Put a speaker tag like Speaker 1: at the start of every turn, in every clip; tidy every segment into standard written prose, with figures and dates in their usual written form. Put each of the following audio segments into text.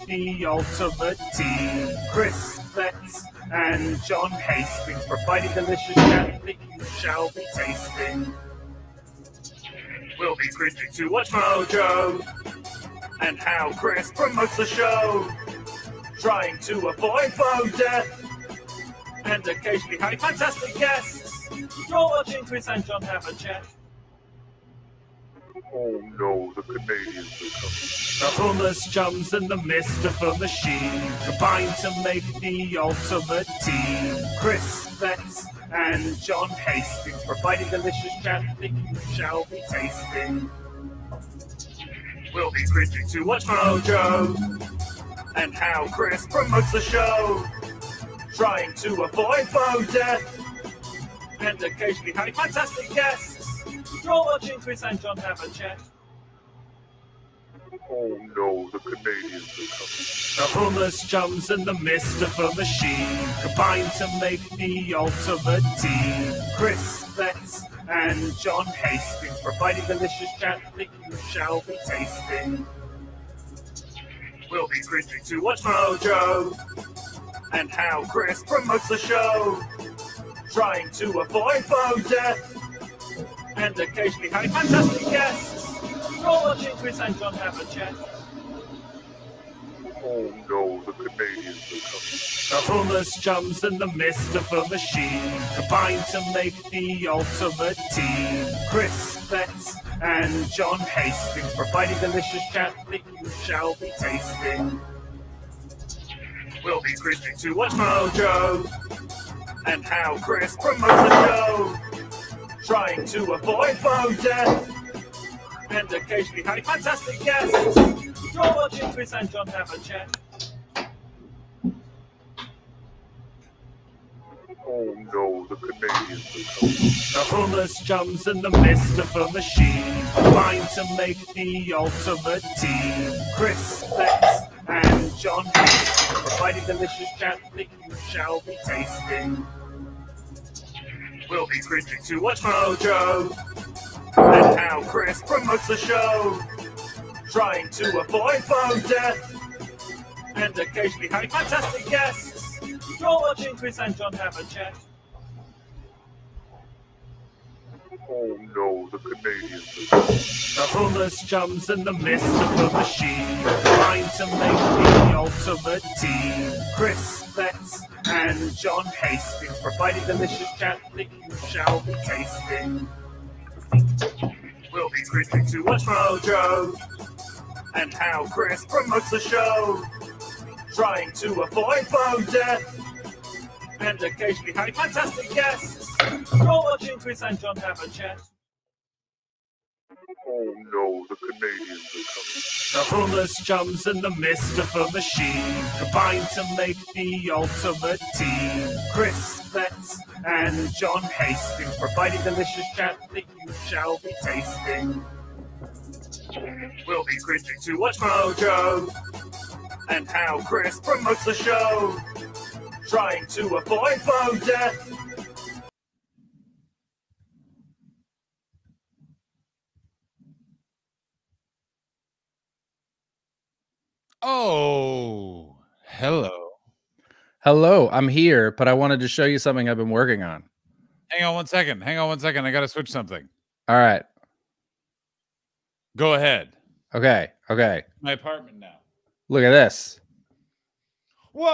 Speaker 1: the ultimate team. Chris Betts and John Hastings providing delicious chat that you shall be tasting. We'll be cringing to watch Mojo and how Chris promotes the show, trying to avoid phone death and occasionally having fantastic guests. You're watching Chris and John have a chat.
Speaker 2: Oh no, the Canadians are coming.
Speaker 1: The hummus chums and the Mr. Machine combine to make the ultimate team. Chris Betts and John Hastings providing delicious chat that you shall be tasting. We'll be cringing to watch Mojo and how Chris promotes the show, trying to avoid phone death and occasionally having fantastic guests. You're watching Chris and John have a chat.
Speaker 2: Oh no, the Canadians are coming.
Speaker 1: The hummus chums and the Mr. Machine combine to make the ultimate team. Chris Betts and John Hastings providing delicious chat that you shall be tasting. We'll be cringing to watch Mojo and how Chris promotes the show, trying to avoid phone death and occasionally having fantastic guests. You're watching Chris and John have a chat.
Speaker 2: Oh no, the Canadians are coming.
Speaker 1: The hummus chums and the Mr. Machine combine to make the ultimate team. Chris Betts and John Hastings providing delicious chat that you shall be tasting. We'll be cringing to watch Mojo and how Chris promotes the show, trying to avoid phone death and occasionally having fantastic guests. You're watching Chris and John have a chat.
Speaker 2: Oh no, the Canadians are coming.
Speaker 1: The hummus chums and the Mr. Machine combine to make the ultimate team. Chris Betts and John Hastings providing delicious chat that you shall be tasting. We'll be cringing to watch Mojo and how Chris promotes the show, trying to avoid phone death and occasionally having fantastic guests. You're watching Chris and John have a chat.
Speaker 2: Oh no, the Canadians are coming.
Speaker 1: The hummus chums and the Mr. Machine combine to make the ultimate team. Chris Betts and John Hastings providing delicious chat that you shall be tasting. We'll be cringing to watch Mojo and how Chris promotes the show, trying to avoid phone death and occasionally having fantastic guests. You're watching Chris and John have a chat.
Speaker 2: Oh no, the Canadians are coming.
Speaker 1: The hummus chums and the Mr. Machine combine to make the ultimate team. Chris Betts and John Hastings providing delicious chat that you shall be tasting. We'll be cringing to watch Mojo and how Chris promotes the show, trying to avoid phone death.
Speaker 3: Oh, hello.
Speaker 4: Hello, I'm here, but I wanted to show you something I've been working on.
Speaker 3: Hang on one second. Hang on one second. I got to switch something.
Speaker 4: All right.
Speaker 3: Go ahead.
Speaker 4: Okay. Okay.
Speaker 3: My apartment now.
Speaker 4: Look at this.
Speaker 3: Whoa.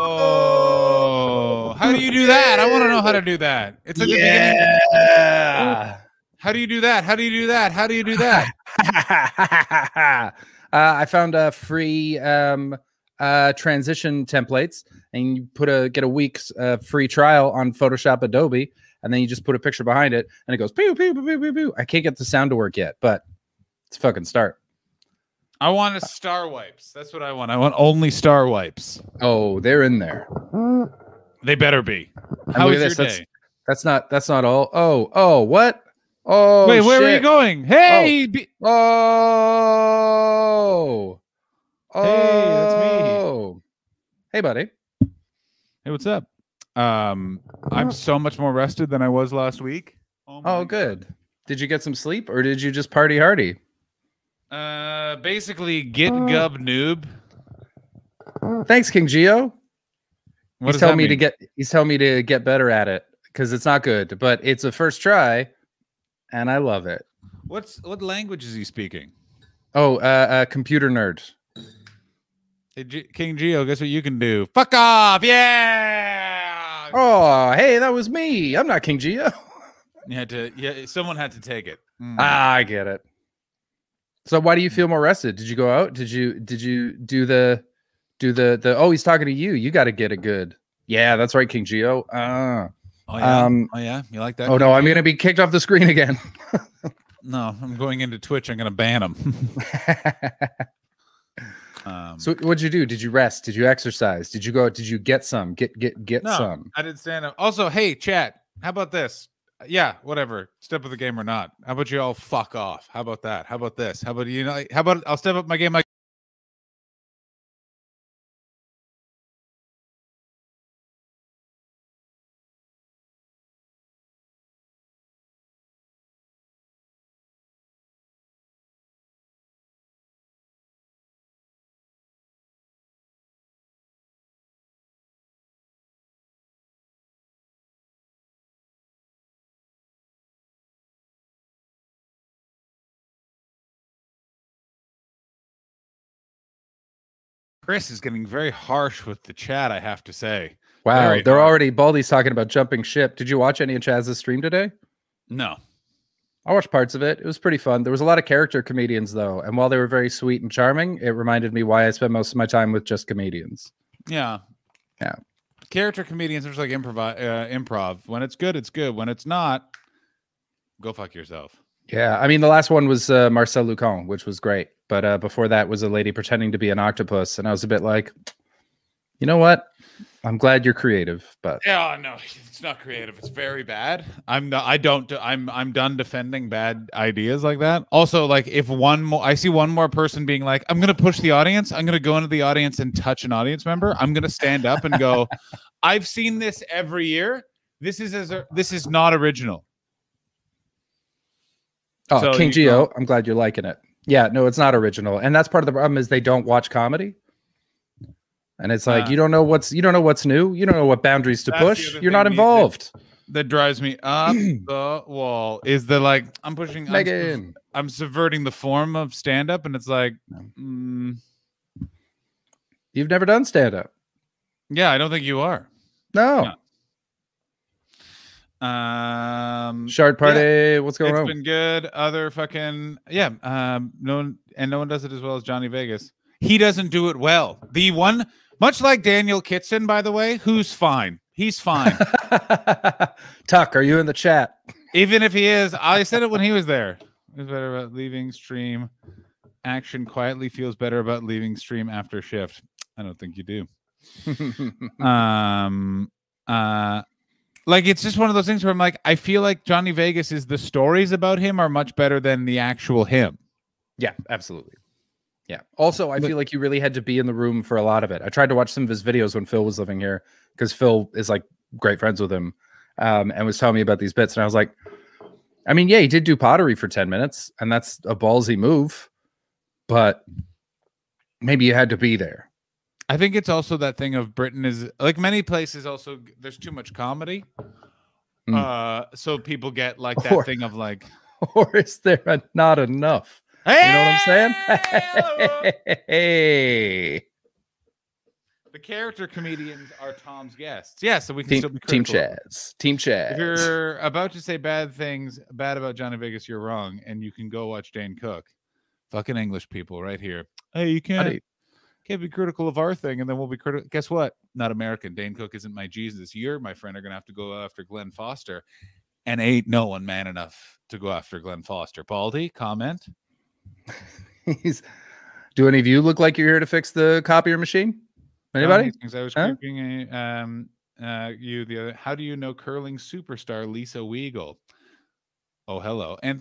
Speaker 4: Oh.
Speaker 3: How do you do that? I want to know how to do that. It's like
Speaker 4: Yeah.
Speaker 3: How do you do that? How do you do that? How do you do that?
Speaker 4: I found a free transition templates, and you get a week's free trial on Photoshop Adobe, and then you just put a picture behind it, and it goes pew pew pew pew pew pew. I can't get the sound to work yet, but it's fucking start.
Speaker 3: I want a star wipes. That's what I want. I want only star wipes.
Speaker 4: Oh, they're in there.
Speaker 3: They better be.
Speaker 4: And
Speaker 3: How
Speaker 4: look
Speaker 3: was
Speaker 4: at
Speaker 3: your
Speaker 4: this.
Speaker 3: day?
Speaker 4: That's not all. Oh, what? Oh,
Speaker 3: wait, where
Speaker 4: shit.
Speaker 3: are you going? Hey,
Speaker 4: Oh.
Speaker 3: Hey, that's me.
Speaker 4: Hey, buddy.
Speaker 3: Hey, what's up? I'm so much more rested than I was last week.
Speaker 4: Oh, good. Did you get some sleep, or did you just party hardy?
Speaker 3: Basically, get gub noob.
Speaker 4: Thanks, King Geo.
Speaker 3: What
Speaker 4: He's
Speaker 3: does
Speaker 4: telling
Speaker 3: that
Speaker 4: me to
Speaker 3: mean?
Speaker 4: get. He's telling me to get better at it because it's not good, but it's a first try, and I love it.
Speaker 3: What language is he speaking?
Speaker 4: Oh, computer nerd.
Speaker 3: Hey, King Geo, guess what you can do? Fuck off! Yeah.
Speaker 4: Oh, hey, that was me. I'm not King Geo.
Speaker 3: You had to. Yeah, someone had to take it.
Speaker 4: I get it. So why do you feel more rested? Did you go out? Did you do the oh, he's talking to you. You got to get it good. Yeah, that's right, King Geo.
Speaker 3: Oh yeah. You like that?
Speaker 4: Oh no, I'm going to be kicked off the screen again.
Speaker 3: No, I'm going into Twitch. I'm going to ban him.
Speaker 4: So what'd you do? Did you rest? Did you exercise? Did you go? Did you get some? Get
Speaker 3: no,
Speaker 4: some.
Speaker 3: I did stand up. Also, hey, chat. How about this? Yeah, whatever. Step up the game or not. How about you all fuck off? How about that? How about this? How about how about I'll step up my game like Chris is getting very harsh with the chat, I have to say.
Speaker 4: Wow,
Speaker 3: Very
Speaker 4: they're
Speaker 3: harsh.
Speaker 4: already Baldy's talking about jumping ship. Did you watch any of Chaz's stream today?
Speaker 3: No.
Speaker 4: I watched parts of it. It was pretty fun. There was a lot of character comedians though, and while they were very sweet and charming, it reminded me why I spend most of my time with just comedians.
Speaker 3: Yeah.
Speaker 4: Yeah.
Speaker 3: Character comedians are just like improv. When it's good, it's good. When it's not, go fuck yourself.
Speaker 4: Yeah, I mean the last one was Marcel Lucon, which was great, but before that was a lady pretending to be an octopus, and I was a bit like, you know what? I'm glad you're creative, but
Speaker 3: Yeah, no, it's not creative. It's very bad. I'm done defending bad ideas like that. Also, like if I see one more person being like, I'm gonna push the audience, I'm gonna go into the audience and touch an audience member, I'm gonna stand up and go, I've seen this every year. This is not original.
Speaker 4: oh,
Speaker 3: So
Speaker 4: King
Speaker 3: you
Speaker 4: Geo,
Speaker 3: go-
Speaker 4: I'm glad you're liking it. Yeah, no, it's not original, and that's part of the problem is they don't watch comedy. And it's like you don't know what's new. You don't know what boundaries to
Speaker 3: That's the
Speaker 4: push.
Speaker 3: other
Speaker 4: You're not
Speaker 3: thing
Speaker 4: involved.
Speaker 3: that drives me up the wall is the like I'm pushing
Speaker 4: Megan.
Speaker 3: I'm subverting the form of stand-up, and it's like
Speaker 4: You've never done stand up.
Speaker 3: yeah, I don't think you are.
Speaker 4: No. Shard party. What's going
Speaker 3: It's
Speaker 4: on?
Speaker 3: been good. Other fucking no one does it as well as Johnny Vegas. He doesn't do it well. The one, much like Daniel Kitson, by the way, who's fine. He's fine.
Speaker 4: Tuck, are you in the chat?
Speaker 3: Even if he is, I said it when he was there. Feels better about leaving stream. Action quietly feels better about leaving stream after shift. I don't think you do. Like it's just one of those things where I'm like, I feel like Johnny Vegas is the stories about him are much better than the actual him.
Speaker 4: Yeah, absolutely. Yeah. Also, I feel like you really had to be in the room for a lot of it. I tried to watch some of his videos when Phil was living here because Phil is like great friends with him and was telling me about these bits. And I was like, I mean, yeah, he did do pottery for 10 minutes and that's a ballsy move, but maybe you had to be there.
Speaker 3: I think it's also that thing of Britain is like many places also there's too much comedy. So people get like that thing of like,
Speaker 4: or is there not enough?
Speaker 3: hey!
Speaker 4: You know what I'm saying? Hey.
Speaker 3: The character comedians are Tom's guests. Yeah, so we can still be
Speaker 4: Team
Speaker 3: critical.
Speaker 4: Chaz. Team Chaz.
Speaker 3: If you're about to say bad things bad about Johnny Vegas, you're wrong, and you can go watch Dane Cook. Fucking English people right here. Hey, you can't be critical of our thing, and then we'll be critical. Guess what? Not American. Dane Cook isn't my Jesus. You, my friend, are gonna have to go after Glenn Foster, and ain't no one man enough to go after Glenn Foster. Baldy, comment.
Speaker 4: Do any of you look like you're here to fix the copier machine? Anybody?
Speaker 3: I was creeping you the other. How do you know curling superstar Lisa Weigel? Oh, hello, and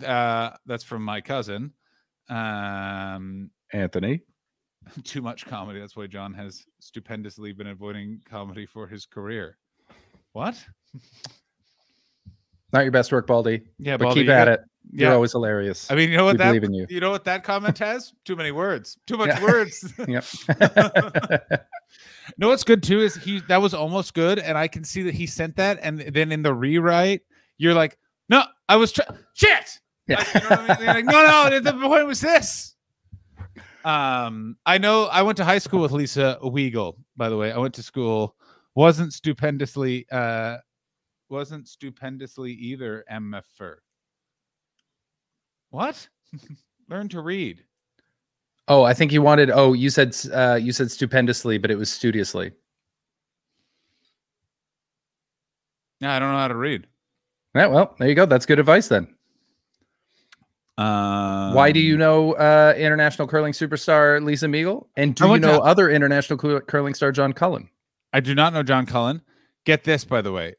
Speaker 3: that's from my cousin,
Speaker 4: Anthony.
Speaker 3: Too much comedy. That's why John has stupendously been avoiding comedy for his career. What?
Speaker 4: Not your best work, Baldy.
Speaker 3: Yeah,
Speaker 4: but
Speaker 3: Baldy,
Speaker 4: keep at it.
Speaker 3: yeah.
Speaker 4: You're always hilarious.
Speaker 3: I mean, you know what
Speaker 4: We
Speaker 3: that
Speaker 4: believe in you.
Speaker 3: you know what that comment has? Too many words. Too much
Speaker 4: Yeah.
Speaker 3: words.
Speaker 4: Yep.
Speaker 3: No, what's good too is that was almost good, and I can see that he sent that, and then in the rewrite, you're like, no, I was shit.
Speaker 4: Yeah.
Speaker 3: Like, you know what I mean? You're like, no, the point was this. I know I went to high school with Lisa Weigel, by the way. I went to school, wasn't stupendously either MFer. What? Learn to read.
Speaker 4: Oh, I think you wanted. Oh, you said stupendously, but it was studiously.
Speaker 3: Yeah, I don't know how to read.
Speaker 4: Yeah, well, there you go. That's good advice then. Why do you know international curling superstar Lisa Meagle? And do you know other international curling star John Cullen?
Speaker 3: I do not know John Cullen. Get this, by the way.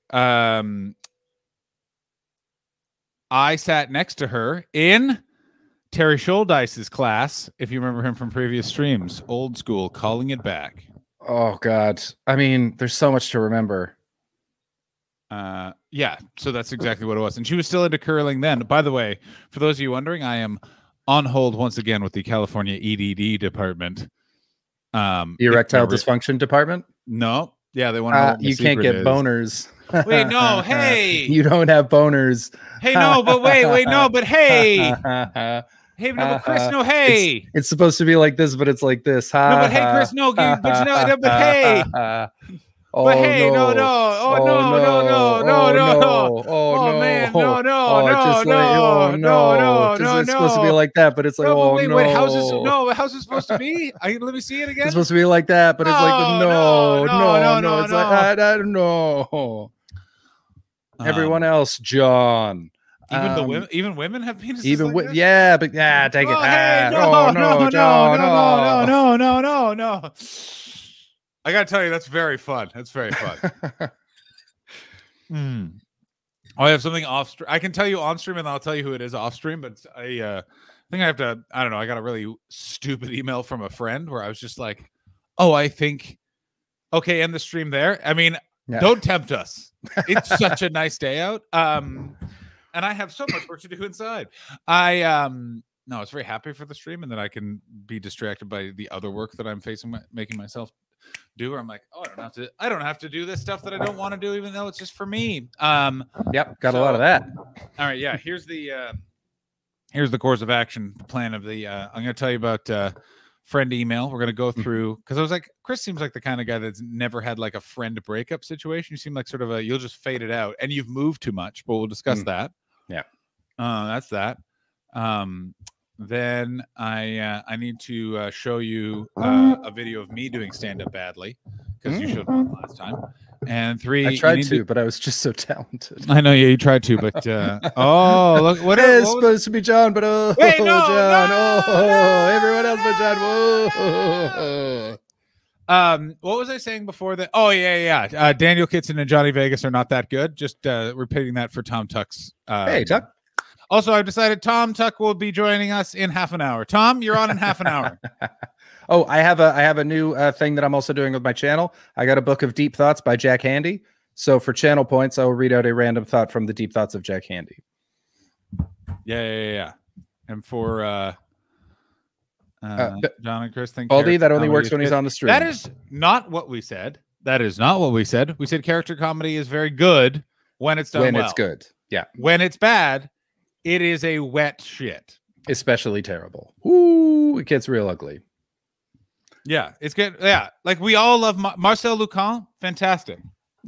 Speaker 3: I sat next to her in Terry Scholdice's class, if you remember him from previous streams. Old school, calling it back.
Speaker 4: Oh, God. I mean, there's so much to remember.
Speaker 3: Yeah, so that's exactly what it was. And she was still into curling then. By the way, for those of you wondering, I am on hold once again with the California EDD department.
Speaker 4: The erectile dysfunction department?
Speaker 3: No. Yeah, they want to know what
Speaker 4: you can't get boners.
Speaker 3: Wait, no, hey.
Speaker 4: You don't have boners.
Speaker 3: Hey, no, but wait, no, but hey. Hey, no, but Chris, no, hey.
Speaker 4: It's supposed to be like this, but it's like this.
Speaker 3: No, but hey, Chris, no, but hey.
Speaker 4: Oh,
Speaker 3: but hey, no. Oh, no.
Speaker 4: Oh,
Speaker 3: man,
Speaker 4: no. It's supposed to be like that, but it's like,
Speaker 3: wait, how's it supposed to be? Let me see it again.
Speaker 4: It's supposed to be like that, but it's like, no. It's like, I don't know. Everyone else, John.
Speaker 3: Even women have penises.
Speaker 4: Yeah, but take it.
Speaker 3: No. I gotta tell you, that's very fun. That's very fun. I have something off stream. I can tell you on stream, and I'll tell you who it is off stream. But I think I have to. I don't know. I got a really stupid email from a friend where I was just like, "Oh, I think okay, end the stream there." I mean, don't tempt us. It's such a nice day out. And I have so much work to do inside. I was very happy for the stream, and that I can be distracted by the other work that I'm making myself do. Where I'm like, oh, I don't have to do this stuff that I don't want to do, even though it's just for me.
Speaker 4: Got a lot of that.
Speaker 3: All right, yeah. Here's the course of action plan of the. I'm going to tell you about friend email. We're going to go through because I was like, Chris seems like the kind of guy that's never had like a friend breakup situation. You seem like sort of you'll just fade it out, and you've moved too much. But we'll discuss that.
Speaker 4: Yeah,
Speaker 3: that's that. Then I need to show you a video of me doing stand-up badly because you showed one last time. And 3,
Speaker 4: I tried to, but I was just so talented.
Speaker 3: I know, yeah, you tried to, but oh, look, what
Speaker 4: is supposed to be John, but
Speaker 3: wait, no,
Speaker 4: John,
Speaker 3: no,
Speaker 4: everyone else but John.
Speaker 3: What was I saying before that? Oh, yeah. Daniel Kitson and Johnny Vegas are not that good. Just repeating that for Tom Tuck's.
Speaker 4: Hey, Tuck.
Speaker 3: Also, I've decided Tom Tuck will be joining us in half an hour. Tom, you're on in half an hour.
Speaker 4: Oh, I have a new thing that I'm also doing with my channel. I got a book of deep thoughts by Jack Handey. So for channel points, I will read out a random thought from the deep thoughts of Jack Handey.
Speaker 3: Yeah. And for John and Chris,
Speaker 4: Baldy, that only works when he's on the stream.
Speaker 3: That is not what we said. We said character comedy is very good when it's done well.
Speaker 4: It's good. Yeah.
Speaker 3: When it's bad, it is a wet shit.
Speaker 4: Especially terrible. Ooh, it gets real ugly.
Speaker 3: Yeah, it's good. Yeah, like we all love Marcel Lucan. Fantastic.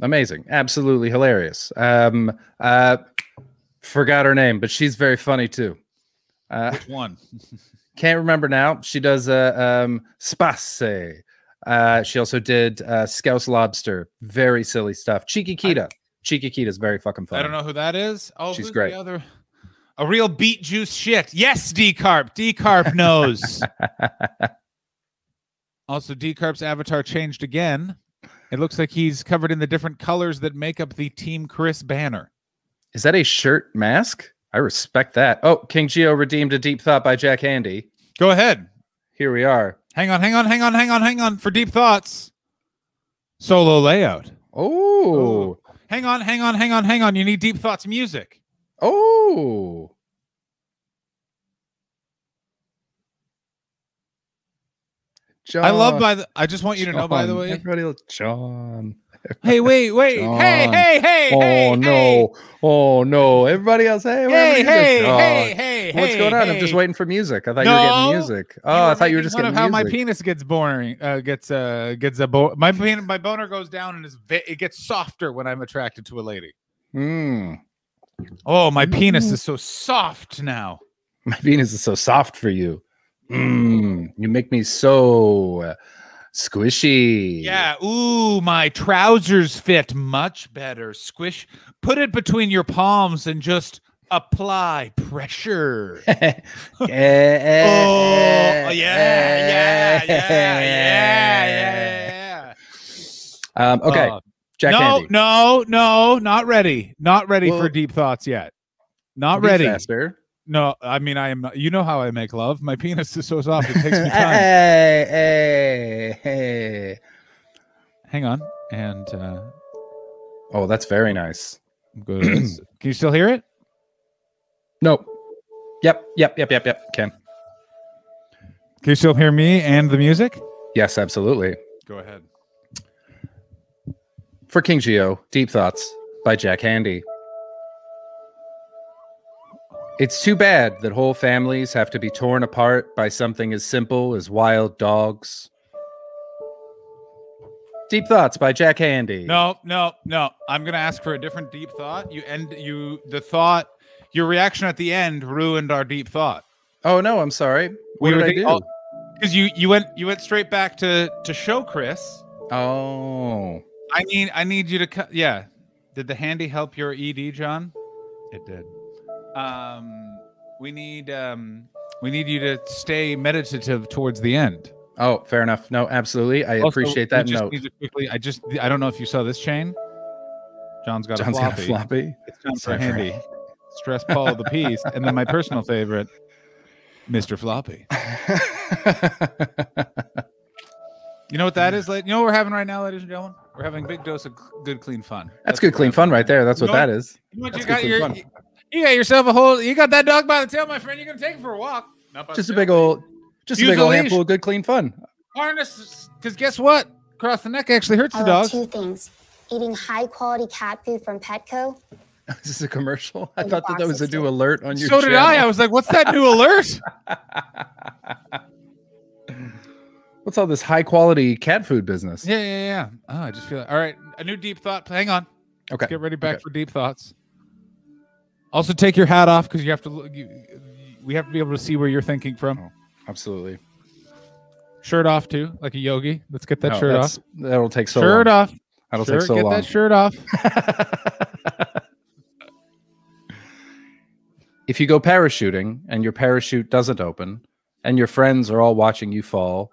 Speaker 4: Amazing. Absolutely hilarious. Forgot her name, but she's very funny too.
Speaker 3: Which one?
Speaker 4: Can't remember now. She does Space. She also did Scouse Lobster. Very silly stuff. Cheeky Kita. Cheeky Kita is very fucking funny.
Speaker 3: I don't know who that is. Oh,
Speaker 4: she's great.
Speaker 3: The other? A real beet juice shit. Yes, D-Carp. D-Carp knows. Also, D-Carp's avatar changed again. It looks like he's covered in the different colors that make up the Team Chris banner.
Speaker 4: Is that a shirt mask? I respect that. Oh, King Geo redeemed a deep thought by Jack Handey.
Speaker 3: Go ahead.
Speaker 4: Here we are.
Speaker 3: Hang on for deep thoughts. Solo layout.
Speaker 4: Oh.
Speaker 3: Hang on. You need Deep Thoughts music.
Speaker 4: Oh. John.
Speaker 3: I just want you to know, by the way.
Speaker 4: Everybody, John.
Speaker 3: Hey, wait.
Speaker 4: John.
Speaker 3: Hey.
Speaker 4: No. Oh, no. Everybody else. Hey,
Speaker 3: Hey.
Speaker 4: What's going on? I'm just waiting for music. I thought you were getting music. Oh, I thought you were just getting music.
Speaker 3: How my penis gets boring. My boner goes down and it gets softer when I'm attracted to a lady. Oh, my penis is so soft now.
Speaker 4: My penis is so soft for you. You make me so squishy.
Speaker 3: Yeah. Ooh, my trousers fit much better. Squish. Put it between your palms and just apply pressure.
Speaker 4: Yeah. Okay. Jack Handy.
Speaker 3: No, not ready. Not ready for Deep Thoughts yet. Not ready.
Speaker 4: Faster.
Speaker 3: No, I mean, I am not. You know how I make love. My penis is so soft, it takes me time.
Speaker 4: Hey.
Speaker 3: Hang on. And
Speaker 4: oh, that's very nice.
Speaker 3: Go to this. Can you still hear it?
Speaker 4: Nope. Yep. Can
Speaker 3: you still hear me and the music?
Speaker 4: Yes, absolutely.
Speaker 3: Go ahead.
Speaker 4: For King Geo, Deep Thoughts by Jack Handy. It's too bad that whole families have to be torn apart by something as simple as wild dogs. Deep Thoughts by Jack Handy.
Speaker 3: No. I'm gonna ask for a different deep thought. Your reaction at the end ruined our deep thought.
Speaker 4: Oh no, I'm sorry. What did I do?
Speaker 3: Because you went straight back to show Chris.
Speaker 4: Oh.
Speaker 3: I need you to cut. Yeah. Did the handy help your ED, John? It did. We need you to stay meditative towards the end.
Speaker 4: Oh, fair enough. No, absolutely. I appreciate that note.
Speaker 3: I don't know if you saw this chain. John's got a floppy. It's time for handy. Stress Paul the piece, and then my personal favorite, Mr. Floppy. You know what that is? Like, you know what we're having right now, ladies and gentlemen? We're having a big dose of good, clean fun.
Speaker 4: That's good, clean fun right there. That's what that is.
Speaker 3: You got yourself a whole. You got that dog by the tail, my friend. You're gonna take it for a walk.
Speaker 4: Just a big old handful of good, clean fun.
Speaker 3: Harness, because guess what? Across the neck actually hurts the dog.
Speaker 5: Two things: eating high-quality cat food from Petco.
Speaker 4: Is this a commercial? I thought that was a new alert on your.
Speaker 3: So did I. I was like, "What's that new alert?"
Speaker 4: What's all this high-quality cat food business?
Speaker 3: Yeah. Oh, I just feel it. All right, a new deep thought. Hang on.
Speaker 4: Okay.
Speaker 3: Let's get ready for deep thoughts. Also, take your hat off because you have to look. We have to be able to see where you're thinking from.
Speaker 4: Oh, absolutely.
Speaker 3: Shirt off too, like a yogi. Let's get that shirt off.
Speaker 4: That'll take so long.
Speaker 3: Shirt off.
Speaker 4: That'll take so long.
Speaker 3: Get that shirt off.
Speaker 4: If you go parachuting and your parachute doesn't open and your friends are all watching you fall,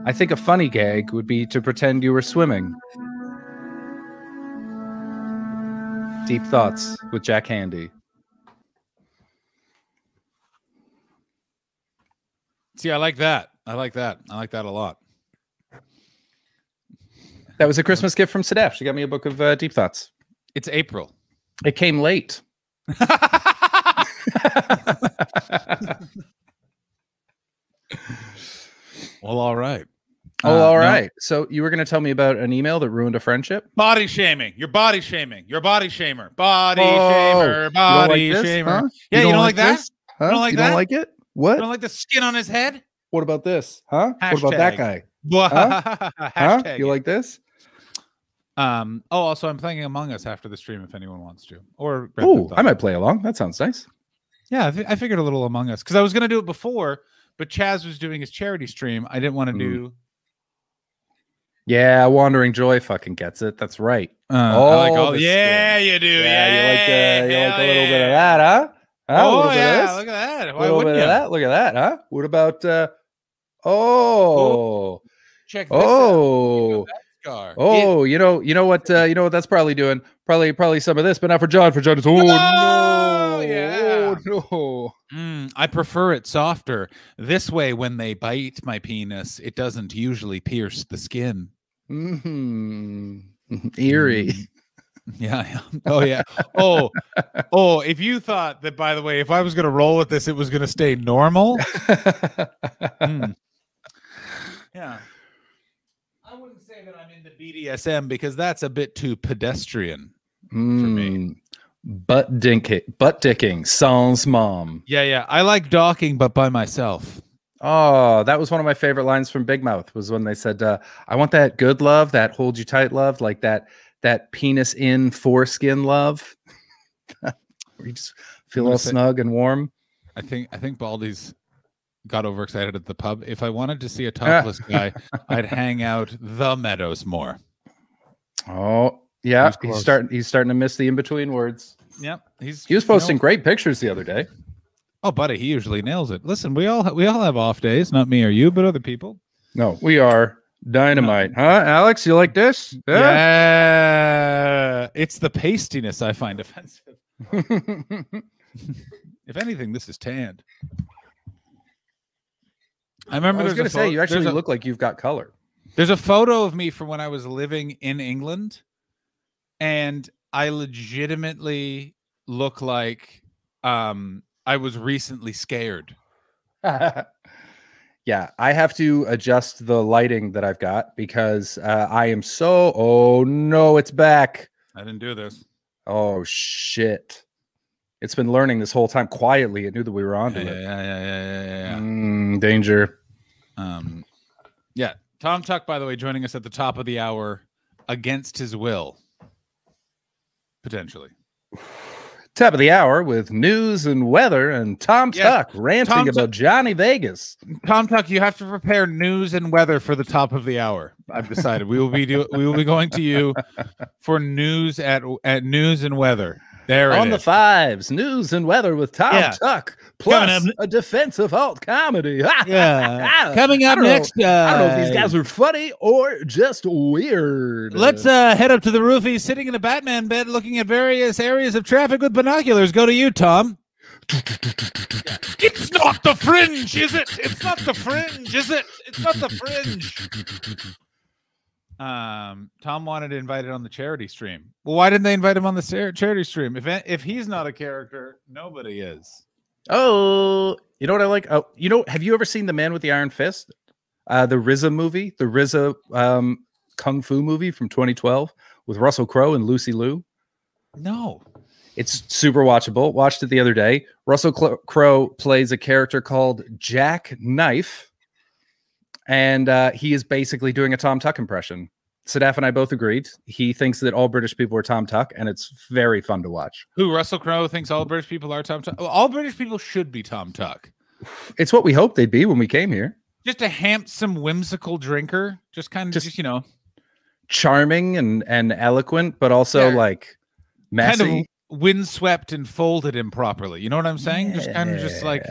Speaker 4: I think a funny gag would be to pretend you were swimming. Deep Thoughts with Jack Handy.
Speaker 3: See, I like that. I like that a lot.
Speaker 4: That was a Christmas gift from Sadaf. She got me a book of Deep Thoughts.
Speaker 3: It's April.
Speaker 4: It came late.
Speaker 3: Well, all right.
Speaker 4: All right. So you were going to tell me about an email that ruined a friendship?
Speaker 3: Body shaming. You're body shaming. You're body shamer. Body shamer. Body shamer. Huh? Yeah, you don't like that?
Speaker 4: Huh?
Speaker 3: You don't like
Speaker 4: you
Speaker 3: that?
Speaker 4: don't like it? What?
Speaker 3: You don't like the skin on his head?
Speaker 4: What about this? Huh?
Speaker 3: Hashtag.
Speaker 4: What about that guy? Huh? You like this?
Speaker 3: Also I'm playing Among Us after the stream if anyone wants to. Or
Speaker 4: I might play along. That sounds nice.
Speaker 3: Yeah, I figured a little Among Us because I was going to do it before, but Chaz was doing his charity stream. I didn't want to do.
Speaker 4: Yeah, Wandering Joy fucking gets it. That's right.
Speaker 3: Yeah, you do.
Speaker 4: Yeah, you like a little bit of that, huh?
Speaker 3: Oh yeah, look at that. Why wouldn't you?
Speaker 4: Look at that, huh? What about check this
Speaker 3: out.
Speaker 4: You know what that's probably doing? Probably some of this, but not for John. For John, it's no.
Speaker 3: I prefer it softer. This way, when they bite my penis, it doesn't usually pierce the skin.
Speaker 4: Eerie.
Speaker 3: Yeah. Oh, yeah. Oh, if you thought that, by the way, if I was going to roll with this, it was going to stay normal. Yeah. I wouldn't say that I'm into BDSM because that's a bit too pedestrian for me.
Speaker 4: Butt dicking, sans mom.
Speaker 3: Yeah. I like docking, but by myself.
Speaker 4: Oh, that was one of my favorite lines from Big Mouth, was when they said, I want that good love, that hold you tight love, like that penis in foreskin love. Where you just feel all snug and warm.
Speaker 3: I think Baldy's got overexcited at the pub. If I wanted to see a topless guy, I'd hang out the Meadows more.
Speaker 4: Oh, yeah. He's starting to miss the in-between words.
Speaker 3: Yep.
Speaker 4: He was posting great pictures the other day.
Speaker 3: Oh, buddy, he usually nails it. Listen, we all have off days, not me or you, but other people.
Speaker 4: No, we are dynamite, huh? Alex, you like this?
Speaker 3: Yeah. It's the pastiness I find offensive. If anything, this is tanned. I remember
Speaker 4: I was going to say, you actually look like you've got color.
Speaker 3: There's a photo of me from when I was living in England, and I legitimately look like I was recently scared.
Speaker 4: Yeah, I have to adjust the lighting that I've got because I am so... Oh, no, it's back.
Speaker 3: I didn't do this.
Speaker 4: Oh, shit. It's been learning this whole time quietly. It knew that we were onto it.
Speaker 3: Yeah.
Speaker 4: Danger.
Speaker 3: Yeah. Tom Tuck, by the way, joining us at the top of the hour against his will. Potentially.
Speaker 4: Top of the hour with news and weather and Tom Tuck ranting about Johnny Vegas.
Speaker 3: Tom Tuck, you have to prepare news and weather for the top of the hour. I've decided we will be going to you for news at news and weather. There it is.
Speaker 4: On the fives, news and weather with Tom Tuck, plus a defensive alt comedy.
Speaker 3: Yeah. Coming up next.
Speaker 4: I don't know if these guys are funny or just weird.
Speaker 3: Let's head up to the roof. He's sitting in a Batman bed looking at various areas of traffic with binoculars. Go to you, Tom. It's not the Fringe, is it? It's not the Fringe, is it? It's not the Fringe. Tom wanted to invite it on the charity stream. Well, why didn't they invite him on the charity stream? If he's not a character, nobody is.
Speaker 4: Oh, you know what I like? Oh, have you ever seen The Man with the Iron Fist? The RZA movie, the RZA Kung Fu movie from 2012 with Russell Crowe and Lucy Liu?
Speaker 3: No.
Speaker 4: It's super watchable. Watched it the other day. Russell Crowe plays a character called Jack Knife. And he is basically doing a Tom Tuck impression. Sadaf and I both agreed. He thinks that all British people are Tom Tuck, and it's very fun to watch.
Speaker 3: Who, Russell Crowe thinks all British people are Tom Tuck? All British people should be Tom Tuck.
Speaker 4: It's what we hoped they'd be when we came here.
Speaker 3: Just a handsome, whimsical drinker. Just kind of, just
Speaker 4: charming and eloquent, but also like messy.
Speaker 3: Kind of windswept and folded improperly. You know what I'm saying? Yeah. Just kind of just like,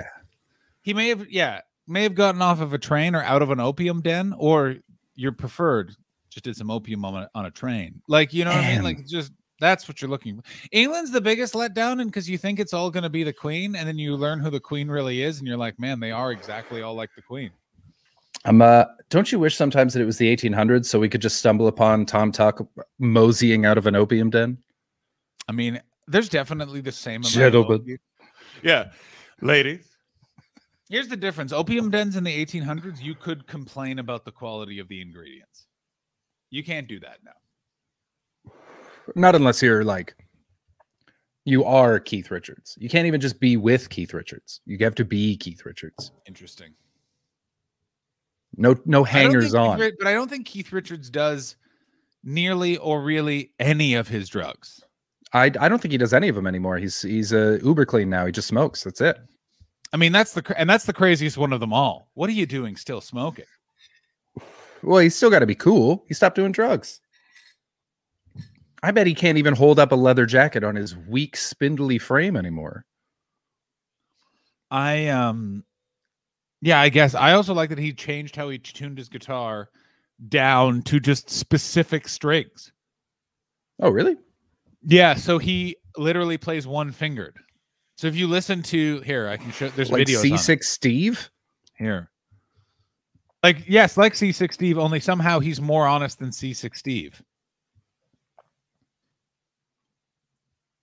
Speaker 3: he may have gotten off of a train or out of an opium den, or your preferred just did some opium on a train. Like, you know what I mean? Like, just that's what you're looking for. England's the biggest letdown, and because you think it's all going to be the Queen, and then you learn who the Queen really is, and you're like, man, they are exactly all like the Queen.
Speaker 4: Don't you wish sometimes that it was the 1800s so we could just stumble upon Tom Tuck moseying out of an opium den?
Speaker 3: I mean, there's definitely the same amount.
Speaker 4: Gentlemen.
Speaker 3: Yeah, ladies. Here's the difference. Opium dens in the 1800s, you could complain about the quality of the ingredients. You can't do that now.
Speaker 4: Not unless you're like, you are Keith Richards. You can't even just be with Keith Richards. You have to be Keith Richards.
Speaker 3: Interesting.
Speaker 4: No hangers on.
Speaker 3: But I don't think Keith Richards does nearly or really any of his drugs.
Speaker 4: I don't think he does any of them anymore. He's a uber clean now. He just smokes. That's it.
Speaker 3: I mean, that's the craziest one of them all. What are you doing still smoking?
Speaker 4: Well, he's still got to be cool. He stopped doing drugs. I bet he can't even hold up a leather jacket on his weak, spindly frame anymore.
Speaker 3: Yeah, I guess. I also like that he changed how he tuned his guitar down to just specific strings.
Speaker 4: Oh, really?
Speaker 3: Yeah, so he literally plays one-fingered. So if you listen to here, I can show. There's
Speaker 4: like
Speaker 3: videos.
Speaker 4: C6 Steve
Speaker 3: here. Like yes, like C6 Steve. Only somehow he's more honest than C6 Steve.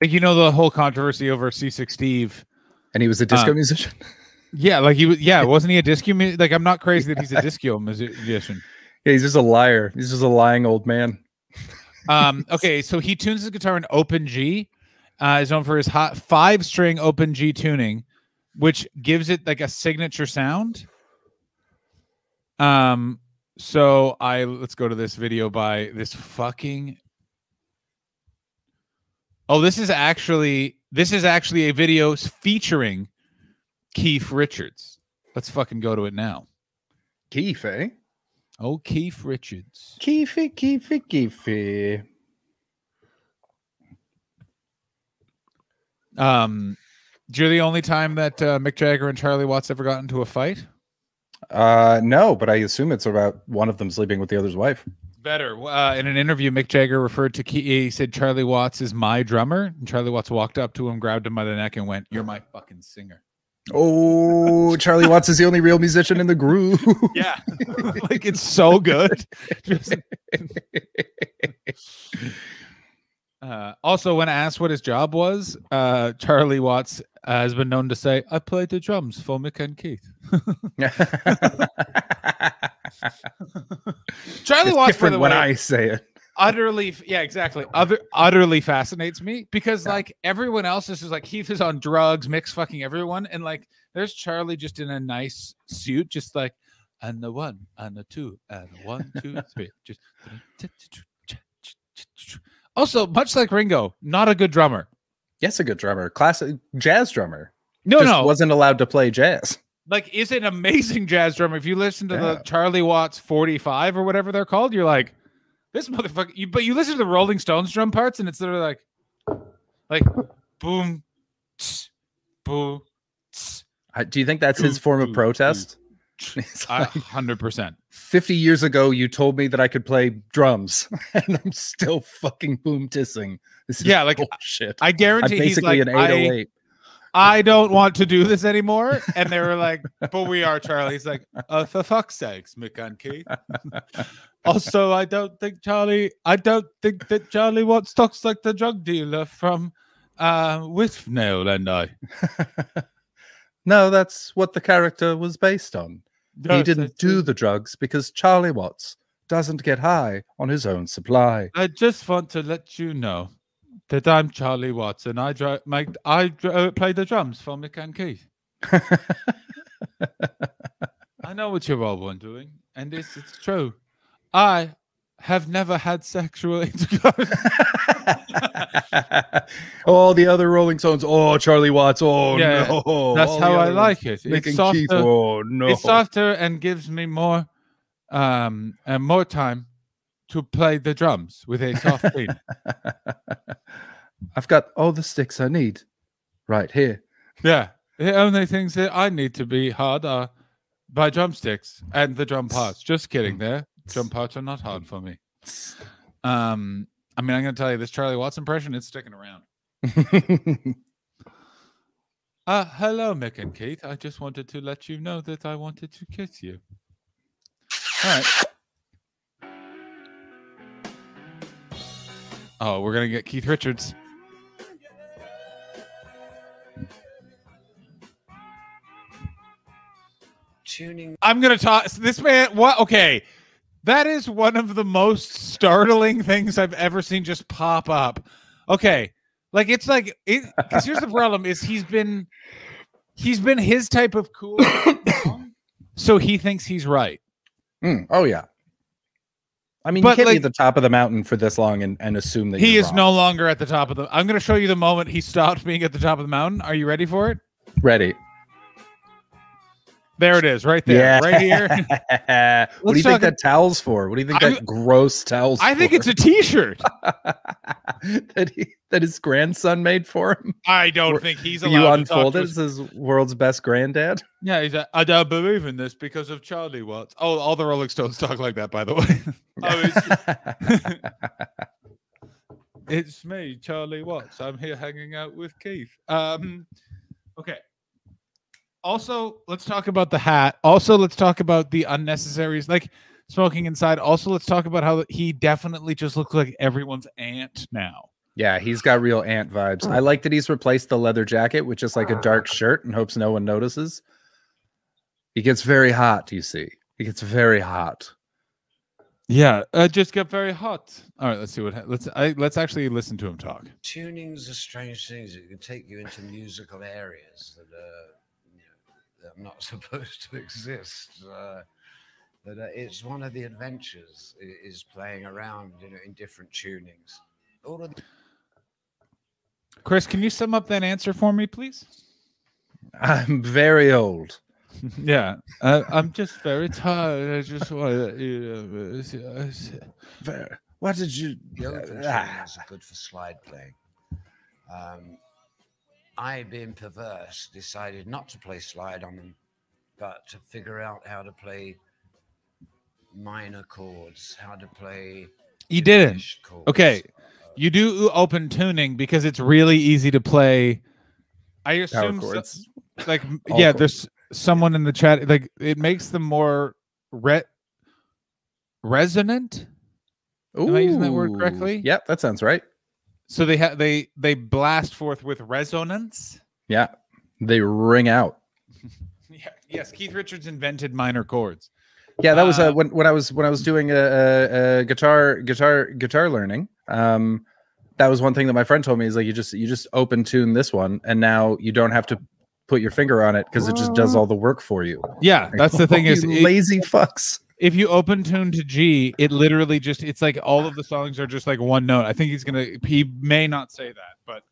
Speaker 3: Like, you know, the whole controversy over C6 Steve.
Speaker 4: And he was a disco musician.
Speaker 3: Yeah, like he was. Yeah, wasn't he a disco? Like, I'm not crazy that he's a disco musician.
Speaker 4: Yeah, he's just a liar. He's just a lying old man.
Speaker 3: Okay, so he tunes his guitar in open G. Is known for his hot 5-string open G tuning, which gives it like a signature sound. So let's go to this video by this fucking. Oh, this is actually a video featuring Keith Richards. Let's fucking go to it now.
Speaker 4: Keith, eh?
Speaker 3: Oh, Keith Richards.
Speaker 4: Keefy.
Speaker 3: You're the only time that Mick Jagger and Charlie Watts ever got into a fight?
Speaker 4: No, but I assume it's about one of them sleeping with the other's wife.
Speaker 3: Better. In an interview, Mick Jagger referred to he said Charlie Watts is my drummer, and Charlie Watts walked up to him, grabbed him by the neck, and went, "You're my fucking singer."
Speaker 4: Oh, Charlie Watts is the only real musician in the group.
Speaker 3: Yeah, like it's so good. Also, when asked what his job was, Charlie Watts has been known to say, "I played the drums for Mick and Keith." Charlie Watts, for the
Speaker 4: when
Speaker 3: way,
Speaker 4: I say it,
Speaker 3: utterly, yeah, exactly. Utterly fascinates me because like everyone else is just like Keith is on drugs, Mick's fucking everyone, and like there's Charlie just in a nice suit, just like and the 1 and the 2 and 1, 2, 3, just. Also, much like Ringo, not a good drummer.
Speaker 4: yes, a good drummer, classic jazz drummer.
Speaker 3: No,
Speaker 4: Just
Speaker 3: no,
Speaker 4: wasn't allowed to play jazz.
Speaker 3: like is an amazing jazz drummer. If you listen to the Charlie Watts 45 or whatever they're called, you're like, this motherfucker. But you listen to the Rolling Stones drum parts, and it's literally like boom, tss, boom. Tss,
Speaker 4: Do you think that's his form of protest?
Speaker 3: 100%.
Speaker 4: 50 years ago, you told me that I could play drums, and I'm still fucking boom tissing. This is
Speaker 3: like
Speaker 4: bullshit.
Speaker 3: I guarantee
Speaker 4: I'm basically
Speaker 3: he's like,
Speaker 4: an 808.
Speaker 3: I don't want to do this anymore. And they were like, but we are, Charlie. He's like, for fuck's sakes, Mick and Keith. Also, I don't think that Charlie Watts talks like the drug dealer from Withnail and I.
Speaker 4: No, that's what the character was based on. He
Speaker 3: Yes,
Speaker 4: didn't do the drugs because Charlie Watts doesn't get high on his own supply.
Speaker 3: I just want to let you know that I'm Charlie Watts and I play the drums for Mick and Keith. I know what you're all wondering, and it's true. I have never had sexual intercourse.
Speaker 4: All the other Rolling Stones. Oh, Charlie Watts. Oh,
Speaker 3: Yeah,
Speaker 4: no.
Speaker 3: That's
Speaker 4: All
Speaker 3: how
Speaker 4: the
Speaker 3: I
Speaker 4: other
Speaker 3: like
Speaker 4: ones.
Speaker 3: it.
Speaker 4: Mick
Speaker 3: It's
Speaker 4: and
Speaker 3: softer.
Speaker 4: Keith. Oh, no.
Speaker 3: It's softer and gives me more and more time to play the drums with a soft beat.
Speaker 4: I've got all the sticks I need right here.
Speaker 3: Yeah. The only things that I need to be hard are by drumsticks and the drum parts. Just kidding there. Drum parts are not hard for me. I mean, I'm going to tell you this Charlie Watts impression, it's sticking around. Hello, Mick and Keith. I just wanted to let you know that I wanted to kiss you. All right. Oh, we're going to get Keith Richards. I'm going to talk. This man, what? Okay. That is one of the most startling things I've ever seen just pop up. Okay. Like, it's like, because here's the problem is he's been his type of cool. So he thinks he's right.
Speaker 4: Oh, yeah. I mean,
Speaker 3: But,
Speaker 4: you can't be
Speaker 3: like,
Speaker 4: at the top of the mountain for this long and assume that
Speaker 3: He
Speaker 4: you're
Speaker 3: is
Speaker 4: wrong.
Speaker 3: no longer at the top of the. I'm going to show you the moment he stopped being at the top of the mountain. Are you ready for it?
Speaker 4: Ready.
Speaker 3: There it is, right there, right here.
Speaker 4: What do you think that towel's for? What do you think that gross towel's
Speaker 3: I think
Speaker 4: for?
Speaker 3: it's a T-shirt.
Speaker 4: that his grandson made for him.
Speaker 3: I don't think he's allowed
Speaker 4: You
Speaker 3: to
Speaker 4: unfold
Speaker 3: talk
Speaker 4: it
Speaker 3: to
Speaker 4: as his world's best granddad.
Speaker 3: Yeah, he's like, I don't believe in this because of Charlie Watts. Oh, all the Rolling Stones talk like that, by the way. It's me, Charlie Watts. I'm here hanging out with Keith. Okay. Also, let's talk about the hat. Also, let's talk about the unnecessaries, like smoking inside. Also, let's talk about how he definitely just looks like everyone's aunt now.
Speaker 4: Yeah, he's got real Ant vibes. I like that he's replaced the leather jacket with just like a dark shirt and hopes no one notices. He gets very hot, you see. He gets very hot.
Speaker 3: Yeah, just got very hot. All right, let's see what. Let's actually listen to him talk.
Speaker 6: Tunings are strange things that can take you into musical areas that are, that are not supposed to exist. But it's one of the adventures is playing around, in different tunings. All of the
Speaker 3: Chris, can you sum up that answer for me, please?
Speaker 4: I'm very old.
Speaker 3: Yeah, I'm just very tired. I just want
Speaker 4: What did you?
Speaker 6: The open tunings are good for slide playing. I, being perverse, decided not to play slide on them, but to figure out how to play minor chords, how to play.
Speaker 3: You didn't.
Speaker 6: diminished chords.
Speaker 3: Okay, you do open tuning because it's really easy to play. I assume,
Speaker 4: chords.
Speaker 3: like,
Speaker 4: All
Speaker 3: yeah,
Speaker 4: chords.
Speaker 3: there's someone in the chat. Like, it makes them more resonant. Am I using that word
Speaker 4: Ooh.
Speaker 3: correctly?
Speaker 4: Yep, that sounds right.
Speaker 3: So they blast forth with resonance.
Speaker 4: Yeah, they ring out.
Speaker 3: Yeah. Yes, Keith Richards invented minor chords.
Speaker 4: Yeah, that was when I was doing guitar learning. That was one thing that my friend told me is like you just open tune this one, and now you don't have to put your finger on it because it just does all the work for you.
Speaker 3: Yeah, that's the thing is
Speaker 4: You lazy fucks.
Speaker 3: if you open tune to G, it literally just it's like all of the songs are just like one note. I think he may not say that, but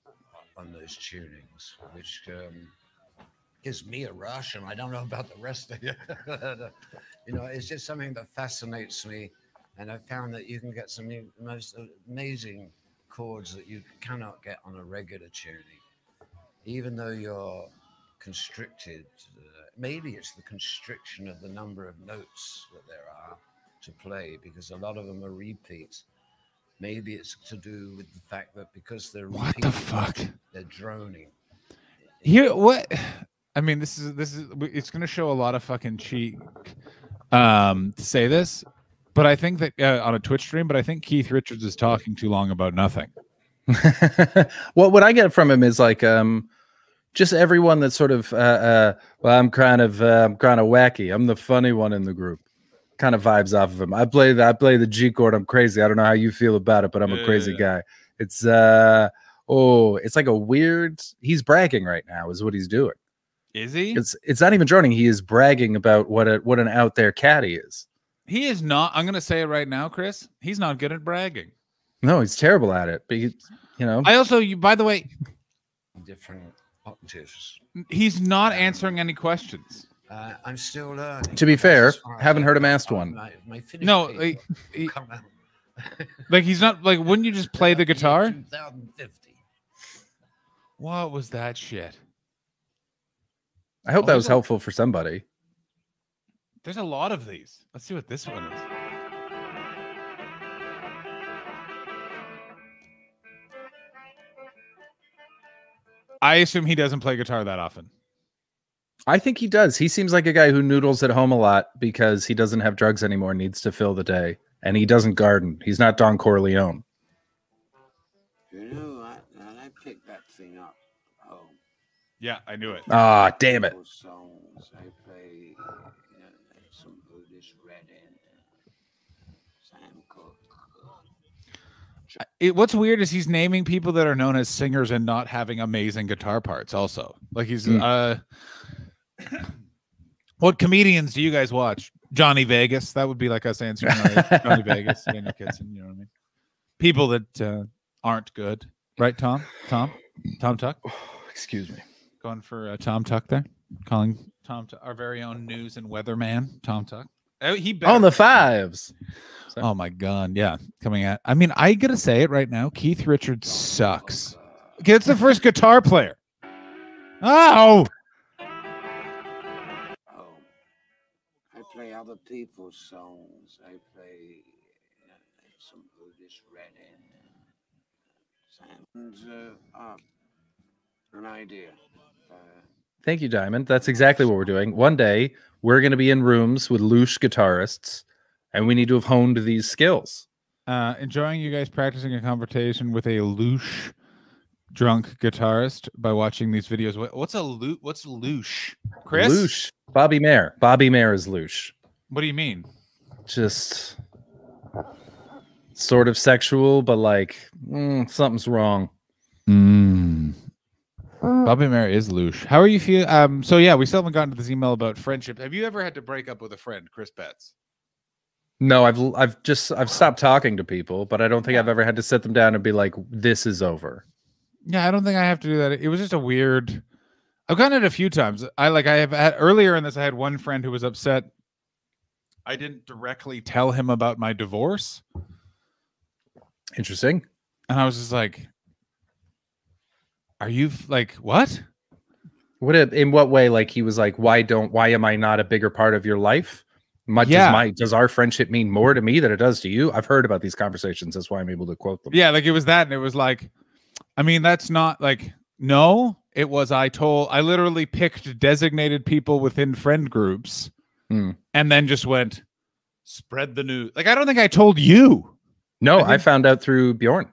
Speaker 6: on those tunings, which gives me a rush, and I don't know about the rest of you. It's just something that fascinates me, and I found that you can get some most amazing chords that you cannot get on a regular tuning, even though you're constricted. Maybe it's the constriction of the number of notes that there are to play, because a lot of them are repeats. Maybe it's to do with the fact that because they're
Speaker 3: what the
Speaker 6: repeated,
Speaker 3: fuck?
Speaker 6: they're droning.
Speaker 3: Here, what? I mean, this is it's going to show a lot of fucking cheek to say this, but I think that on a Twitch stream, but I think Keith Richards is talking too long about nothing.
Speaker 4: Well, what I get from him is like just everyone that's sort of well, I'm kind of wacky. I'm the funny one in the group. Kind of vibes off of him. I play the G chord. I'm crazy. I don't know how you feel about it, but I'm a crazy guy. It's it's like a weird. He's bragging right now, is what he's doing.
Speaker 3: Is he?
Speaker 4: It's not even droning. He is bragging about what an out there cat he is.
Speaker 3: He is not. I'm going to say it right now, Chris. He's not good at bragging.
Speaker 4: No, he's terrible at it. But
Speaker 3: I also, by the way,
Speaker 6: Different octaves.
Speaker 3: he's not answering any questions.
Speaker 6: I'm still learning.
Speaker 4: To be fair,
Speaker 6: As far as
Speaker 4: haven't
Speaker 6: I
Speaker 4: heard him
Speaker 6: know,
Speaker 4: ask one.
Speaker 6: my finished
Speaker 3: No,
Speaker 6: paper
Speaker 3: he-
Speaker 6: will come out
Speaker 3: Like he's not like. Wouldn't you just play the guitar?
Speaker 6: 2050.
Speaker 3: What was that shit?
Speaker 4: I hope
Speaker 3: Oh,
Speaker 4: that was
Speaker 3: there's a-
Speaker 4: helpful for somebody.
Speaker 3: There's a lot of these. Let's see what this one is. I assume he doesn't play guitar that often.
Speaker 4: I think he does. He seems like a guy who noodles at home a lot because he doesn't have drugs anymore, needs to fill the day. And he doesn't garden. He's not Don Corleone.
Speaker 7: I picked that thing up at home.
Speaker 3: Yeah, I knew it.
Speaker 4: Ah, damn it.
Speaker 7: Songs. I play some Otis Redding, Sam Cooke.
Speaker 3: What's weird is he's naming people that are known as singers and not having amazing guitar parts also. Like he's what comedians do you guys watch? Johnny Vegas. That would be like us answering Johnny Vegas, Daniel Kitson, you know what I mean? People that aren't good. Right, Tom? Tom Tuck?
Speaker 4: Excuse me.
Speaker 3: Going for Tom Tuck there? Calling Tom Tuck, our very own news and weather man, Tom Tuck. Oh, he better.
Speaker 4: On the fives.
Speaker 3: Oh my god, yeah. Coming at I mean, I gotta say it right now. Keith Richards sucks. Okay, it's the first guitar player. Oh!
Speaker 7: I play other people's songs. I play some Otis Redding, Sam. An idea.
Speaker 4: Thank you, Diamond. That's exactly what we're doing. One day, we're going to be in rooms with loose guitarists, and we need to have honed these skills.
Speaker 3: Enjoying you guys practicing a conversation with a louche drunk guitarist by watching these videos. What's louche? Chris?
Speaker 4: Louche. Bobby Mayer. Bobby Mayer is louche.
Speaker 3: What do you mean?
Speaker 4: Just sort of sexual, but like something's wrong.
Speaker 3: Bobby Mayer is louche. How are you feeling? So yeah, we still haven't gotten to this email about friendship. Have you ever had to break up with a friend, Chris Betts?
Speaker 4: No, I've stopped talking to people, but I don't think I've ever had to sit them down and be like, this is over.
Speaker 3: Yeah, I don't think I have to do that. It was just a weird. I've gotten it a few times. I have had earlier in this. I had one friend who was upset. I didn't directly tell him about my divorce.
Speaker 4: Interesting.
Speaker 3: And I was just like, "Are you like what?
Speaker 4: In what way? Like he was like, why am I not a bigger part of your life? Does our friendship mean more to me than it does to you? I've heard about these conversations. That's why I'm able to quote them.
Speaker 3: Yeah, like it was that, and it was like, I mean, that's not like no. It was I literally picked designated people within friend groups, and then just went spread the news. Like I don't think I told you.
Speaker 4: No, I found out through Bjorn.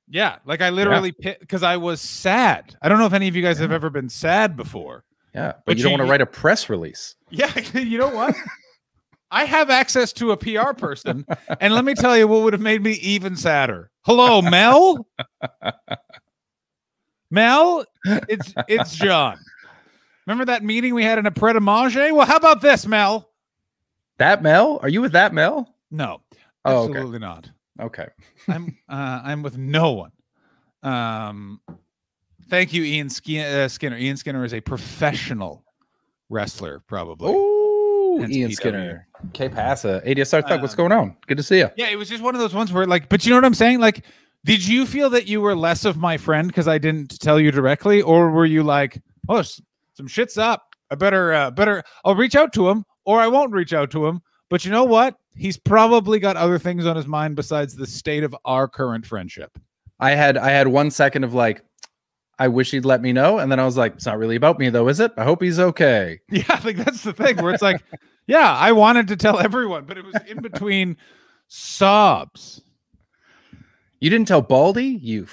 Speaker 3: Yeah, like I literally picked because I was sad. I don't know if any of you guys have ever been sad before.
Speaker 4: Yeah, but you don't want to write a press release.
Speaker 3: Yeah, you know what? I have access to a PR person, and let me tell you what would have made me even sadder. Hello, Mel. Mel, it's John. Remember that meeting we had in a Pret a Manger? Well, how about this, Mel?
Speaker 4: That Mel? Are you with that Mel?
Speaker 3: No,
Speaker 4: oh,
Speaker 3: absolutely not.
Speaker 4: Okay.
Speaker 3: I'm with no one. Thank you, Ian Skinner. Ian Skinner is a professional wrestler, probably.
Speaker 4: Oh,
Speaker 3: Hence
Speaker 4: Ian
Speaker 3: PW.
Speaker 4: Skinner. K-Passa. ADSR Thug, what's going on? Good to see you.
Speaker 3: Yeah, it was just one of those ones where, like, but you know what I'm saying? Like, did you feel that you were less of my friend because I didn't tell you directly, or were you like, oh, some shit's up. I better, I'll reach out to him, or I won't reach out to him. But you know what? He's probably got other things on his mind besides the state of our current friendship.
Speaker 4: I had 1 second of like, I wish he'd let me know. And then I was like, it's not really about me though, is it? I hope he's okay.
Speaker 3: Yeah, like that's the thing where it's like, yeah, I wanted to tell everyone, but it was in between sobs.
Speaker 4: You didn't tell Baldy? You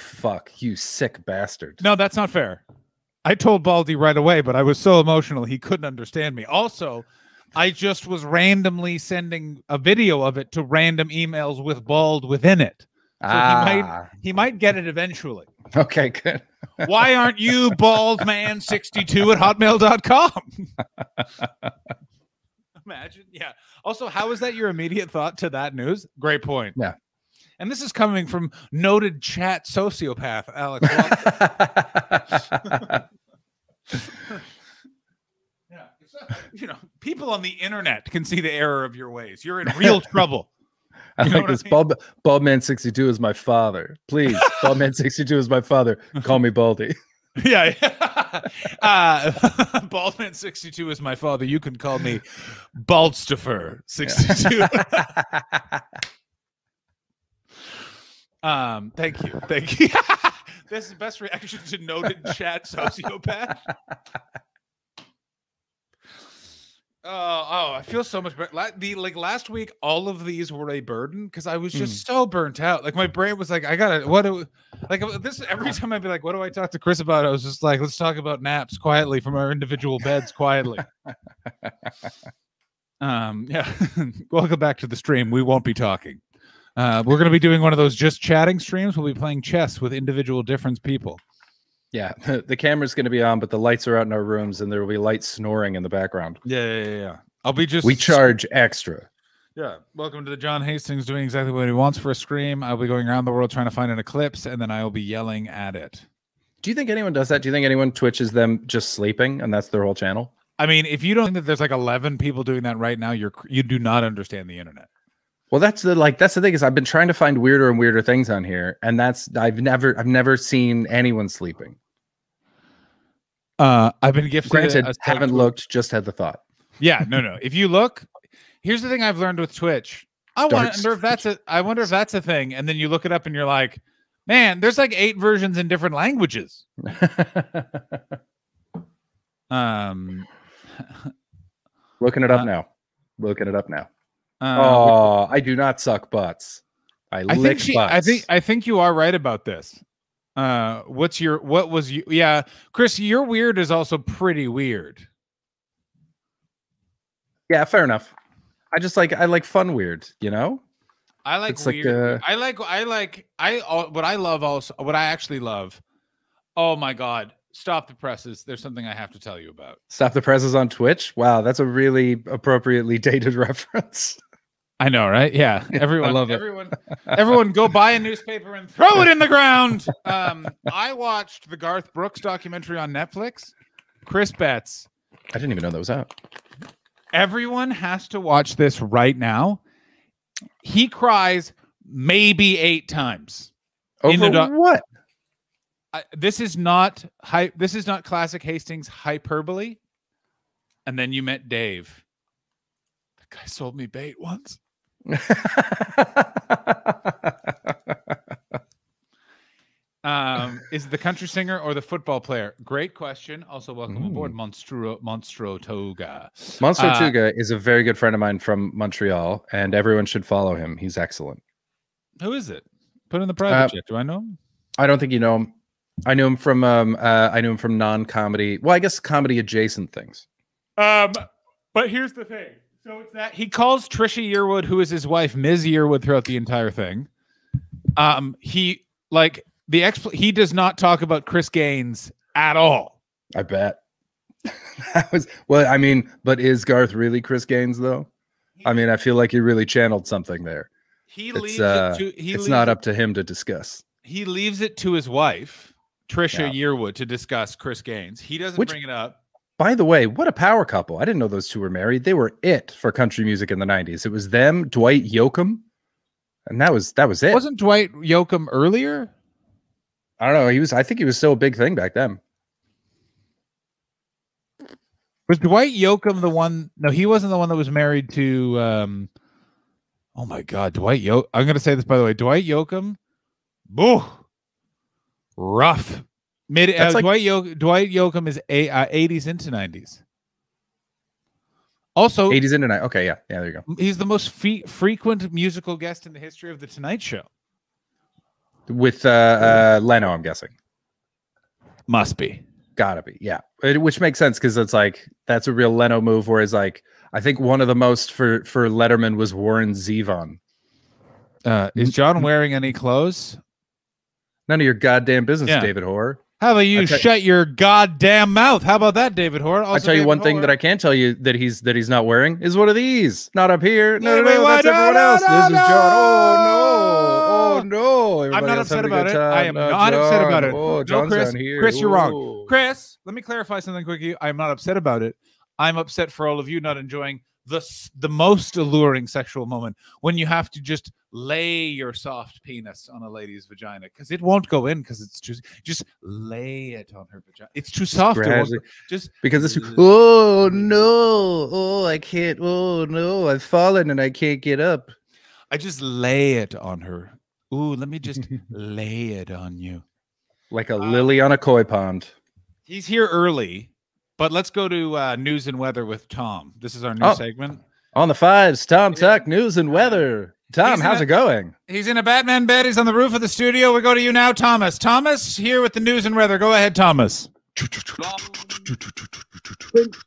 Speaker 4: sick bastard.
Speaker 3: No, that's not fair. I told Baldy right away, but I was so emotional he couldn't understand me. Also, I just was randomly sending a video of it to random emails with Bald within it. So he might get it eventually.
Speaker 4: Okay, good.
Speaker 3: Why aren't you baldman62 at hotmail.com? Imagine. Yeah. Also, how is that your immediate thought to that news? Great point.
Speaker 4: Yeah.
Speaker 3: And this is coming from noted chat sociopath, Alex. Yeah. You know, people on the internet can see the error of your ways. You're in real trouble.
Speaker 4: I like this. Baldman62 is my father. Please, Baldman62 is my father. Call me Baldy.
Speaker 3: Yeah. Baldman62 is my father. You can call me Baldstifer62. Thank you. This is the best reaction to noted chat sociopath. Oh, I feel so much better. Last week, all of these were a burden because I was just so burnt out. Like my brain was like, I gotta this every time I'd be like, what do I talk to Chris about? I was just like, let's talk about naps quietly from our individual beds quietly. Yeah. Welcome back to the stream. We won't be talking. We're gonna be doing one of those just chatting streams. We'll be playing chess with individual different people.
Speaker 4: Yeah, the camera's going to be on, but the lights are out in our rooms, and there will be light snoring in the background.
Speaker 3: Yeah. I'll be just.
Speaker 4: We charge extra.
Speaker 3: Yeah. Welcome to the John Hastings doing exactly what he wants for a stream. I'll be going around the world trying to find an eclipse, and then I will be yelling at it.
Speaker 4: Do you think anyone does that? Do you think anyone Twitches them just sleeping, and that's their whole channel?
Speaker 3: I mean, if you don't think that there's like 11 people doing that right now, you do not understand the internet.
Speaker 4: Well, that's the thing is I've been trying to find weirder and weirder things on here, and I've never seen anyone sleeping.
Speaker 3: I've been gifted.
Speaker 4: Granted, haven't looked, just had the thought.
Speaker 3: Yeah, no. If you look, here's the thing I've learned with Twitch. I wonder if that's a thing, and then you look it up and you're like, man, there's like 8 versions in different languages.
Speaker 4: Looking it up now. I do not suck butts.
Speaker 3: I think you are right about this. What was you? Yeah, Chris, your weird is also pretty weird.
Speaker 4: Yeah, fair enough. I like fun weird, you know?
Speaker 3: I like
Speaker 4: It's
Speaker 3: weird. What I actually love. Oh my God. Stop the presses. There's something I have to tell you about.
Speaker 4: Stop the presses on Twitch. Wow, that's a really appropriately dated reference.
Speaker 3: I know, right? Yeah. Everyone,
Speaker 4: I love it.
Speaker 3: everyone go buy a newspaper and throw it in the ground. I watched the Garth Brooks documentary on Netflix. Chris Betts.
Speaker 4: I didn't even know that was out.
Speaker 3: Everyone has to watch this right now. He cries maybe 8 times.
Speaker 4: Over what?
Speaker 3: This is not classic Hastings hyperbole. And then you met Dave. The guy sold me bait once. Is it the country singer or the football player? Great question. Also, welcome aboard, Monstro Toga.
Speaker 4: Monstro Toga is a very good friend of mine from Montreal, and everyone should follow him. He's excellent.
Speaker 3: Who is it? Put in the private chat. Do I know him? I
Speaker 4: don't think you know him. I knew him from non-comedy. Well, I guess comedy adjacent things.
Speaker 3: But here's the thing. So it's that he calls Trisha Yearwood, who is his wife, Ms. Yearwood, throughout the entire thing. He does not talk about Chris Gaines at all.
Speaker 4: I bet. But is Garth really Chris Gaines though? I feel like he really channeled something there. It's not up to him to discuss.
Speaker 3: He leaves it to his wife, Trisha Yearwood, to discuss Chris Gaines. He doesn't bring it up.
Speaker 4: By the way, what a power couple. I didn't know those two were married. They were it for country music in the 90s. It was them, Dwight Yoakam, and that was it.
Speaker 3: Wasn't Dwight Yoakam earlier?
Speaker 4: I don't know. I think he was still a big thing back then.
Speaker 3: Was Dwight Yoakam the one? No, he wasn't the one that was married to oh my God, Dwight Yoakam. I'm gonna say this, by the way. Dwight Yoakam. Boo. Rough. Dwight Yoakam is 80s into 90s. Also
Speaker 4: 80s into 90s. Okay, yeah, there you go.
Speaker 3: He's the most frequent musical guest in the history of the Tonight Show.
Speaker 4: With Leno, I'm guessing.
Speaker 3: Must be.
Speaker 4: Gotta be, yeah. Which makes sense because it's like that's a real Leno move. Whereas like I think one of the most for Letterman was Warren Zevon.
Speaker 3: Is John wearing any clothes?
Speaker 4: None of your goddamn business, David Hoare.
Speaker 3: How about you shut your goddamn mouth? How about that, David Hoare?
Speaker 4: I'll tell you one thing that I can tell you that he's not wearing is one of these. Not up here. No, that's everyone else. This is John. Oh no.
Speaker 3: I'm not upset about it. I am not upset about it.
Speaker 4: Oh, John's down here.
Speaker 3: Chris, you're wrong. Chris, let me clarify something quickly. I am not upset about it. I'm upset for all of you not enjoying the most alluring sexual moment when you have to just lay your soft penis on a lady's vagina because it won't go in because it's just lay it on her vagina. It's too soft. Just
Speaker 4: because it's oh no, oh I can't, oh no, I've fallen and I can't get up.
Speaker 3: I just lay it on her. Ooh, let me just lay it on you
Speaker 4: like a lily on a koi pond.
Speaker 3: He's here early. But let's go to news and weather with Tom. This is our new segment.
Speaker 4: On the fives, Tom Tuck, news and weather. Tom, how's it going?
Speaker 3: He's in a Batman bed. He's on the roof of the studio. We go to you now, Thomas. Thomas, here with the news and weather. Go ahead, Thomas.
Speaker 8: Prince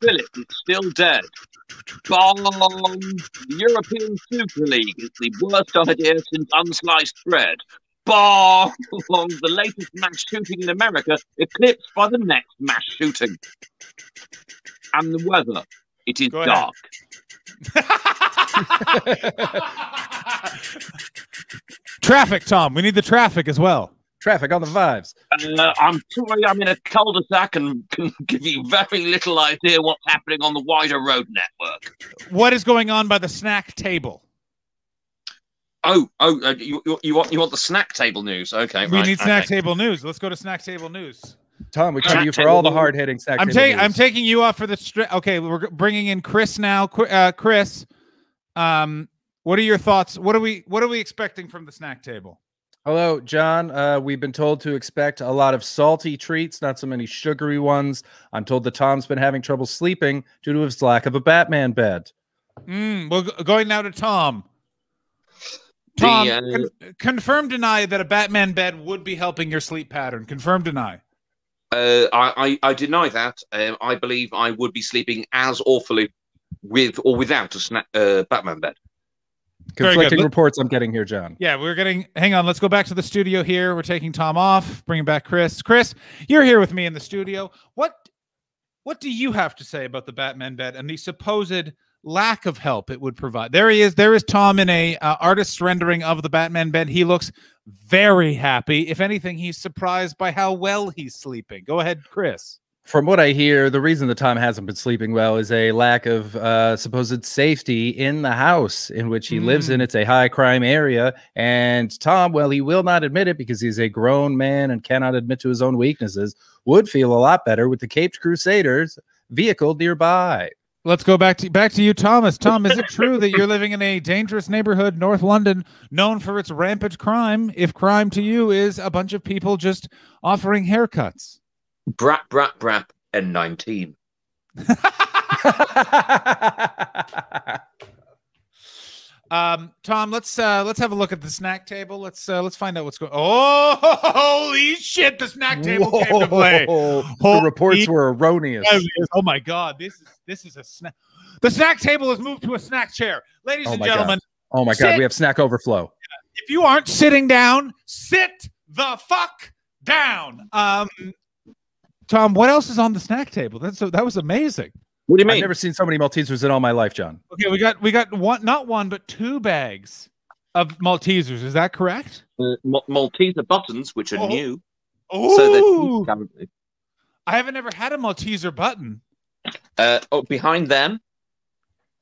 Speaker 8: Philip is still dead. Bomb! The European Super League is the worst idea since unsliced bread. Bomb! The latest mass shooting in America eclipsed by the next mass shooting. And the weather, it is dark.
Speaker 3: Traffic, Tom. We need the traffic as well.
Speaker 4: Traffic on the vibes.
Speaker 8: I'm sorry, I'm in a cul-de-sac and can give you very little idea what's happening on the wider road network.
Speaker 3: What is going on by the snack table?
Speaker 8: You want the snack table news? Okay,
Speaker 3: we need snack table news. Let's go to snack table news.
Speaker 4: Tom, we come to you for all the hard-hitting snack table news.
Speaker 3: I'm taking you off for the okay. We're bringing in Chris now. Chris, what are your thoughts? What are we expecting from the snack table?
Speaker 4: Hello, John. We've been told to expect a lot of salty treats, not so many sugary ones. I'm told that Tom's been having trouble sleeping due to his lack of a Batman bed.
Speaker 3: Well, going now to Tom. Tom,
Speaker 8: The,
Speaker 3: confirm, deny that a Batman bed would be helping your sleep pattern. Confirm, deny.
Speaker 8: I deny that. I believe I would be sleeping as awfully with or without a Batman bed.
Speaker 4: Conflicting reports I'm getting here, John.
Speaker 3: Yeah, we're getting. Hang on, let's go back to the studio here. We're taking Tom off, bringing back Chris. Chris, you're here with me in the studio. What do you have to say about the Batman bed and the supposed lack of help it would provide? There he is. There is Tom in a artist's rendering of the Batman bed. He looks very happy. If anything, he's surprised by how well he's sleeping. Go ahead, Chris.
Speaker 4: From what I hear, the reason that Tom hasn't been sleeping well is a lack of supposed safety in the house in which he lives in. It's a high crime area. And Tom, well, he will not admit it because he's a grown man and cannot admit to his own weaknesses, would feel a lot better with the Caped Crusaders vehicle nearby.
Speaker 3: Let's go back to you, Thomas. Tom, is it true that you're living in a dangerous neighborhood, North London, known for its rampant crime? If crime to you is a bunch of people just offering haircuts.
Speaker 8: Brat, N19.
Speaker 3: Tom, let's have a look at the snack table. Let's find out what's going. Oh, holy shit! The snack table came to play.
Speaker 4: The reports were erroneous.
Speaker 3: Oh my god, this is a snack. The snack table has moved to a snack chair, ladies and gentlemen.
Speaker 4: Oh my god, we have snack overflow.
Speaker 3: If you aren't sitting down, sit the fuck down. Tom, what else is on the snack table? That was amazing.
Speaker 8: What do you mean?
Speaker 4: I've never seen so many Maltesers in all my life, John.
Speaker 3: Okay, we got one, not one, but 2 bags of Maltesers. Is that correct?
Speaker 8: Malteser buttons, which are new.
Speaker 3: Oh,
Speaker 8: so
Speaker 3: I haven't ever had a Malteser button.
Speaker 8: Behind them,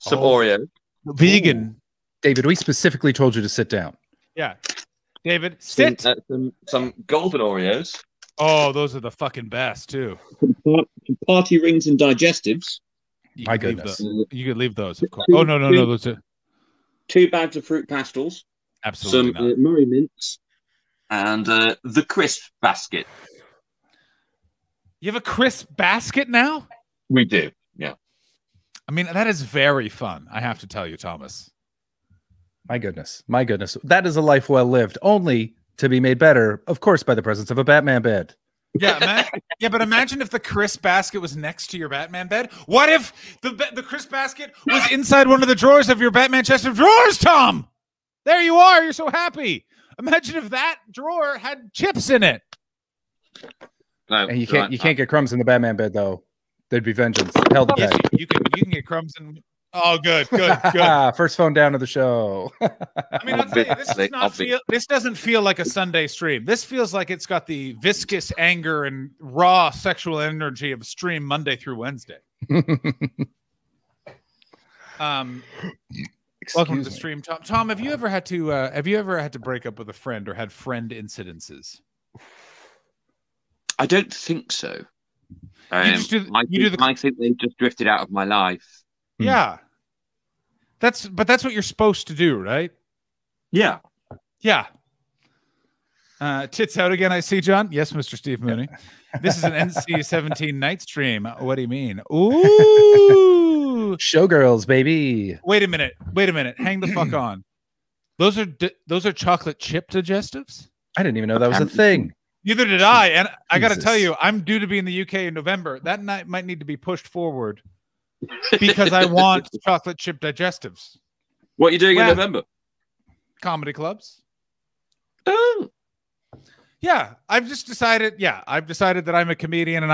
Speaker 8: some Oreos.
Speaker 3: Vegan.
Speaker 4: Ooh. David, we specifically told you to sit down.
Speaker 3: Yeah. David, sit.
Speaker 8: Some golden Oreos.
Speaker 3: Oh, those are the fucking best, too.
Speaker 8: Party rings and digestives.
Speaker 4: My goodness.
Speaker 3: You could leave those, of course. Oh, no. Those are...
Speaker 8: 2 bags of fruit pastels.
Speaker 3: Absolutely
Speaker 8: some Murray mints. And the crisp basket.
Speaker 3: You have a crisp basket now?
Speaker 8: We do, yeah.
Speaker 3: I mean, that is very fun, I have to tell you, Thomas.
Speaker 4: My goodness. My goodness. That is a life well lived, only to be made better, of course, by the presence of a Batman bed.
Speaker 3: Yeah, but imagine if the crisp basket was next to your Batman bed. What if the crisp basket was inside one of the drawers of your Batman chest of drawers, Tom? There you are. You're so happy. Imagine if that drawer had chips in it.
Speaker 4: No, and you can't get crumbs in the Batman bed though. There'd be vengeance. Hell to
Speaker 3: yes,
Speaker 4: pay.
Speaker 3: you can get crumbs in. Oh, good.
Speaker 4: First phone down of the show.
Speaker 3: I mean, I'll tell you, this doesn't feel like a Sunday stream. This feels like it's got the viscous anger and raw sexual energy of a stream Monday through Wednesday. Welcome to the stream, Tom. Tom, have you ever had to break up with a friend or had friend incidences?
Speaker 8: I don't think so.
Speaker 3: I
Speaker 8: think they just drifted out of my life.
Speaker 3: Yeah. That's what you're supposed to do, right?
Speaker 8: Yeah.
Speaker 3: Yeah. Tits out again, I see, John. Yes, Mr. Steve Mooney. This is an NC-17 night stream. What do you mean? Ooh.
Speaker 4: Showgirls, baby.
Speaker 3: Wait a minute. Hang the fuck on. Those are chocolate chip digestives?
Speaker 4: I didn't even know that was a thing.
Speaker 3: Neither did I. And I got to tell you, I'm due to be in the UK in November. That night might need to be pushed forward because I want chocolate chip digestives.
Speaker 8: What are you doing in November?
Speaker 3: Comedy clubs.
Speaker 8: Oh.
Speaker 3: Yeah, I've decided that I'm a comedian and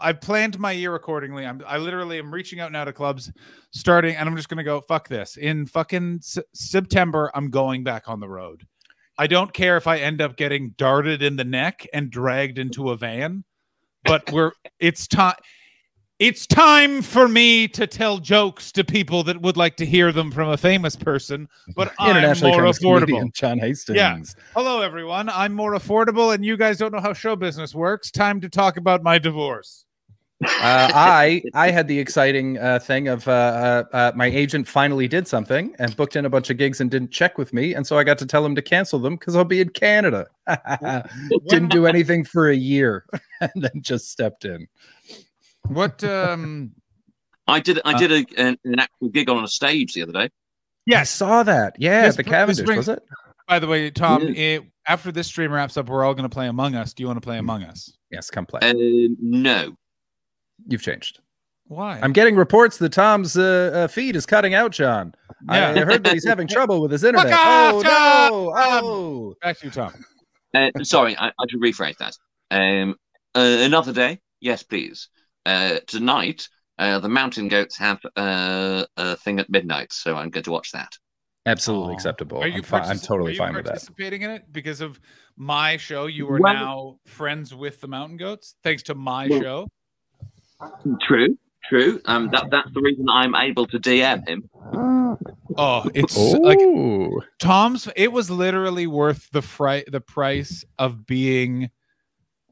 Speaker 3: I've planned my year accordingly. I literally am reaching out now to clubs starting, and I'm just going to go, fuck this. In fucking September, I'm going back on the road. I don't care if I end up getting darted in the neck and dragged into a van, but it's time for me to tell jokes to people that would like to hear them from a famous person, but I'm more affordable.
Speaker 4: John Hastings.
Speaker 3: Yeah. Hello, everyone. I'm more affordable, and you guys don't know how show business works. Time to talk about my divorce.
Speaker 4: I had the exciting thing of my agent finally did something and booked in a bunch of gigs and didn't check with me, and so I got to tell him to cancel them because I'll be in Canada. Didn't do anything for a year and then just stepped in.
Speaker 3: What?
Speaker 8: I did an actual gig on a stage the other day.
Speaker 4: Yeah, I saw that. Yeah, the Cavendish, was it?
Speaker 3: By the way, Tom, after this stream wraps up, we're all going to play Among Us. Do you want to play Among Us?
Speaker 4: Yes, come play.
Speaker 8: No.
Speaker 4: You've changed.
Speaker 3: Why?
Speaker 4: I'm getting reports that Tom's feed is cutting out, John.
Speaker 3: Yeah.
Speaker 4: I heard that he's having trouble with his internet.
Speaker 3: Fuck off,
Speaker 4: Oh,
Speaker 3: John!
Speaker 4: no. Oh.
Speaker 3: Back to you, Tom.
Speaker 8: Sorry, I should rephrase that. Another day? Yes, please. Tonight, the Mountain Goats have a thing at midnight, so I'm going to watch that.
Speaker 4: Absolutely acceptable.
Speaker 3: Are you
Speaker 4: I'm totally fine with that.
Speaker 3: participating in it because of my show? You are
Speaker 8: Well-
Speaker 3: now friends with the Mountain Goats thanks to my
Speaker 8: Well-
Speaker 3: show.
Speaker 8: True. That's the reason I'm able to DM him.
Speaker 3: Oh, it's
Speaker 4: Oh.
Speaker 3: like Tom's. It was literally worth the price of being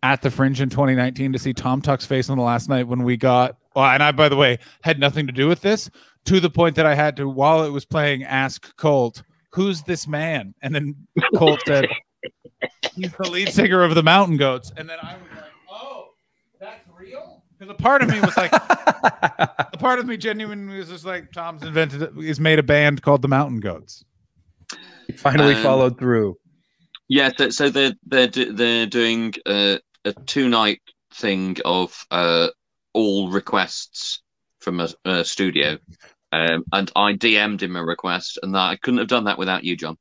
Speaker 3: at the Fringe in 2019 to see Tom Tuck's face on the last night when we got. Oh, and I, by the way, had nothing to do with this, to the point that I had to, while it was playing, ask Colt, "Who's this man?" And then Colt said, "He's the lead singer of the Mountain Goats." And then I was like, "Oh, that's real." Because a part of me was like, a part of me genuinely was just like, Tom's made a band called the Mountain Goats.
Speaker 4: He finally followed through.
Speaker 8: Yeah, so they're doing a 2-night thing of all requests from a studio, and I DM'd him a request, and I couldn't have done that without you, John.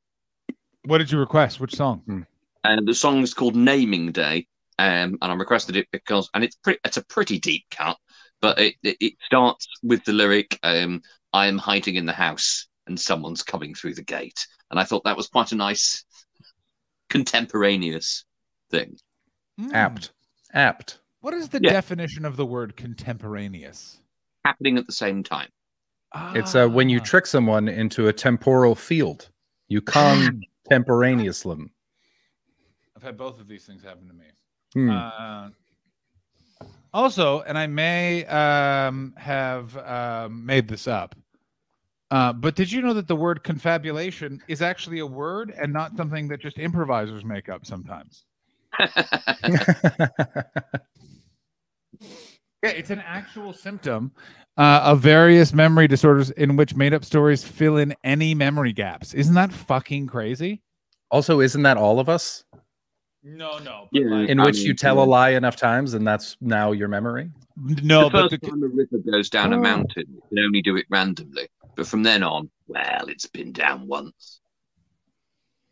Speaker 3: What did you request? Which song?
Speaker 8: And the song is called Naming Day. And I requested it because, and it's a pretty deep cut, but it starts with the lyric, "I am hiding in the house and someone's coming through the gate," and I thought that was quite a nice contemporaneous thing.
Speaker 4: Apt.
Speaker 3: What is the
Speaker 8: Yeah.
Speaker 3: definition of the word contemporaneous?
Speaker 8: Happening at the same time.
Speaker 4: It's when you trick someone into a temporal field. You contemporaneous them.
Speaker 3: I've had both of these things happen to me.
Speaker 4: Hmm.
Speaker 3: Also, and I may have made this up, but did you know that the word confabulation is actually a word and not something that just improvisers make up sometimes? Yeah, it's an actual symptom of various memory disorders in which made-up stories fill in any memory gaps. Isn't that fucking crazy?
Speaker 4: Also, isn't that all of us?
Speaker 3: No.
Speaker 8: Yeah,
Speaker 4: In which you tell a lie enough times, and that's now your memory?
Speaker 3: No,
Speaker 8: the
Speaker 3: but
Speaker 8: first time a river goes down a mountain, you can only do it randomly. But from then on, well, it's been down once.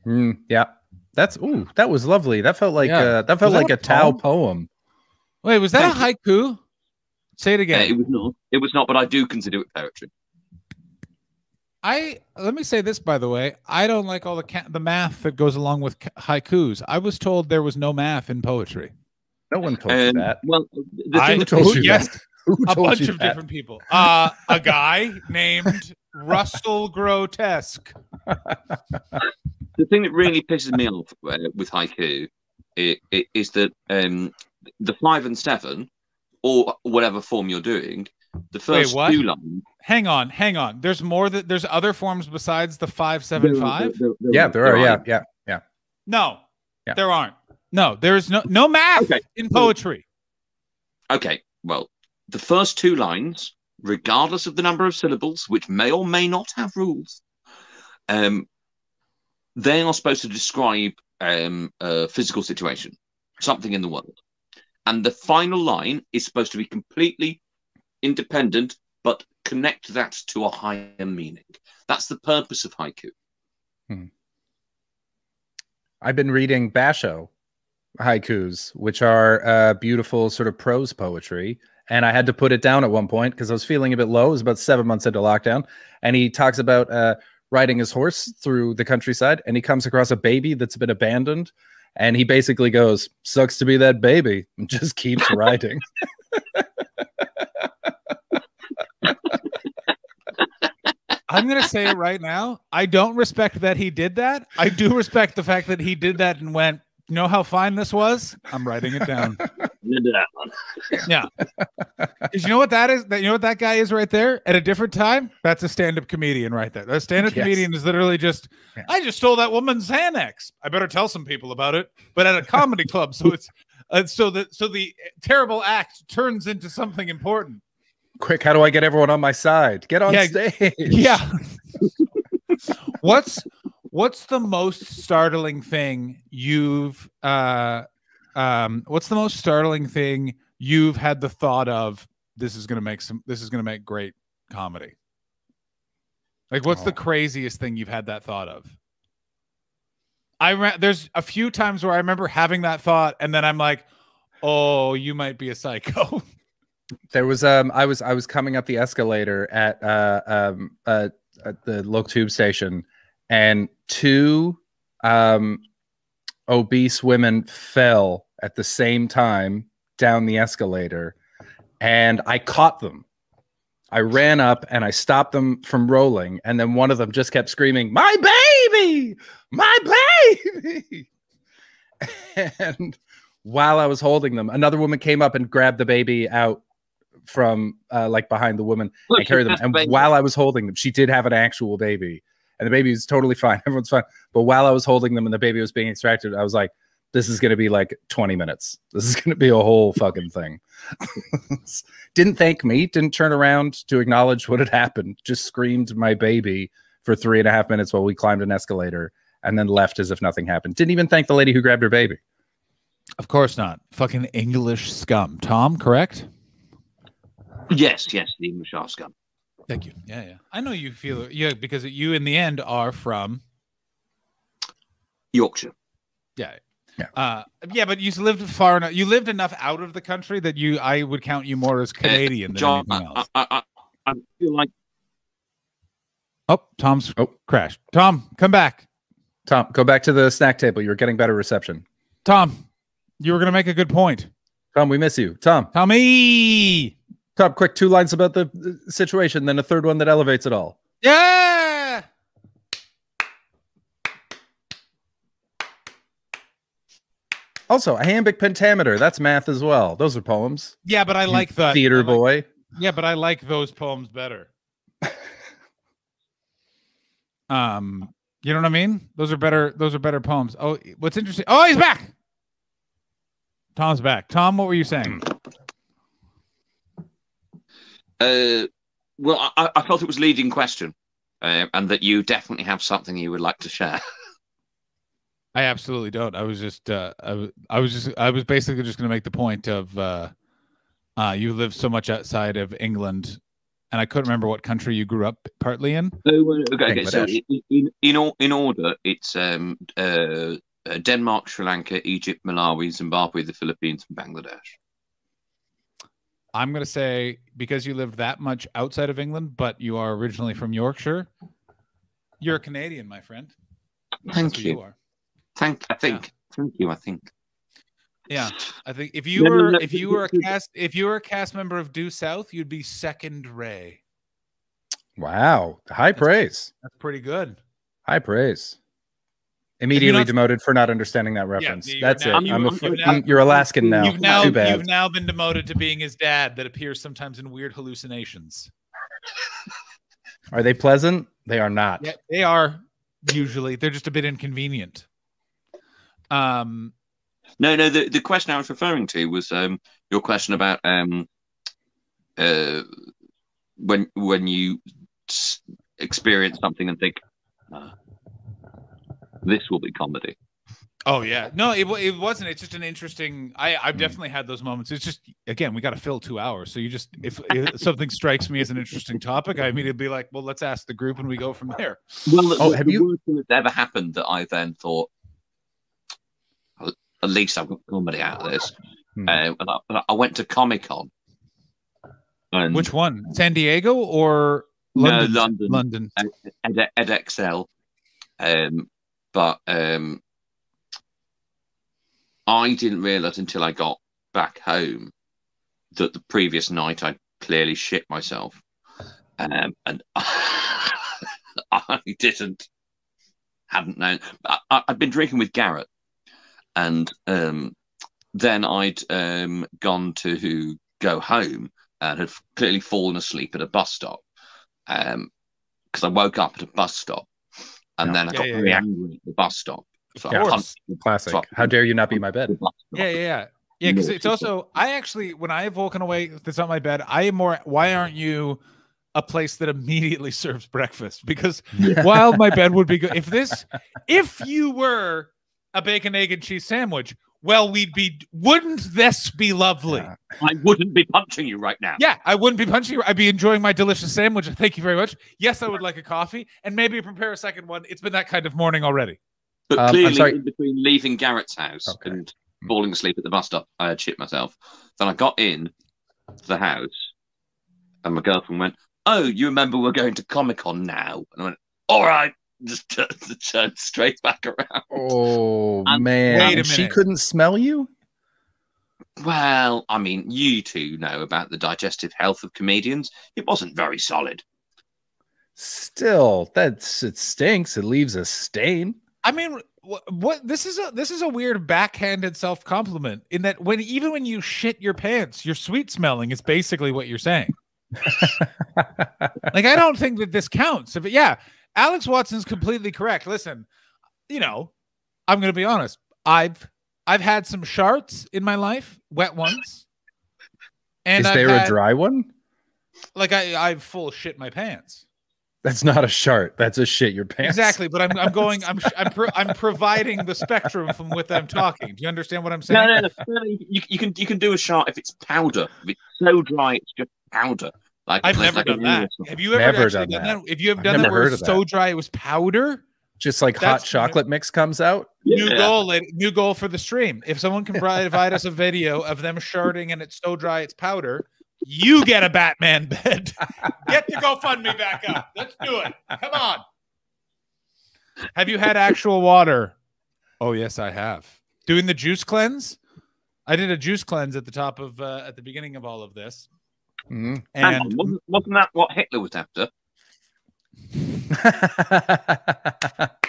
Speaker 4: Yeah, that was lovely. That felt like
Speaker 3: Yeah.
Speaker 4: that felt
Speaker 3: Was
Speaker 4: like
Speaker 3: that
Speaker 4: a
Speaker 3: a
Speaker 4: Tao
Speaker 3: poem?
Speaker 4: poem.
Speaker 3: Wait, was that a haiku? Say it again.
Speaker 8: It was not. It was not, but I do consider it poetry.
Speaker 3: Let me say this, by the way. I don't like all the math that goes along with haikus. I was told there was no math in poetry.
Speaker 4: No one told you that.
Speaker 8: Well, the thing
Speaker 4: Who told you
Speaker 3: yes,
Speaker 4: that? Who
Speaker 3: a
Speaker 4: told
Speaker 3: bunch
Speaker 4: you
Speaker 3: of
Speaker 4: that?
Speaker 3: different people. A guy named Russell Grotesque.
Speaker 8: The thing that really pisses me off with haiku is that the 5 and 7, or whatever form you're doing, the first
Speaker 3: what?
Speaker 8: 2 lines.
Speaker 3: Hang on. There's more that there's other forms besides the 5, 7, 5.
Speaker 4: Yeah, there are. Yeah.
Speaker 3: No,
Speaker 4: Yeah.
Speaker 3: there aren't. No, there's no math
Speaker 8: Okay.
Speaker 3: in poetry.
Speaker 8: Okay, well, the first 2 lines, regardless of the number of syllables, which may or may not have rules, they are supposed to describe a physical situation, something in the world. And the final line is supposed to be completely independent, but connect that to a higher meaning. That's the purpose of haiku.
Speaker 4: I've been reading Basho haikus, which are beautiful sort of prose poetry. And I had to put it down at one point because I was feeling a bit low. It was about 7 months into lockdown. And he talks about riding his horse through the countryside, and he comes across a baby that's been abandoned. And he basically goes, "Sucks to be that baby," and just keeps riding.
Speaker 3: I'm going to say it right now. I don't respect that he did that. I do respect the fact that he did that and went, "You know how fine this was? I'm writing it down." Yeah. Because you know what that is? You know what that guy is right there? At a different time, that's a stand-up comedian right there. That stand-up comedian is literally just, I just stole that woman's Xanax. I better tell some people about it. But at a comedy club, so it's so the terrible act turns into something important.
Speaker 4: Quick, how do I get everyone on my side? Get on stage.
Speaker 3: Yeah. What's What's the most startling thing you've what's the most startling thing you've had the thought of, this is gonna make great comedy? Like, what's the craziest thing you've had that thought of? There's a few times where I remember having that thought, and then I'm like, oh, you might be a psycho.
Speaker 4: There was I was coming up the escalator at the local tube station, and two obese women fell at the same time down the escalator, and I caught them. I ran up and I stopped them from rolling, and then one of them just kept screaming, "My baby! My baby!" And while I was holding them, another woman came up and grabbed the baby out from like behind the woman and carried them. And while I was holding them, she did have an actual baby, and the baby was totally fine. Everyone's fine. But while I was holding them and the baby was being extracted, I was like, this is going to be like 20 minutes. This is going to be a whole fucking thing. Didn't thank me, didn't turn around to acknowledge what had happened, just screamed "my baby" for 3.5 minutes while we climbed an escalator, and then left as if nothing happened. Didn't even thank the lady who grabbed her baby.
Speaker 3: Of course not. Fucking English scum. Tom, correct?
Speaker 8: Yes, the English are scum.
Speaker 3: Thank you. Yeah. I know you feel it. Yeah, because you in the end are from
Speaker 8: Yorkshire.
Speaker 3: Yeah. But you lived far enough. You lived enough out of the country that I would count you more as Canadian than
Speaker 8: John,
Speaker 3: anything else.
Speaker 8: I feel like.
Speaker 3: Oh, Tom's crashed. Tom, come back.
Speaker 4: Tom, go back to the snack table. You're getting better reception.
Speaker 3: Tom, you were going to make a good point.
Speaker 4: Tom, we miss you.
Speaker 3: Tommy!
Speaker 4: Tom, quick, 2 lines about the situation, then a third one that elevates it all.
Speaker 3: Yeah!
Speaker 4: Also, iambic pentameter. That's math as well. Those are poems.
Speaker 3: Yeah, but I like that.
Speaker 4: Theater boy.
Speaker 3: Yeah, but I like those poems better. You know what I mean? Those are better poems. Oh, what's interesting? Oh, he's back. Tom's back. Tom, what were you saying?
Speaker 8: Well, I felt it was a leading question, and that you definitely have something you would like to share.
Speaker 3: I absolutely don't. I was just, I was basically just going to make the point of, you live so much outside of England, and I couldn't remember what country you grew up partly in.
Speaker 8: Okay. So in order, it's Denmark, Sri Lanka, Egypt, Malawi, Zimbabwe, the Philippines, and Bangladesh.
Speaker 3: I'm going to say, because you lived that much outside of England, but you are originally from Yorkshire, you're a Canadian, my friend.
Speaker 8: Thank you. Thank you.
Speaker 3: Yeah, I think if you were a cast member of Due South, you'd be second Ray.
Speaker 4: Wow, high praise.
Speaker 3: That's pretty good.
Speaker 4: High praise. Immediately demoted for not understanding that reference. That's it. You're Alaskan now. Too bad.
Speaker 3: You've now been demoted to being his dad that appears sometimes in weird hallucinations.
Speaker 4: Are they pleasant? They are not.
Speaker 3: Yeah, they are usually. They're just a bit inconvenient.
Speaker 8: No. The question I was referring to was your question about when you experience something and think, this will be comedy.
Speaker 3: Oh yeah, no, it wasn't. It's just an interesting. I've definitely had those moments. It's just, again, we got to fill 2 hours, so you just if something strikes me as an interesting topic, I immediately be like, well, let's ask the group, and we go from there.
Speaker 8: Well, have you worst thing that's ever happened that I then thought, at least I've got comedy out of this. And I went to Comic-Con.
Speaker 3: Which one? San Diego or London?
Speaker 8: No,
Speaker 3: London.
Speaker 8: EdXL. But I didn't realize until I got back home that the previous night I clearly shit myself. And I hadn't known. I'd been drinking with Garrett. And then I'd gone to go home and had clearly fallen asleep at a bus stop because I woke up at a bus stop and then I got very angry at the bus stop. So
Speaker 4: classic. How dare you not be my bed?
Speaker 3: Yeah. Because it's also, I actually, when I have woken away, that's not my bed. I am more, why aren't you a place that immediately serves breakfast, because while my bed would be good, if you were a bacon, egg, and cheese sandwich, well, wouldn't this be lovely?
Speaker 4: Yeah.
Speaker 8: I wouldn't be punching you right now.
Speaker 3: Yeah, I wouldn't be punching you. I'd be enjoying my delicious sandwich. Thank you very much. Yes, I would like a coffee, and maybe prepare a second one. It's been that kind of morning already.
Speaker 8: But
Speaker 4: I'm
Speaker 8: clearly,
Speaker 4: sorry.
Speaker 8: in between leaving Garrett's house and falling asleep at the bus stop, I had shit myself. Then I got in to the house, and my girlfriend went, "Oh, you remember we're going to Comic-Con now?" And I went, "All right." Just turned straight back around.
Speaker 4: Oh,
Speaker 8: And
Speaker 4: man.
Speaker 3: wait a
Speaker 4: She
Speaker 3: minute.
Speaker 4: couldn't smell you?
Speaker 8: Well, I mean, you two know about the digestive health of comedians. It wasn't very solid.
Speaker 4: Still, it stinks. It leaves a stain.
Speaker 3: I mean, what this is a weird backhanded self compliment in that even when you shit your pants, you're sweet smelling is basically what you're saying. Like, I don't think that this counts. Alex Watson's completely correct. Listen, I'm going to be honest. I've had some sharts in my life, wet ones. And
Speaker 4: Is there a dry one?
Speaker 3: Like I've full shit my pants.
Speaker 4: That's not a shart. That's a shit your pants.
Speaker 3: Exactly, but I'm providing the spectrum from what I'm talking. Do you understand what I'm saying?
Speaker 8: No. You can do a shot if it's powder. If it's so dry, it's just powder.
Speaker 3: I've never done that. Have you ever actually done that? If you have done that where it's so dry it was powder,
Speaker 4: just like hot chocolate mix comes out.
Speaker 3: New goal for the stream. If someone can provide us a video of them sharding and it's so dry it's powder, you get a Batman bed. Get the GoFundMe back up. Let's do it. Come on. Have you had actual water? Oh yes, I have. Doing the juice cleanse. I did a juice cleanse at the top of at the beginning of all of this.
Speaker 4: Mm-hmm.
Speaker 3: And
Speaker 8: wasn't that what Hitler was after?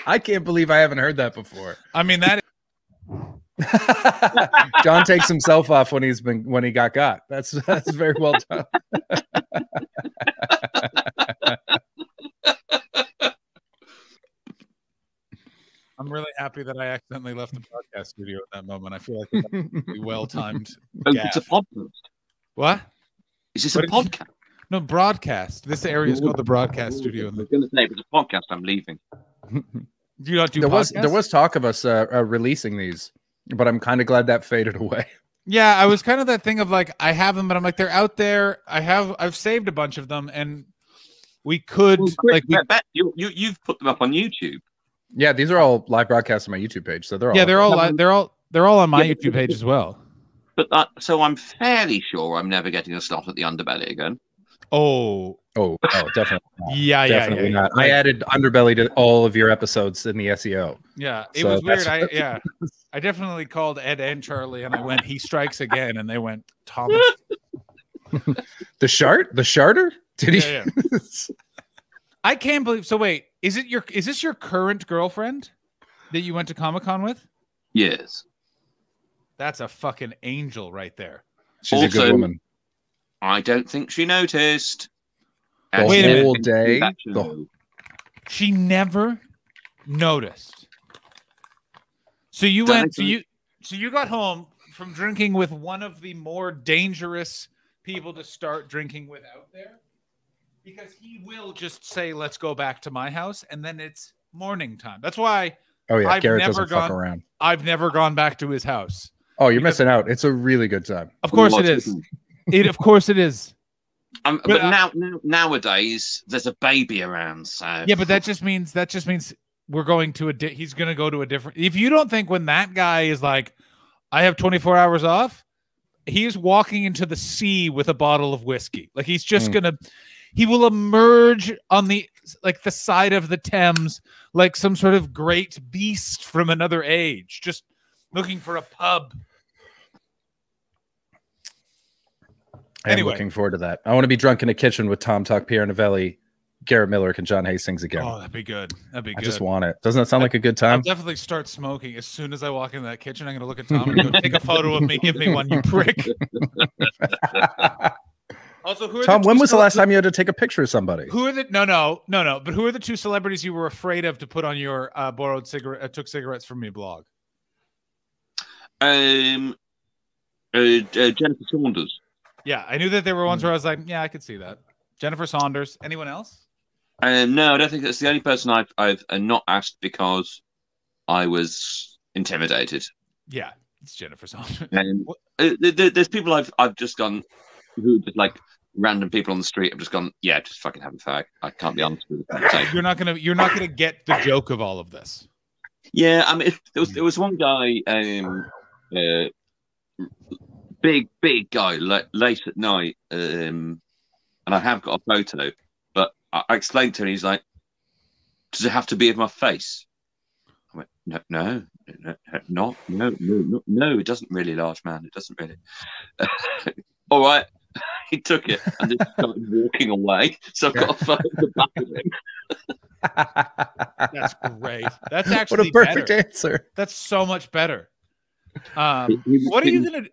Speaker 4: I can't believe I haven't heard that before.
Speaker 3: I mean, that
Speaker 4: John takes himself off when he got. That's very well done.
Speaker 3: I'm really happy that I accidentally left the podcast studio at that moment. I feel like it's a well-timed
Speaker 8: It's a podcast.
Speaker 3: What?
Speaker 8: Is this a podcast?
Speaker 3: No, broadcast. This area is called the broadcast studio.
Speaker 8: I was going to say, if it's a podcast, I'm leaving.
Speaker 3: Do you not do
Speaker 4: there
Speaker 3: podcasts?
Speaker 4: was talk of us releasing these, but I'm kind of glad that faded away.
Speaker 3: Yeah, I was kind of that thing of like, I have them, but I'm like, they're out there. I've saved a bunch of them, and we could
Speaker 8: Chris, you've put them up on YouTube.
Speaker 4: Yeah, these are all live broadcasts on my YouTube page, so they're
Speaker 3: all on my YouTube page as well.
Speaker 8: But so I'm fairly sure I'm never getting a slot at the Underbelly again.
Speaker 4: Oh, definitely not.
Speaker 3: Yeah.
Speaker 4: Not. I added Underbelly to all of your episodes in the SEO.
Speaker 3: Yeah, it was weird. I definitely called Ed and Charlie, and I went, "He strikes again," and they went, "Thomas."
Speaker 4: The sharter? Did he?
Speaker 3: Yeah. I can't believe. So wait, is this your current girlfriend that you went to Comic-Con with?
Speaker 8: Yes.
Speaker 3: That's a fucking angel right there.
Speaker 4: She's a good woman.
Speaker 8: I don't think she noticed.
Speaker 4: Wait a whole day.
Speaker 3: She never noticed. So you went. So you got home from drinking with one of the more dangerous people to start drinking with out there, because he will just say, "Let's go back to my house," and then it's morning time. That's why.
Speaker 4: Oh yeah, Garrett
Speaker 3: doesn't fuck
Speaker 4: around.
Speaker 3: I've never gone back to his house.
Speaker 4: Oh, you're missing out. It's a really good time.
Speaker 3: Of course it is. Of course it is.
Speaker 8: But nowadays there's a baby around, so
Speaker 3: yeah. But that just means we're going to he's going to go to a different. If you don't think when that guy is like, I have 24 hours off, he's walking into the sea with a bottle of whiskey. Like he's just he will emerge on the side of the Thames like some sort of great beast from another age, just looking for a pub.
Speaker 4: I'm looking forward to that. I want to be drunk in a kitchen with Tom Tuck, Pierre Novelli, Garrett Millick, and John Hastings again.
Speaker 3: Oh, that'd be good. I
Speaker 4: just want it. Doesn't that sound like a good time?
Speaker 3: I'll definitely start smoking as soon as I walk into that kitchen. I'm going to look at Tom and go, take a photo of me. Give me one, you prick. Also,
Speaker 4: Tom, when was the last time you had to take a picture of somebody?
Speaker 3: Who are the no? But who are the two celebrities you were afraid of to put on your borrowed cigarette? Took cigarettes from me blog.
Speaker 8: Jennifer Saunders.
Speaker 3: Yeah, I knew that there were ones where I was like, yeah, I could see that. Jennifer Saunders. Anyone else?
Speaker 8: No, I don't think that's the only person I've not asked because I was intimidated.
Speaker 3: Yeah, it's Jennifer Saunders.
Speaker 8: And there's people I've just gone who just like random people on the street. I've just gone, yeah, just fucking have a fag. I can't be honest with you.
Speaker 3: You're not gonna get the joke of all of this.
Speaker 8: Yeah, I mean, there was one guy, big guy, late at night, and I have got a photo, but I explained to him, he's like, "Does it have to be of my face?" I went, no, it doesn't really, large man. It doesn't really. All right. He took it and just started walking away. So I've got a photo of the back of him.
Speaker 3: That's great. That's actually
Speaker 4: what a perfect
Speaker 3: better.
Speaker 4: answer.
Speaker 3: That's so much better. What are you gonna do?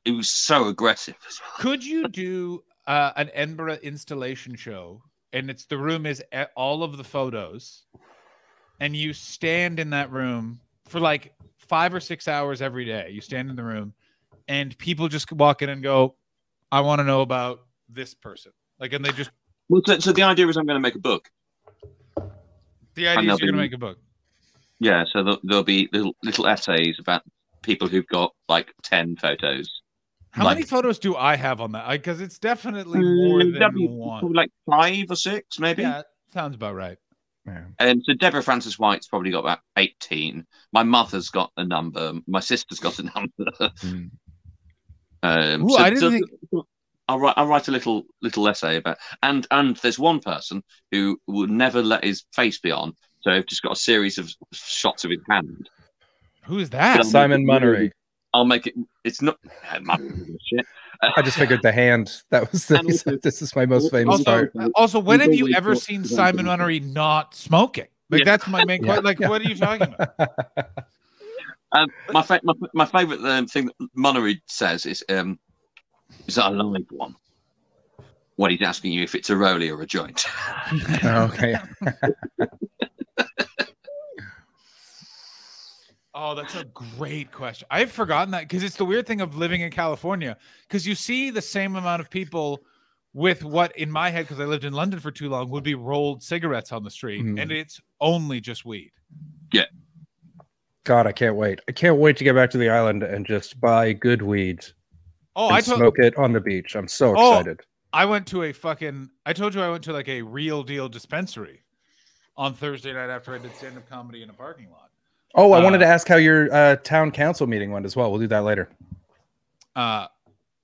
Speaker 8: He was so aggressive.
Speaker 3: Could you do an Edinburgh installation show, and the room is all of the photos, and you stand in that room for like 5 or 6 hours every day? You stand in the room, and people just walk in and go, "I want to know about this person." Like, and they just.
Speaker 8: Well, so the idea is I'm going to make a book.
Speaker 3: The idea is you're going to make a book.
Speaker 8: Yeah, so there'll be little essays about people who've got like 10 photos.
Speaker 3: How many photos do I have on that? Because it's definitely more than one.
Speaker 8: Like 5 or 6, maybe.
Speaker 3: Yeah, sounds about right.
Speaker 4: Yeah.
Speaker 8: And so Deborah Frances White's probably got about 18. My mother's got a number. My sister's got a number.
Speaker 3: Ooh, I didn't think.
Speaker 8: I'll write a little essay about, and there's one person who will never let his face be on, so I've just got a series of shots of his hand.
Speaker 3: Who is that?
Speaker 4: Simon Munnery.
Speaker 8: I'll make it. It's not shit.
Speaker 4: I just figured the hand. That was this is my most famous part.
Speaker 3: Also, when have you ever seen Simon Munnery not smoking? Like, that's my main question. Like, what are you talking about?
Speaker 8: My favorite thing that Munnery says is that a live one when he's asking you if it's a rollie or a joint.
Speaker 4: Okay.
Speaker 3: Oh, that's a great question. I've forgotten that because it's the weird thing of living in California, because you see the same amount of people with what in my head, because I lived in London for too long, would be rolled cigarettes on the street, and it's only just weed.
Speaker 8: Yeah.
Speaker 4: God, I can't wait. I can't wait to get back to the island and just buy good weed.
Speaker 3: Oh,
Speaker 4: and smoke it on the beach. I'm so excited.
Speaker 3: I went to I told you I went to like a Real Deal dispensary on Thursday night after I did stand-up comedy in a parking lot.
Speaker 4: Oh, I wanted to ask how your town council meeting went as well. We'll do that later.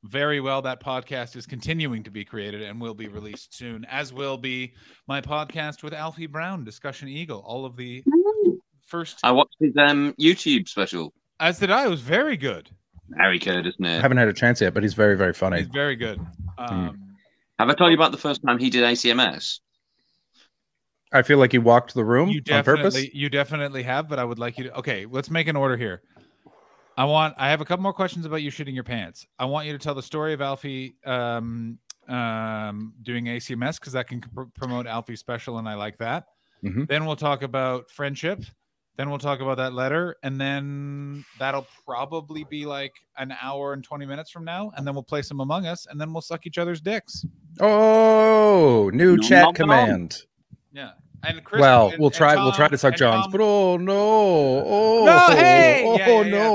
Speaker 3: Very well. That podcast is continuing to be created and will be released soon, as will be my podcast with Alfie Brown, Discussion Eagle. All of the first.
Speaker 8: I watched his YouTube special.
Speaker 3: As did I. It was very good.
Speaker 8: Very good, isn't it?
Speaker 4: I haven't had a chance yet, but he's very, very funny.
Speaker 3: He's very good.
Speaker 8: Have I told you about the first time he did ACMS?
Speaker 4: I feel like he walked the room on purpose.
Speaker 3: You definitely have, but I would like you to. Okay, let's make an order here. I have a couple more questions about you shitting your pants. I want you to tell the story of Alfie doing ACMS, because that can promote Alfie's special, and I like that. Then we'll talk about friendship. Then we'll talk about that letter, and then that'll probably be like an hour and 20 minutes from now, and then we'll play some Among Us, and then we'll suck each other's dicks.
Speaker 4: Oh, new chat command.
Speaker 3: Yeah. And Chris,
Speaker 4: we'll try to suck John's, but oh no,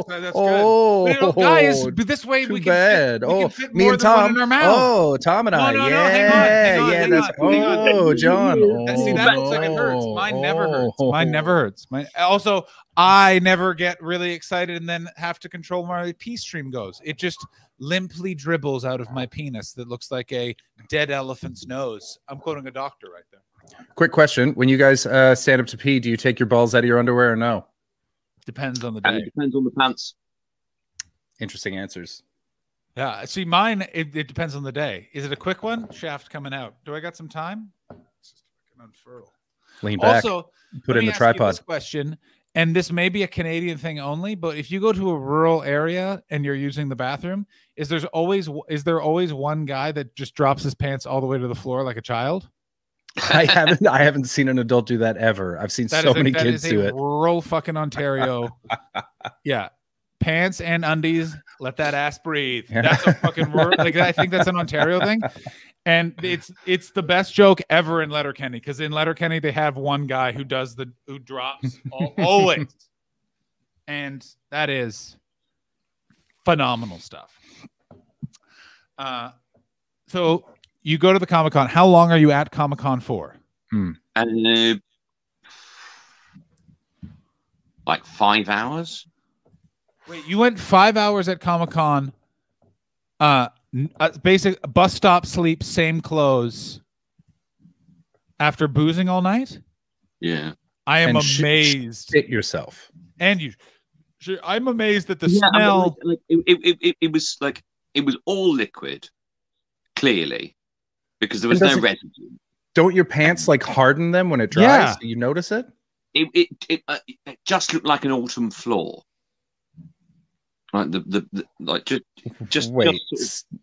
Speaker 3: that's guys, this way we can fit more than one in our mouth.
Speaker 4: Tom and I, John.
Speaker 3: See, that looks like it hurts. Mine never hurts. Mine never hurts. Also, I never get really excited and then have to control where my pee stream goes. It just limply dribbles out of my penis that looks like a dead elephant's nose. I'm quoting a doctor right there.
Speaker 4: Quick question. When you guys stand up to pee, do you take your balls out of your underwear or no?
Speaker 3: Depends on the day.
Speaker 8: It depends on the pants.
Speaker 4: Interesting answers.
Speaker 3: Yeah. See, mine, it depends on the day. Is it a quick one? Shaft coming out. Do I got some time? It's just fucking unfurl.
Speaker 4: Lean back.
Speaker 3: Also,
Speaker 4: put in the tripod.
Speaker 3: This question, and this may be a Canadian thing only, but if you go to a rural area and you're using the bathroom, is there always one guy that just drops his pants all the way to the floor like a child?
Speaker 4: I haven't seen an adult do that ever. I've seen so many kids do it.
Speaker 3: Rural fucking Ontario. Yeah. pants and undies. Let that ass breathe.
Speaker 4: Yeah.
Speaker 3: That's a fucking word. Like I think that's an Ontario thing, and it's the best joke ever in Letterkenny, because in Letterkenny they have one guy who drops always, and that is phenomenal stuff. So you go to the Comic-Con. How long are you at Comic-Con for?
Speaker 8: And like 5 hours.
Speaker 3: Wait, you went 5 hours at Comic-Con. Basic bus stop, sleep, same clothes. After boozing all night?
Speaker 8: Yeah.
Speaker 3: I am
Speaker 4: And
Speaker 3: amazed.
Speaker 4: Shit yourself.
Speaker 3: And you, I'm amazed at the smell.
Speaker 8: Like, it was like it was all liquid, clearly, because there was no residue.
Speaker 4: Don't your pants like harden them when it dries?
Speaker 3: Yeah.
Speaker 4: Do you notice it?
Speaker 8: It just looked like an autumn floor. Like like just
Speaker 4: Wait.
Speaker 8: sort of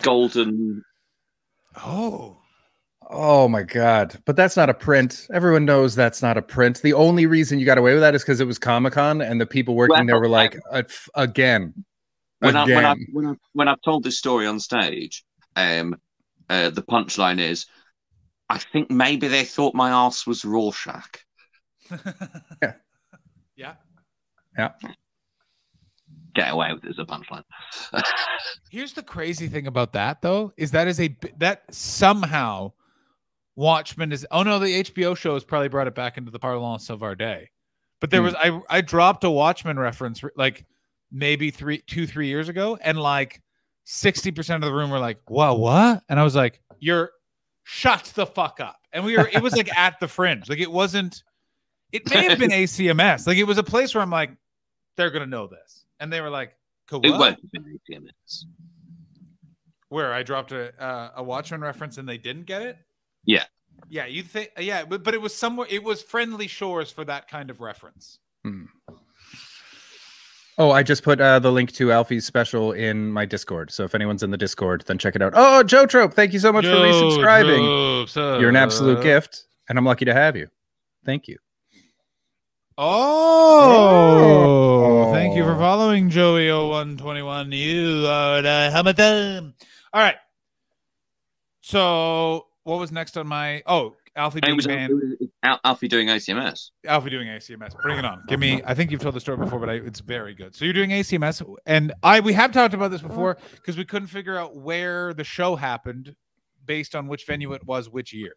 Speaker 8: golden.
Speaker 4: Oh my God. But that's not a print. Everyone knows that's not a print. The only reason you got away with that is because it was Comic-Con and the people working there were like, again.
Speaker 8: When I've told this story on stage, the punchline is, I think maybe they thought my arse was Rorschach.
Speaker 3: Yeah.
Speaker 8: Get away with it as a punchline.
Speaker 3: Here's the crazy thing about that, though, is that somehow Watchmen is. Oh no, the HBO show has probably brought it back into the parlance of our day. But there was I dropped a Watchmen reference like maybe 2-3 years ago, and like 60% of the room were like, "Wow, what?" And I was like, "You're shut the fuck up." And it was like at the Fringe, like it wasn't. It may have been ACMS, like it was a place where I'm like, they're gonna know this. And they were like, cool.
Speaker 8: It won't have been ACMS.
Speaker 3: Where I dropped a Watchmen reference and they didn't get it?
Speaker 8: Yeah.
Speaker 3: Yeah, you think but it was somewhere, it was Friendly Shores for that kind of reference.
Speaker 4: Oh, I just put the link to Alfie's special in my Discord. So if anyone's in the Discord, then check it out. Oh, Joe Trope, thank you so much for resubscribing. You're an absolute gift, and I'm lucky to have you. Thank you.
Speaker 3: Oh, thank you for following Joey0121. You are the Hamilton. All right. So, what was next on my? Oh, Alfie being banned.
Speaker 8: Alfie doing ACMS.
Speaker 3: Alfie doing ACMS. Bring it on. Give me. I think you've told the story before, but it's very good. So you're doing ACMS, and we have talked about this before because we couldn't figure out where the show happened based on which venue it was, which year.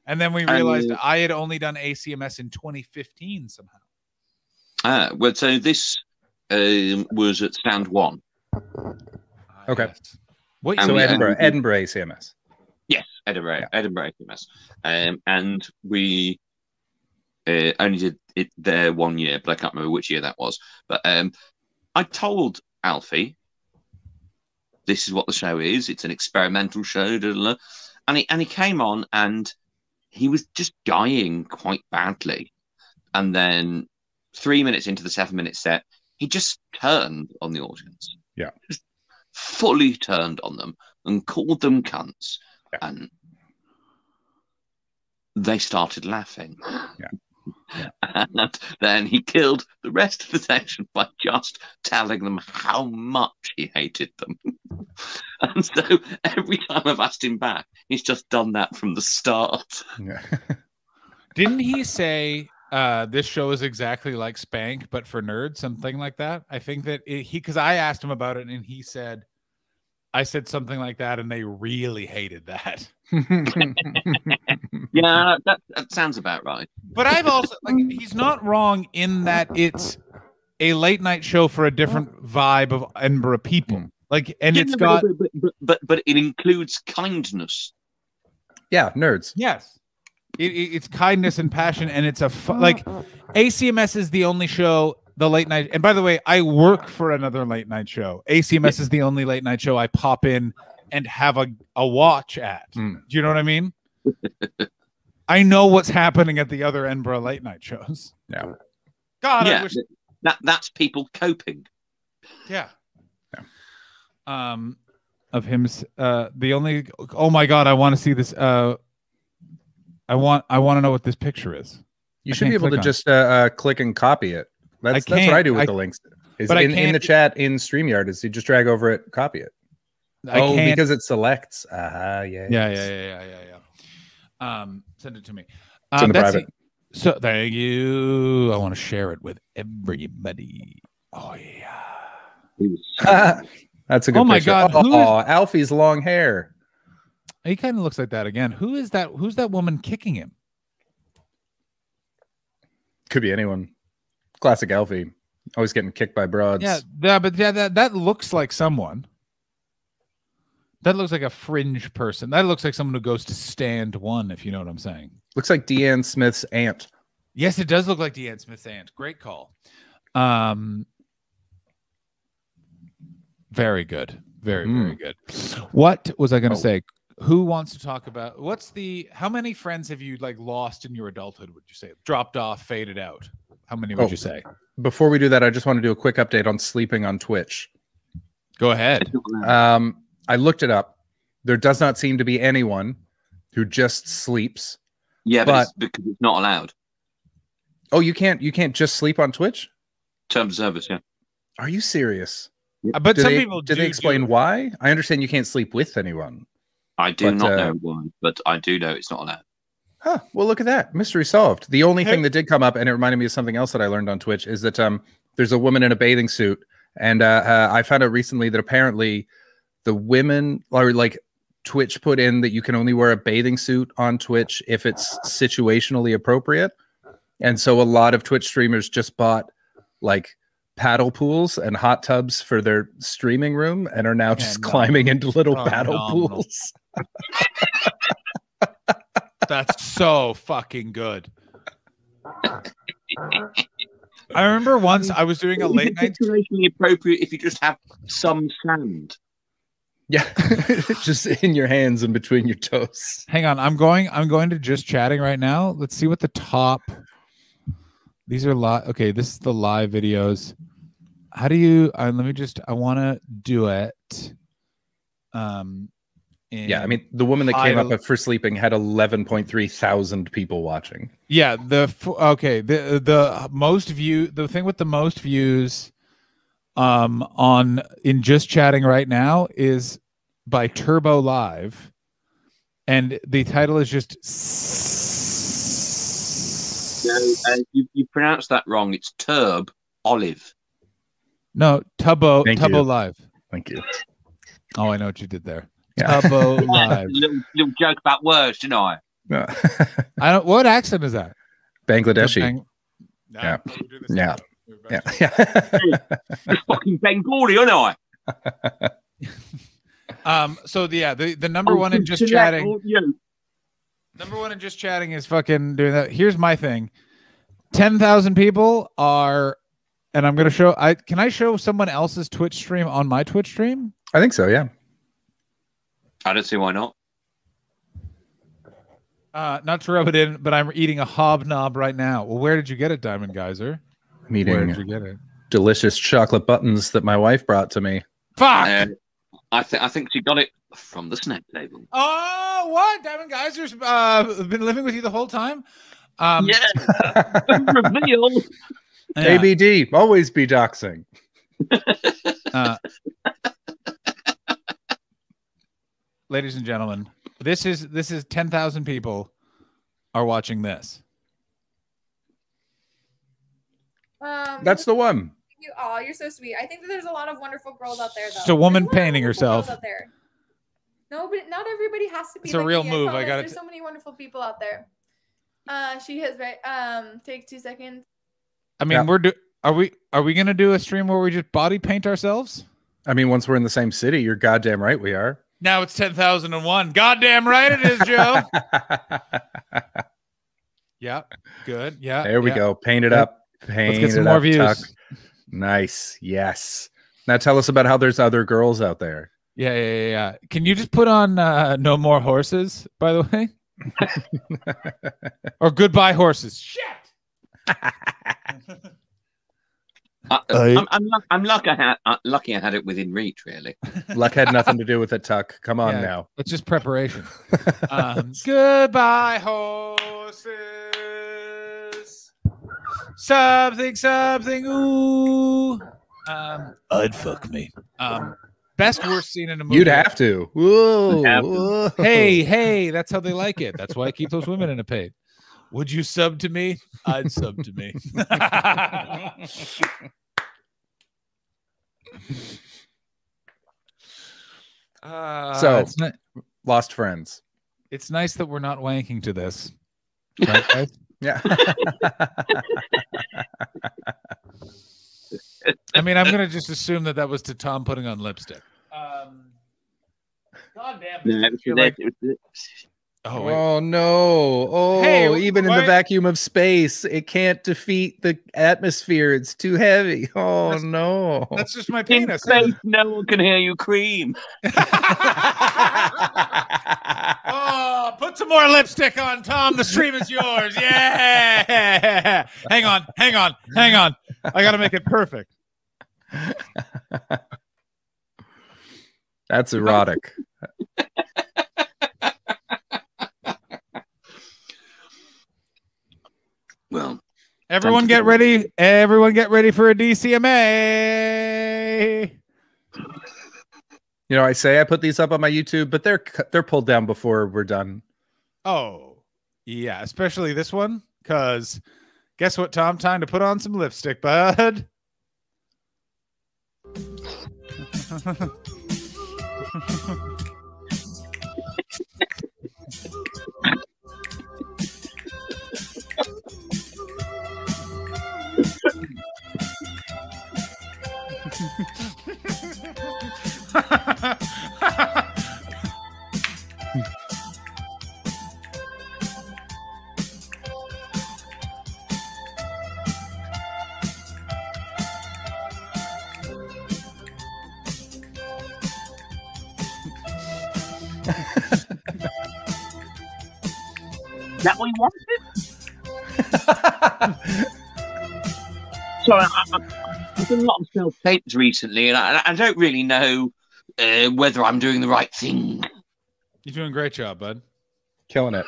Speaker 3: And then we realized I had only done ACMS in 2015 somehow.
Speaker 8: Well, so this was at Stand 1.
Speaker 4: Okay.
Speaker 3: Yes. What?
Speaker 4: So Edinburgh ACMS.
Speaker 8: Yes, Edinburgh ACMS. And we only did it there 1 year, but I can't remember which year that was. But I told Alfie, this is what the show is. It's an experimental show. Blah, blah, blah. And he came on and he was just dying quite badly. And then 3 minutes into the 7-minute set, he just turned on the audience.
Speaker 4: Yeah.
Speaker 8: Just fully turned on them and called them cunts. Yeah. And they started laughing.
Speaker 4: Yeah.
Speaker 8: And then he killed the rest of the section by just telling them how much he hated them. And so every time I've asked him back, he's just done that from the start.
Speaker 4: Yeah.
Speaker 3: Didn't he say this show is exactly like Spank, but for nerds, something like that? I think that because I asked him about it and he said, I said something like that and they really hated that.
Speaker 8: Yeah, that sounds about right.
Speaker 3: But I've also, like, he's not wrong in that it's a late night show for a different vibe of Edinburgh people. Like, and it's got,
Speaker 8: but it includes kindness.
Speaker 4: Yeah, nerds.
Speaker 3: Yes. It's kindness and passion, and it's like ACMS is the only show, the late night. And by the way, I work for another late night show. ACMS is the only late night show I pop in and have a watch at. Do you know what I mean? I know what's happening at the other Edinburgh late night shows.
Speaker 4: Yeah.
Speaker 3: God,
Speaker 8: yeah,
Speaker 3: I wish
Speaker 8: that's people coping.
Speaker 3: Yeah. Of him, the only. Oh my God, I want to see this. I want to know what this picture is.
Speaker 4: You should be able to just click and copy it. That's what I do with the links. Is
Speaker 3: But I
Speaker 4: in
Speaker 3: can't-
Speaker 4: the chat in StreamYard. Is you just drag over it, copy it.
Speaker 3: I can't.
Speaker 4: Because it selects. Yeah.
Speaker 3: Yeah. Send it to me.
Speaker 4: It's in the
Speaker 3: Betsy,
Speaker 4: private.
Speaker 3: so thank you. I want to share it with everybody. Oh yeah.
Speaker 4: That's a good
Speaker 3: Oh my
Speaker 4: picture.
Speaker 3: God, who is-
Speaker 4: Oh, Alfie's long hair.
Speaker 3: He kind of looks like that again. Who is that? Who's that woman kicking him?
Speaker 4: Could be anyone. Classic Alfie. Always getting kicked by broads.
Speaker 3: That looks like someone. That looks like a fringe person. That looks like someone who goes to Stand One, if you know what I'm saying.
Speaker 4: Looks like Deanne Smith's aunt.
Speaker 3: Yes, it does look like Deanne Smith's aunt. Great call. Very good. Very good. What was I going to say? Who wants to talk about how many friends have you like lost in your adulthood, would you say? Dropped off, faded out? How many would you say?
Speaker 4: Before we do that, I just want to do a quick update on sleeping on Twitch.
Speaker 3: Go ahead.
Speaker 4: I looked it up. There does not seem to be anyone who just sleeps.
Speaker 8: Yeah, but it's because it's not allowed.
Speaker 4: Oh, you can't just sleep on Twitch?
Speaker 8: Terms of service, yeah.
Speaker 4: Are you serious?
Speaker 3: But some people
Speaker 4: did they explain why? I understand you can't sleep with anyone.
Speaker 8: I do not know why, but I do know it's not allowed.
Speaker 4: Huh. Well, look at that. Mystery solved. The only thing that did come up, and it reminded me of something else that I learned on Twitch, is that there's a woman in a bathing suit. And I found out recently that apparently the women, or like Twitch put in that you can only wear a bathing suit on Twitch if it's situationally appropriate. And so a lot of Twitch streamers just bought like paddle pools and hot tubs for their streaming room and are now just climbing into little paddle pools.
Speaker 3: That's so fucking good. I remember once I was doing a late night.
Speaker 8: Situationally appropriate if you just have some sand.
Speaker 4: Yeah, just in your hands and between your toes.
Speaker 3: Hang on, I'm going to just chatting right now. Let's see what the top. These are live. Okay, this is the live videos. How do you? I want to do it.
Speaker 4: Yeah, I mean, the woman that came up for sleeping had 11.3 thousand people watching.
Speaker 3: Yeah, the most view. The thing with the most views, in just chatting right now is by Turbo Live, and the title is just.
Speaker 8: No, you pronounced that wrong. It's Turb Olive.
Speaker 3: No, Tubbo
Speaker 4: you.
Speaker 3: Live.
Speaker 4: Thank you.
Speaker 3: Oh, I know what you did there.
Speaker 4: Yeah.
Speaker 3: Tubbo Live.
Speaker 8: Little joke about words, didn't I?
Speaker 4: No.
Speaker 3: I don't. What accent is that?
Speaker 4: Bangladeshi.
Speaker 3: No,
Speaker 4: Yeah.
Speaker 8: It's fucking Bengali, aren't I?
Speaker 3: So the number one in just chatting. Number one in just chatting is fucking doing that. Here's my thing. 10,000 people are, and I'm gonna show. Can I show someone else's Twitch stream on my Twitch stream?
Speaker 4: I think so. Yeah.
Speaker 8: I don't see why not.
Speaker 3: Not to rub it in, but I'm eating a hobnob right now. Well, where did you get it, Diamond Geyser?
Speaker 4: I'm eating
Speaker 3: Where did you get it?
Speaker 4: delicious chocolate buttons that my wife brought to me.
Speaker 3: Fuck!
Speaker 8: I think she got it from the snack table.
Speaker 3: Oh, what? Diamond Geyser's been living with you the whole time?
Speaker 8: Yeah. Reveal.
Speaker 3: Yeah.
Speaker 4: ABD, always be doxing.
Speaker 3: Ladies and gentlemen, this is 10,000 people are watching this.
Speaker 4: That's the one.
Speaker 9: Oh, you're so sweet. I think that there's a lot of wonderful girls out there, though.
Speaker 3: Just a woman
Speaker 9: There's a lot of
Speaker 3: painting
Speaker 9: wonderful
Speaker 3: herself.
Speaker 9: girls out there. No, but not everybody has to be.
Speaker 3: It's a
Speaker 9: like
Speaker 3: real
Speaker 9: me,
Speaker 3: move. I
Speaker 9: promise.
Speaker 3: got it.
Speaker 9: There's so many wonderful people out there. She has right. Take 2 seconds.
Speaker 3: I mean, are we gonna do a stream where we just body paint ourselves?
Speaker 4: I mean, once we're in the same city, you're goddamn right we are.
Speaker 3: Now it's 10,001. Goddamn right it is, Joe. Yeah, good. Yeah.
Speaker 4: There we go. Paint it up. Paint
Speaker 3: Let's get some
Speaker 4: it
Speaker 3: more
Speaker 4: up,
Speaker 3: views.
Speaker 4: Tuck. Nice. Yes. Now tell us about how there's other girls out there.
Speaker 3: Yeah. Can you just put on No More Horses, by the way? Or Goodbye Horses. Shit.
Speaker 8: I'm lucky I had it within reach, really.
Speaker 4: Luck had nothing to do with it, Tuck. Come on now.
Speaker 3: It's just preparation. Goodbye horses. Something, ooh. I'd fuck me. Best worst scene in a movie.
Speaker 4: You'd have to. Whoa, whoa.
Speaker 3: Hey, that's how they like it. That's why I keep those women in a paid. Would you sub to me? I'd sub to me.
Speaker 4: So, Lost Friends.
Speaker 3: It's nice that we're not wanking to this. Right, guys?
Speaker 4: Yeah.
Speaker 3: I mean, I'm gonna just assume that was to Tom putting on lipstick. God damn it!
Speaker 4: Oh no! Oh,
Speaker 3: Hey,
Speaker 4: even in the vacuum of space, it can't defeat the atmosphere. It's too heavy. Oh no!
Speaker 3: That's just my
Speaker 8: In
Speaker 3: penis.
Speaker 8: space, no one can hear you scream.
Speaker 3: Oh, put some more lipstick on, Tom. The stream is yours. Yeah. Hang on. I got to make it perfect.
Speaker 4: That's erotic.
Speaker 8: Well,
Speaker 3: everyone get ready. Everyone get ready for a DCMA.
Speaker 4: You know, I say I put these up on my YouTube, but they're pulled down before we're done.
Speaker 3: Oh, yeah, especially this one, because guess what, Tom? Time to put on some lipstick, bud.
Speaker 8: Is that what you wanted? Sorry, I've done a lot of self-tapes recently, and I don't really know whether I'm doing the right thing.
Speaker 3: You're doing a great job, bud.
Speaker 4: Killing it.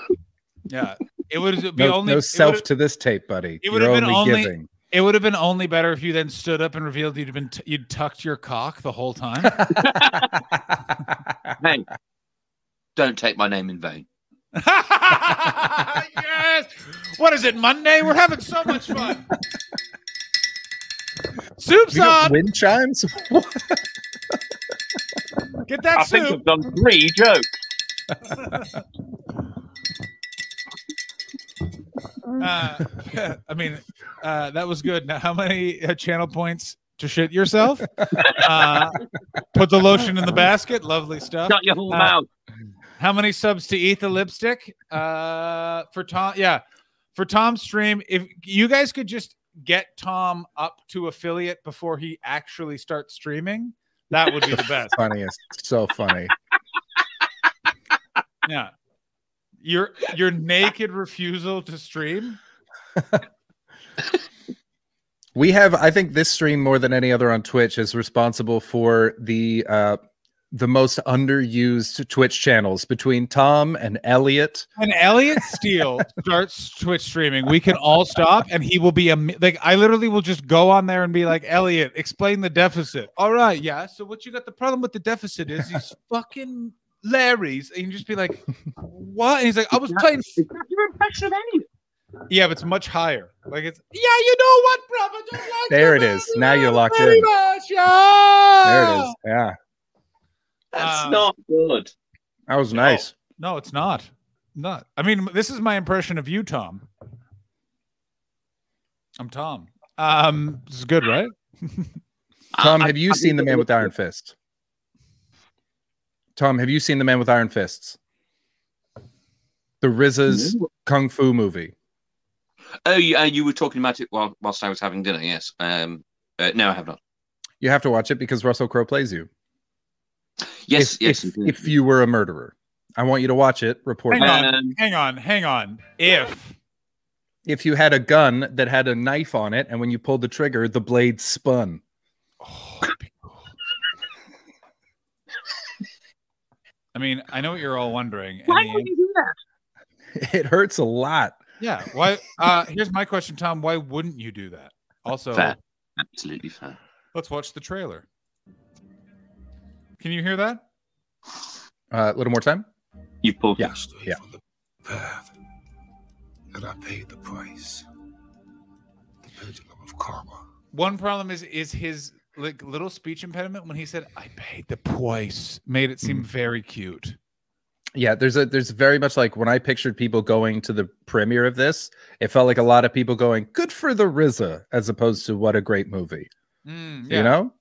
Speaker 3: Yeah, it would be
Speaker 4: no self to this tape, buddy.
Speaker 3: It would have been only
Speaker 4: giving.
Speaker 3: It would have been only better if you then stood up and revealed you'd tucked your cock the whole time.
Speaker 8: Hey, don't take my name in vain.
Speaker 3: Yes. What is it, Monday? We're having so much fun. Soup's on.
Speaker 4: Wind chimes.
Speaker 3: Get that
Speaker 8: I
Speaker 3: soup.
Speaker 8: think I've done 3 jokes.
Speaker 3: I mean, that was good. Now, how many channel points to shit yourself? Put the lotion in the basket. Lovely stuff.
Speaker 8: Shut your whole mouth.
Speaker 3: How many subs to eat the lipstick? For Tom, yeah, for Tom's stream. If you guys could just get Tom up to affiliate before he actually starts streaming, that would be the best.
Speaker 4: Funniest, so funny.
Speaker 3: Yeah, your naked refusal to stream.
Speaker 4: We have, I think, this stream more than any other on Twitch is responsible for the most underused Twitch channels between Tom and Elliot.
Speaker 3: When Elliot Steele starts Twitch streaming, we can all stop, and he will be like, I literally will just go on there and be like, Elliot, explain the deficit. All right, yeah. So what you got? The problem with the deficit is he's fucking Larry's, and you just be like, what? And he's like, I was playing.
Speaker 8: Is that your impression of Elliot?
Speaker 3: Yeah, but it's much higher. Like it's you know what, brother? Just like
Speaker 4: there it is. Now you're locked in.
Speaker 3: Much, yeah.
Speaker 4: There it is. Yeah.
Speaker 8: That's not good.
Speaker 4: That was nice.
Speaker 3: No, it's not. Not. I mean, this is my impression of you, Tom. I'm Tom. This is good, right?
Speaker 4: Tom, have you seen The Man with Iron Fist? Tom, have you seen The Man with Iron Fists? The RZA's Kung Fu movie.
Speaker 8: Oh, you were talking about it whilst I was having dinner, yes. No, I have not.
Speaker 4: You have to watch it because Russell Crowe plays you.
Speaker 8: Yes,
Speaker 4: if you were a murderer. I want you to watch it. Report.
Speaker 3: Hang on.
Speaker 4: If you had a gun that had a knife on it, and when you pulled the trigger, the blade spun.
Speaker 3: Oh, I mean, I know what you're all wondering.
Speaker 8: Why would you do that?
Speaker 4: It hurts a lot.
Speaker 3: Yeah. Why? Here's my question, Tom. Why wouldn't you do that? Also,
Speaker 8: fair. Absolutely fair.
Speaker 3: Let's watch the trailer. Can you hear that?
Speaker 4: A little more time.
Speaker 8: You pulled.
Speaker 4: Yeah. Yeah.
Speaker 10: Path that I paid the price. The pendulum of karma.
Speaker 3: One problem is his like little speech impediment when he said "I paid the price" made it seem very cute.
Speaker 4: Yeah, there's very much like when I pictured people going to the premiere of this, it felt like a lot of people going, "Good for the RZA," as opposed to "What a great movie."
Speaker 3: Yeah.
Speaker 4: You know,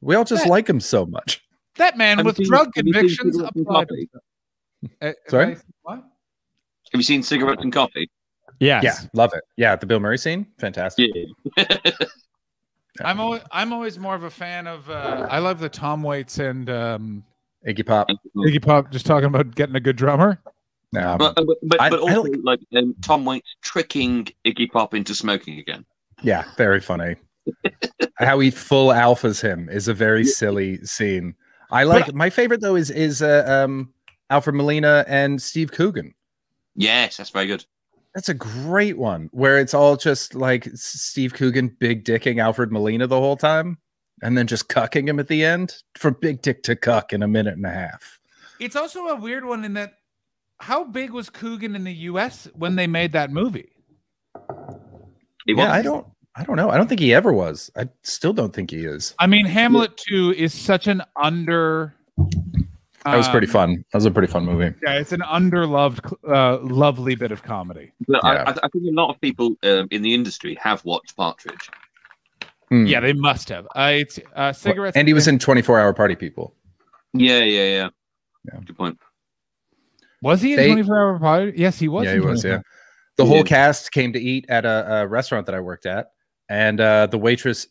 Speaker 4: we all just like him so much.
Speaker 3: That man with drug convictions.
Speaker 4: Sorry?
Speaker 3: What?
Speaker 8: Have you seen Cigarettes and Coffee?
Speaker 3: Yes.
Speaker 4: Yeah, love it. Yeah, the Bill Murray scene, fantastic.
Speaker 8: Yeah.
Speaker 3: I'm always more of a fan of. I love the Tom Waits and
Speaker 4: Iggy Pop.
Speaker 3: Iggy Pop just talking about getting a good drummer.
Speaker 8: But also like Tom Waits tricking Iggy Pop into smoking again.
Speaker 4: Yeah, very funny. How he full alphas him is a very silly scene. I like my favorite though is Alfred Molina and Steve Coogan.
Speaker 8: Yes, that's very good.
Speaker 4: That's a great one where it's all just like Steve Coogan big dicking Alfred Molina the whole time and then just cucking him at the end from big dick to cuck in a minute and a half.
Speaker 3: It's also a weird one in that how big was Coogan in the US when they made that movie?
Speaker 4: I don't know. I don't think he ever was. I still don't think he is.
Speaker 3: I mean, Hamlet 2 is such an under.
Speaker 4: That was pretty fun. That was a pretty fun movie.
Speaker 3: Yeah, it's an underloved, lovely bit of comedy.
Speaker 8: But yeah. I think a lot of people in the industry have watched Partridge.
Speaker 3: Yeah, they must have. It's Cigarettes.
Speaker 4: And he was in 24-Hour Party People.
Speaker 8: Yeah. Good point.
Speaker 3: Was he in 24-Hour Party? Yes, he was.
Speaker 4: Yeah, he was. Yeah. The whole cast came to eat at a restaurant that I worked at, and their waitress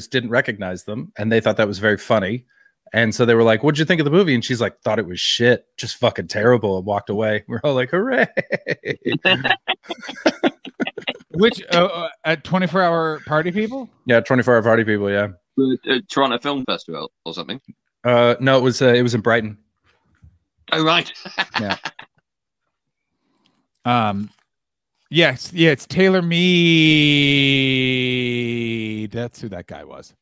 Speaker 4: didn't recognize them, and they thought that was very funny. And so they were like, "What'd you think of the movie?" And she's like, "Thought it was shit, just fucking terrible," and walked away. We're all like, "Hooray!"
Speaker 3: Which at 24-Hour Party People?
Speaker 4: Yeah, 24-Hour Party People. Yeah,
Speaker 8: Toronto Film Festival or something.
Speaker 4: No, it was in Brighton.
Speaker 8: Oh right.
Speaker 4: Yeah.
Speaker 3: Yes, it's Taylor Mead. That's who that guy was.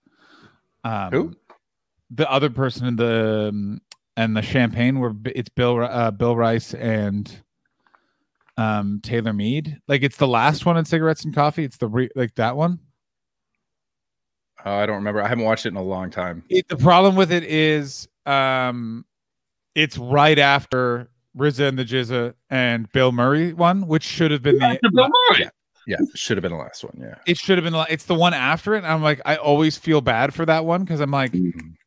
Speaker 4: Who?
Speaker 3: The other person in the and the champagne where it's Bill Rice and Taylor Mead. Like it's the last one in Cigarettes and Coffee. It's like that one.
Speaker 4: Oh, I don't remember. I haven't watched it in a long time.
Speaker 3: The problem with it is it's right after RZA and the Jizza and Bill Murray one, which should have been the
Speaker 8: Bill Murray.
Speaker 4: Yeah, should have been the last one. Yeah,
Speaker 3: it should have been. It's the one after it. And I'm like, I always feel bad for that one because I'm like,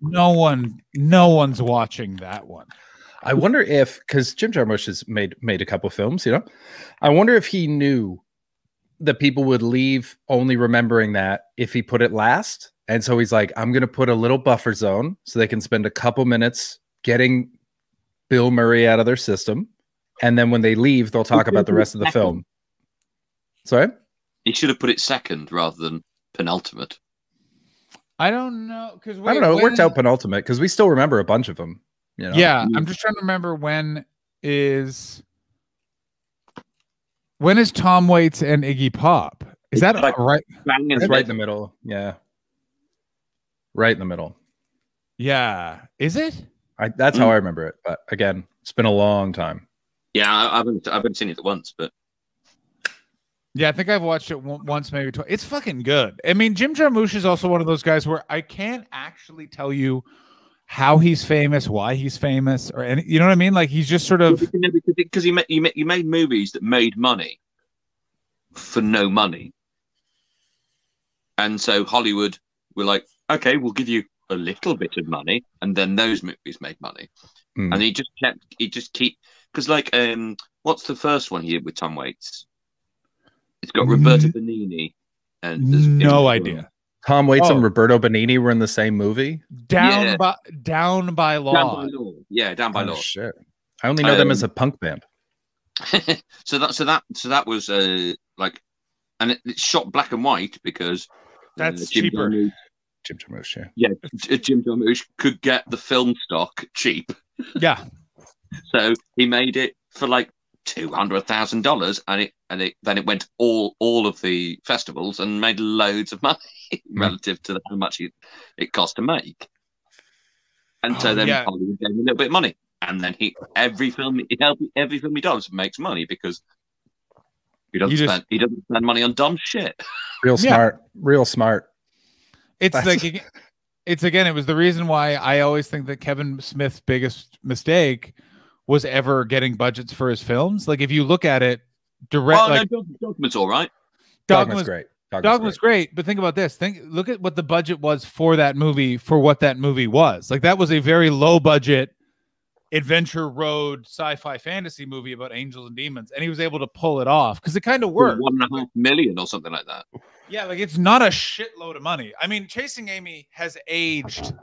Speaker 3: no one's watching that one.
Speaker 4: I wonder if because Jim Jarmusch has made a couple films, you know, I wonder if he knew that people would leave only remembering that if he put it last, and so he's like, I'm gonna put a little buffer zone so they can spend a couple minutes getting Bill Murray out of their system, and then when they leave, they'll talk about the rest of the film. Sorry?
Speaker 8: He should have put it second rather than penultimate.
Speaker 3: I don't know because
Speaker 4: I don't know. It worked out penultimate because we still remember a bunch of them. You know?
Speaker 3: Yeah, I'm just trying to remember when is Tom Waits and Iggy Pop? Is that
Speaker 8: like
Speaker 3: right?
Speaker 4: It's right in the middle. Yeah, right in the middle.
Speaker 3: Yeah, is it?
Speaker 4: That's how I remember it. But again, it's been a long time.
Speaker 8: Yeah, I haven't seen it once, but
Speaker 3: yeah, I think I've watched it once, maybe twice. It's fucking good. I mean, Jim Jarmusch is also one of those guys where I can't actually tell you how he's famous, why he's famous, or any. You know what I mean? Like he's just sort of
Speaker 8: because you made movies that made money for no money, and so Hollywood were like, okay, we'll give you a little bit of money, and then those movies made money, and he just keep because like what's the first one here with Tom Waits? It's got Roberto Benigni and
Speaker 3: no idea.
Speaker 4: Tom Waits and Roberto Benigni were in the same movie.
Speaker 3: Down by Law.
Speaker 8: Yeah, Down by Law.
Speaker 4: Shit. I only know them as a punk band.
Speaker 8: so that was like, and it's shot black and white because
Speaker 3: that's cheaper.
Speaker 4: Jim Jarmusch,
Speaker 8: yeah, Jim Jarmusch could get the film stock cheap.
Speaker 3: Yeah,
Speaker 8: so he made it for like $200,000, and it and then it went all of the festivals and made loads of money relative to how much it cost to make. And so then Hollywood gave him a little bit of money, and then every film he does makes money because he doesn't spend money on dumb shit.
Speaker 4: Real smart.
Speaker 3: It's like it was the reason why I always think that Kevin Smith's biggest mistake was ever getting budgets for his films. Like if you look at it
Speaker 8: Dogma's all right.
Speaker 4: Dogma's great.
Speaker 3: Dogma's great, but think about this. Look at what the budget was for that movie, for what that movie was. Like that was a very low budget adventure road sci-fi fantasy movie about angels and demons, and he was able to pull it off because it kind of worked.
Speaker 8: $1.5 million or something like that.
Speaker 3: Yeah, like it's not a shitload of money. I mean, Chasing Amy has aged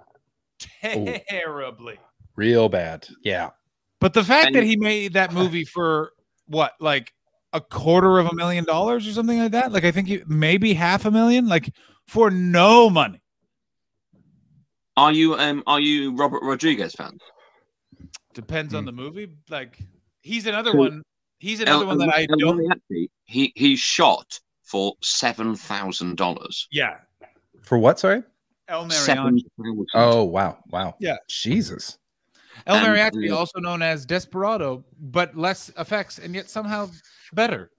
Speaker 3: terribly.
Speaker 4: Real bad. Yeah.
Speaker 3: But the fact that he made that movie for what, like $250,000 or something like that, like I think maybe $500,000, like for no money.
Speaker 8: Are you Robert Rodriguez fans?
Speaker 3: Depends on the movie. Like he's another one. He's another one that I don't.
Speaker 8: He shot for $7,000.
Speaker 3: Yeah.
Speaker 4: For what? Sorry.
Speaker 3: El Mariachi.
Speaker 4: Oh wow.
Speaker 3: Yeah.
Speaker 4: Jesus.
Speaker 3: El Mariachi, also known as Desperado, but less effects and yet somehow better.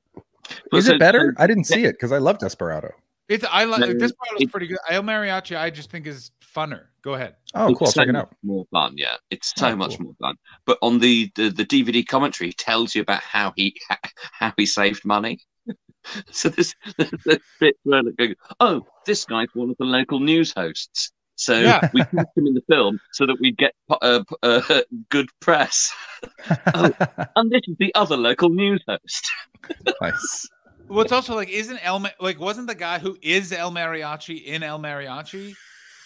Speaker 4: Is it better? I didn't see it because I love Desperado.
Speaker 3: Desperado's pretty good. El Mariachi, I just think is funner. Go ahead.
Speaker 4: Oh, cool. Check it out.
Speaker 8: More fun, yeah. It's so much more fun. But on the DVD commentary, tells you about how he saved money. So there's bit where they go, oh, this guy's one of the local news hosts. So we put him in the film so that we get good press. Oh, and this is the other local news host.
Speaker 4: Nice.
Speaker 3: Well, it's also like, wasn't the guy who is El Mariachi in El Mariachi?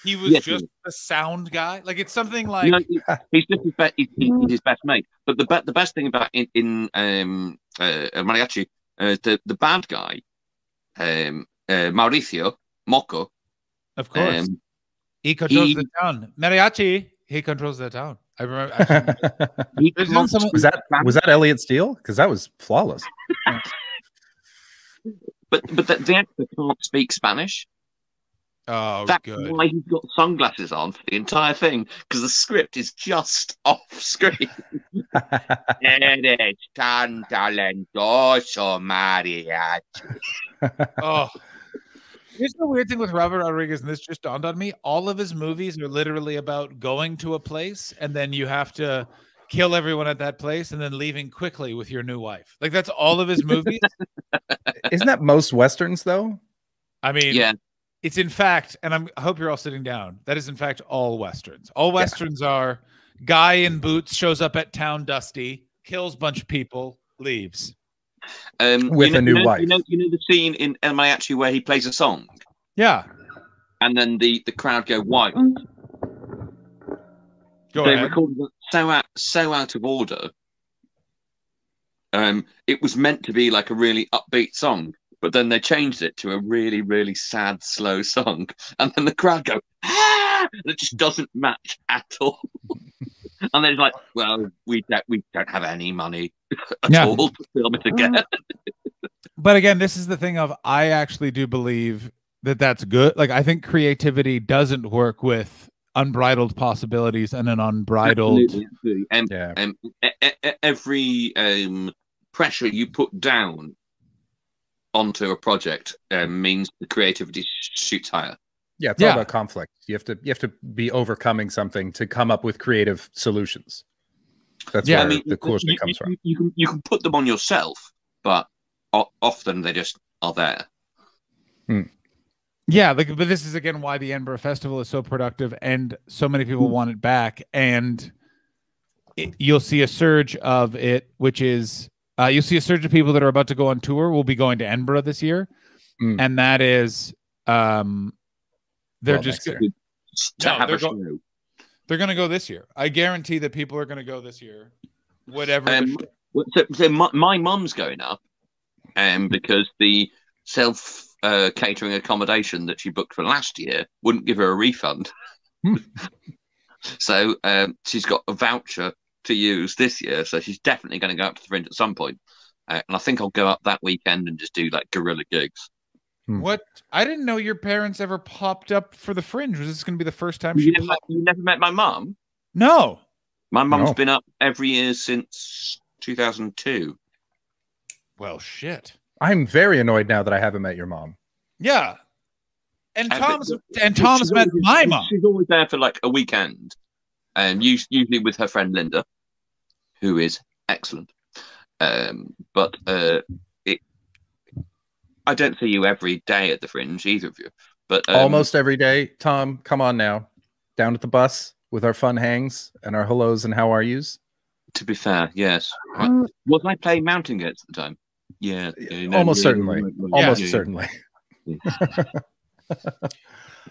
Speaker 3: He was just a sound guy. Like it's something like
Speaker 8: he's just his best mate. But the best thing about in El Mariachi, the bad guy, Mauricio Mocco,
Speaker 3: of course, he controls the town. Mariachi, he controls the town. I remember.
Speaker 4: Was that Elliot Steele? Because that was flawless.
Speaker 8: But the actor can't speak Spanish.
Speaker 3: Oh,
Speaker 8: that's
Speaker 3: good.
Speaker 8: why he's got sunglasses on for the entire thing, because the script is just off screen. Eres tan talentoso, mariachi.
Speaker 3: Oh, here's the weird thing with Robert Rodriguez, and this just dawned on me. All of his movies are literally about going to a place, and then you have to kill everyone at that place, and then leaving quickly with your new wife. Like that's all of his movies.
Speaker 4: Isn't that most Westerns, though?
Speaker 3: I mean,
Speaker 8: yeah.
Speaker 3: It's in fact, and I hope you're all sitting down. That is in fact all Westerns. All Westerns are guy in boots shows up at town dusty, kills a bunch of people, leaves.
Speaker 4: With a new wife.
Speaker 8: You know the scene in El Mariachi where he plays a song?
Speaker 3: Yeah.
Speaker 8: And then the crowd go wild.
Speaker 3: They
Speaker 8: recorded that so out of order. It was meant to be like a really upbeat song. But then they changed it to a really, really sad, slow song. And then the crowd go, ah! And it just doesn't match at all. And then it's like, well, we don't have any money at all to film it again.
Speaker 3: But again, this is the thing of, I actually do believe that that's good. Like, I think creativity doesn't work with unbridled possibilities and an unbridled...
Speaker 8: Absolutely. Every pressure you put down onto a project means the creativity shoots higher.
Speaker 4: Yeah, it's all about conflict. You have to be overcoming something to come up with creative solutions. That's where the cool shit comes from.
Speaker 8: You can put them on yourself, but often they just are there.
Speaker 3: Yeah, but this is again why the Edinburgh Festival is so productive, and so many people want it back. And you'll see a surge of it, which is. You'll see a surge of people that are about to go on tour. Will be going to Edinburgh this year, and that is, they're going to go this year. I guarantee that people are going to go this year. Whatever.
Speaker 8: So my mum's going up, because the self catering accommodation that she booked for last year wouldn't give her a refund. So she's got a voucher to use this year, so she's definitely going to go up to the Fringe at some point. and I think I'll go up that weekend and just do like guerrilla gigs.
Speaker 3: What? I didn't know your parents ever popped up for the Fringe. Was this going to be the first time
Speaker 8: You never met my mum?
Speaker 3: No.
Speaker 8: My mum's been up every year since 2002.
Speaker 3: Well, shit.
Speaker 4: I'm very annoyed now that I haven't met your mom.
Speaker 3: Yeah. And Tom's
Speaker 8: She's
Speaker 3: met
Speaker 8: always-
Speaker 3: my mom.
Speaker 8: She's always there for like a weekend, and usually with her friend Linda, who is excellent. But I don't see you every day at the Fringe, either of you. But
Speaker 4: Almost every day. Tom, come on now. Down at the bus with our fun hangs and our hellos and how are yous.
Speaker 8: To be fair, yes. Was I playing Mountain Gates at the time? Yeah.
Speaker 4: Almost certainly. Almost certainly.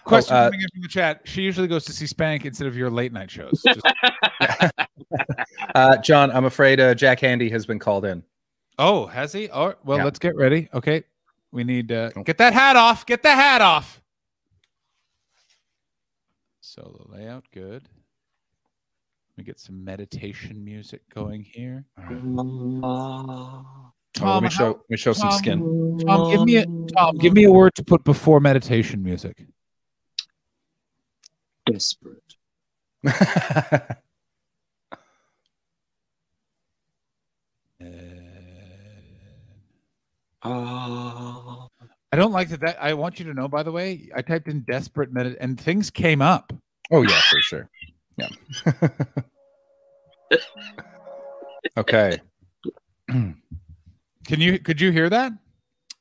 Speaker 3: Question coming in from the chat. She usually goes to see Spank instead of your late night shows.
Speaker 4: John, I'm afraid Jack Handy has been called in.
Speaker 3: Oh, has he? Oh, well,
Speaker 4: Yeah.
Speaker 3: let's get ready. Okay. We need get that hat off. Get the hat off. Solo layout, good. Let me get some meditation music going here.
Speaker 4: Let me show some skin.
Speaker 3: Tom, give me a word to put before meditation music.
Speaker 8: Desperate.
Speaker 3: I don't like that. I want you to know, by the way, I typed in desperate and things came up.
Speaker 4: Oh yeah, for sure. Yeah. Okay.
Speaker 3: Could you hear that?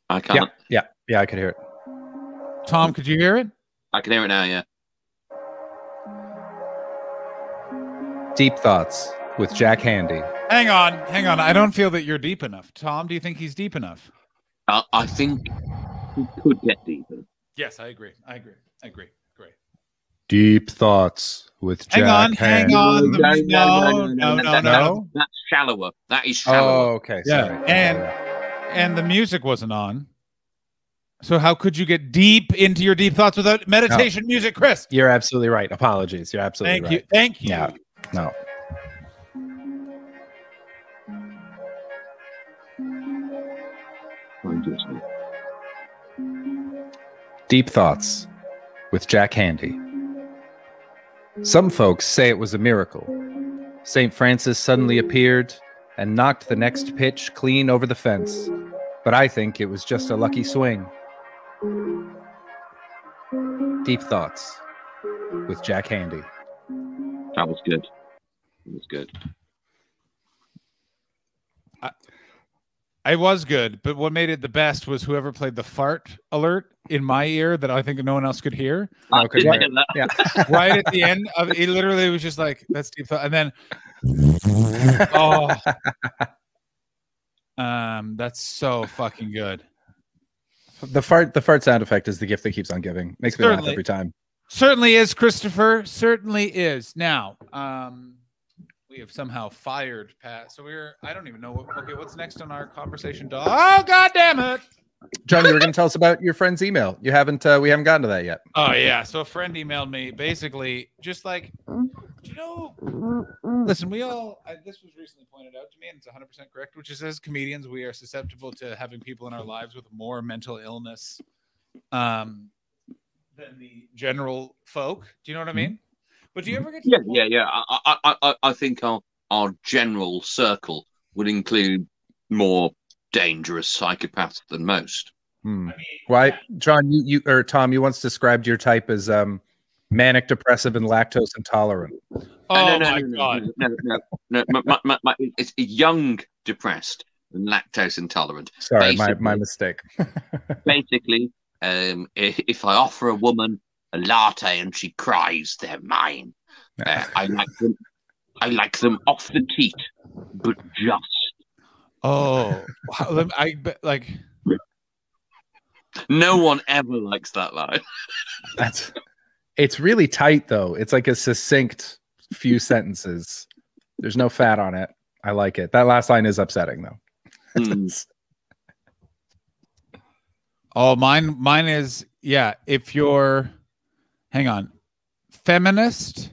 Speaker 8: I can't.
Speaker 4: Yeah, I could hear it.
Speaker 3: Tom, could you hear it?
Speaker 8: I can hear it now, yeah.
Speaker 4: Deep Thoughts with Jack Handy.
Speaker 3: Hang on. I don't feel that you're deep enough. Tom, do you think he's deep enough?
Speaker 8: I think he could get deeper.
Speaker 3: Yes, I agree. Great.
Speaker 4: Deep Thoughts with Jack Handy.
Speaker 3: Hang on.
Speaker 8: No. That's shallower. That is shallower.
Speaker 4: Oh, okay. Sorry.
Speaker 3: Yeah, and the music wasn't on. So how could you get deep into your deep thoughts without meditation music, Chris?
Speaker 4: You're absolutely right. Apologies. You're absolutely right.
Speaker 3: Thank you.
Speaker 4: Yeah. No. Deep Thoughts with Jack Handy. Some folks say it was a miracle. St. Francis suddenly appeared and knocked the next pitch clean over the fence, but I think it was just a lucky swing. Deep Thoughts with Jack Handy.
Speaker 8: That was good. It was good.
Speaker 3: I was good, but what made it the best was whoever played the fart alert in my ear that I think no one else could hear.
Speaker 4: Yeah.
Speaker 3: Right at the end of it, literally was just like, that's deep thought. And then, that's so fucking good.
Speaker 4: The fart sound effect is the gift that keeps on giving. Makes me laugh every time.
Speaker 3: Certainly is, Christopher. Certainly is. Now, we have somehow fired Pat. So I don't even know what's next on our conversation. Oh, God damn it.
Speaker 4: John, you were going to tell us about your friend's email. We haven't gotten to that yet.
Speaker 3: Oh yeah. So a friend emailed me basically just like, listen, this was recently pointed out to me and it's 100% correct, which is as comedians, we are susceptible to having people in our lives with more mental illness than the general folk. Do you know what I mean? But do you ever get to
Speaker 8: Yeah. I think our general circle would include more dangerous psychopaths than most.
Speaker 4: Why, John? You or Tom? You once described your type as manic depressive and lactose intolerant.
Speaker 8: No. It's young depressed and lactose intolerant.
Speaker 4: Sorry, my mistake.
Speaker 8: Basically, if I offer a woman a latte and she cries, they're mine. I like them off the teat, but just.
Speaker 3: Oh,
Speaker 8: no one ever likes that line.
Speaker 4: It's really tight though. It's like a succinct few sentences. There's no fat on it. I like it. That last line is upsetting though.
Speaker 3: Oh, mine is, yeah. If you're, hang on, feminist,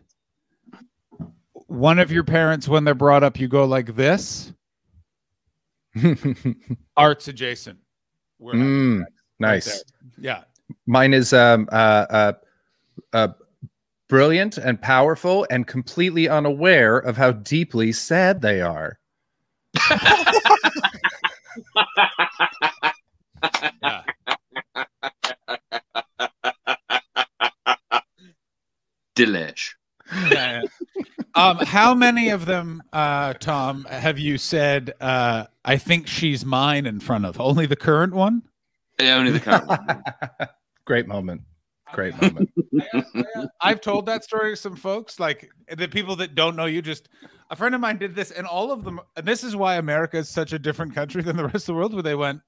Speaker 3: one of your parents, when they're brought up, you go like this. Arts adjacent. We're having sex right
Speaker 4: Nice.
Speaker 3: there. Yeah.
Speaker 4: Mine is brilliant and powerful and completely unaware of how deeply sad they are.
Speaker 3: Yeah.
Speaker 8: Delish.
Speaker 3: Yeah, yeah. How many of them, Tom, have you said, I think she's mine in front of? Only the current one?
Speaker 8: Yeah, only the current one.
Speaker 4: Great moment. Great moment.
Speaker 3: I've told that story to some folks, like the people that don't know you. Just a friend of mine did this, and all of them, and this is why America is such a different country than the rest of the world, where they went,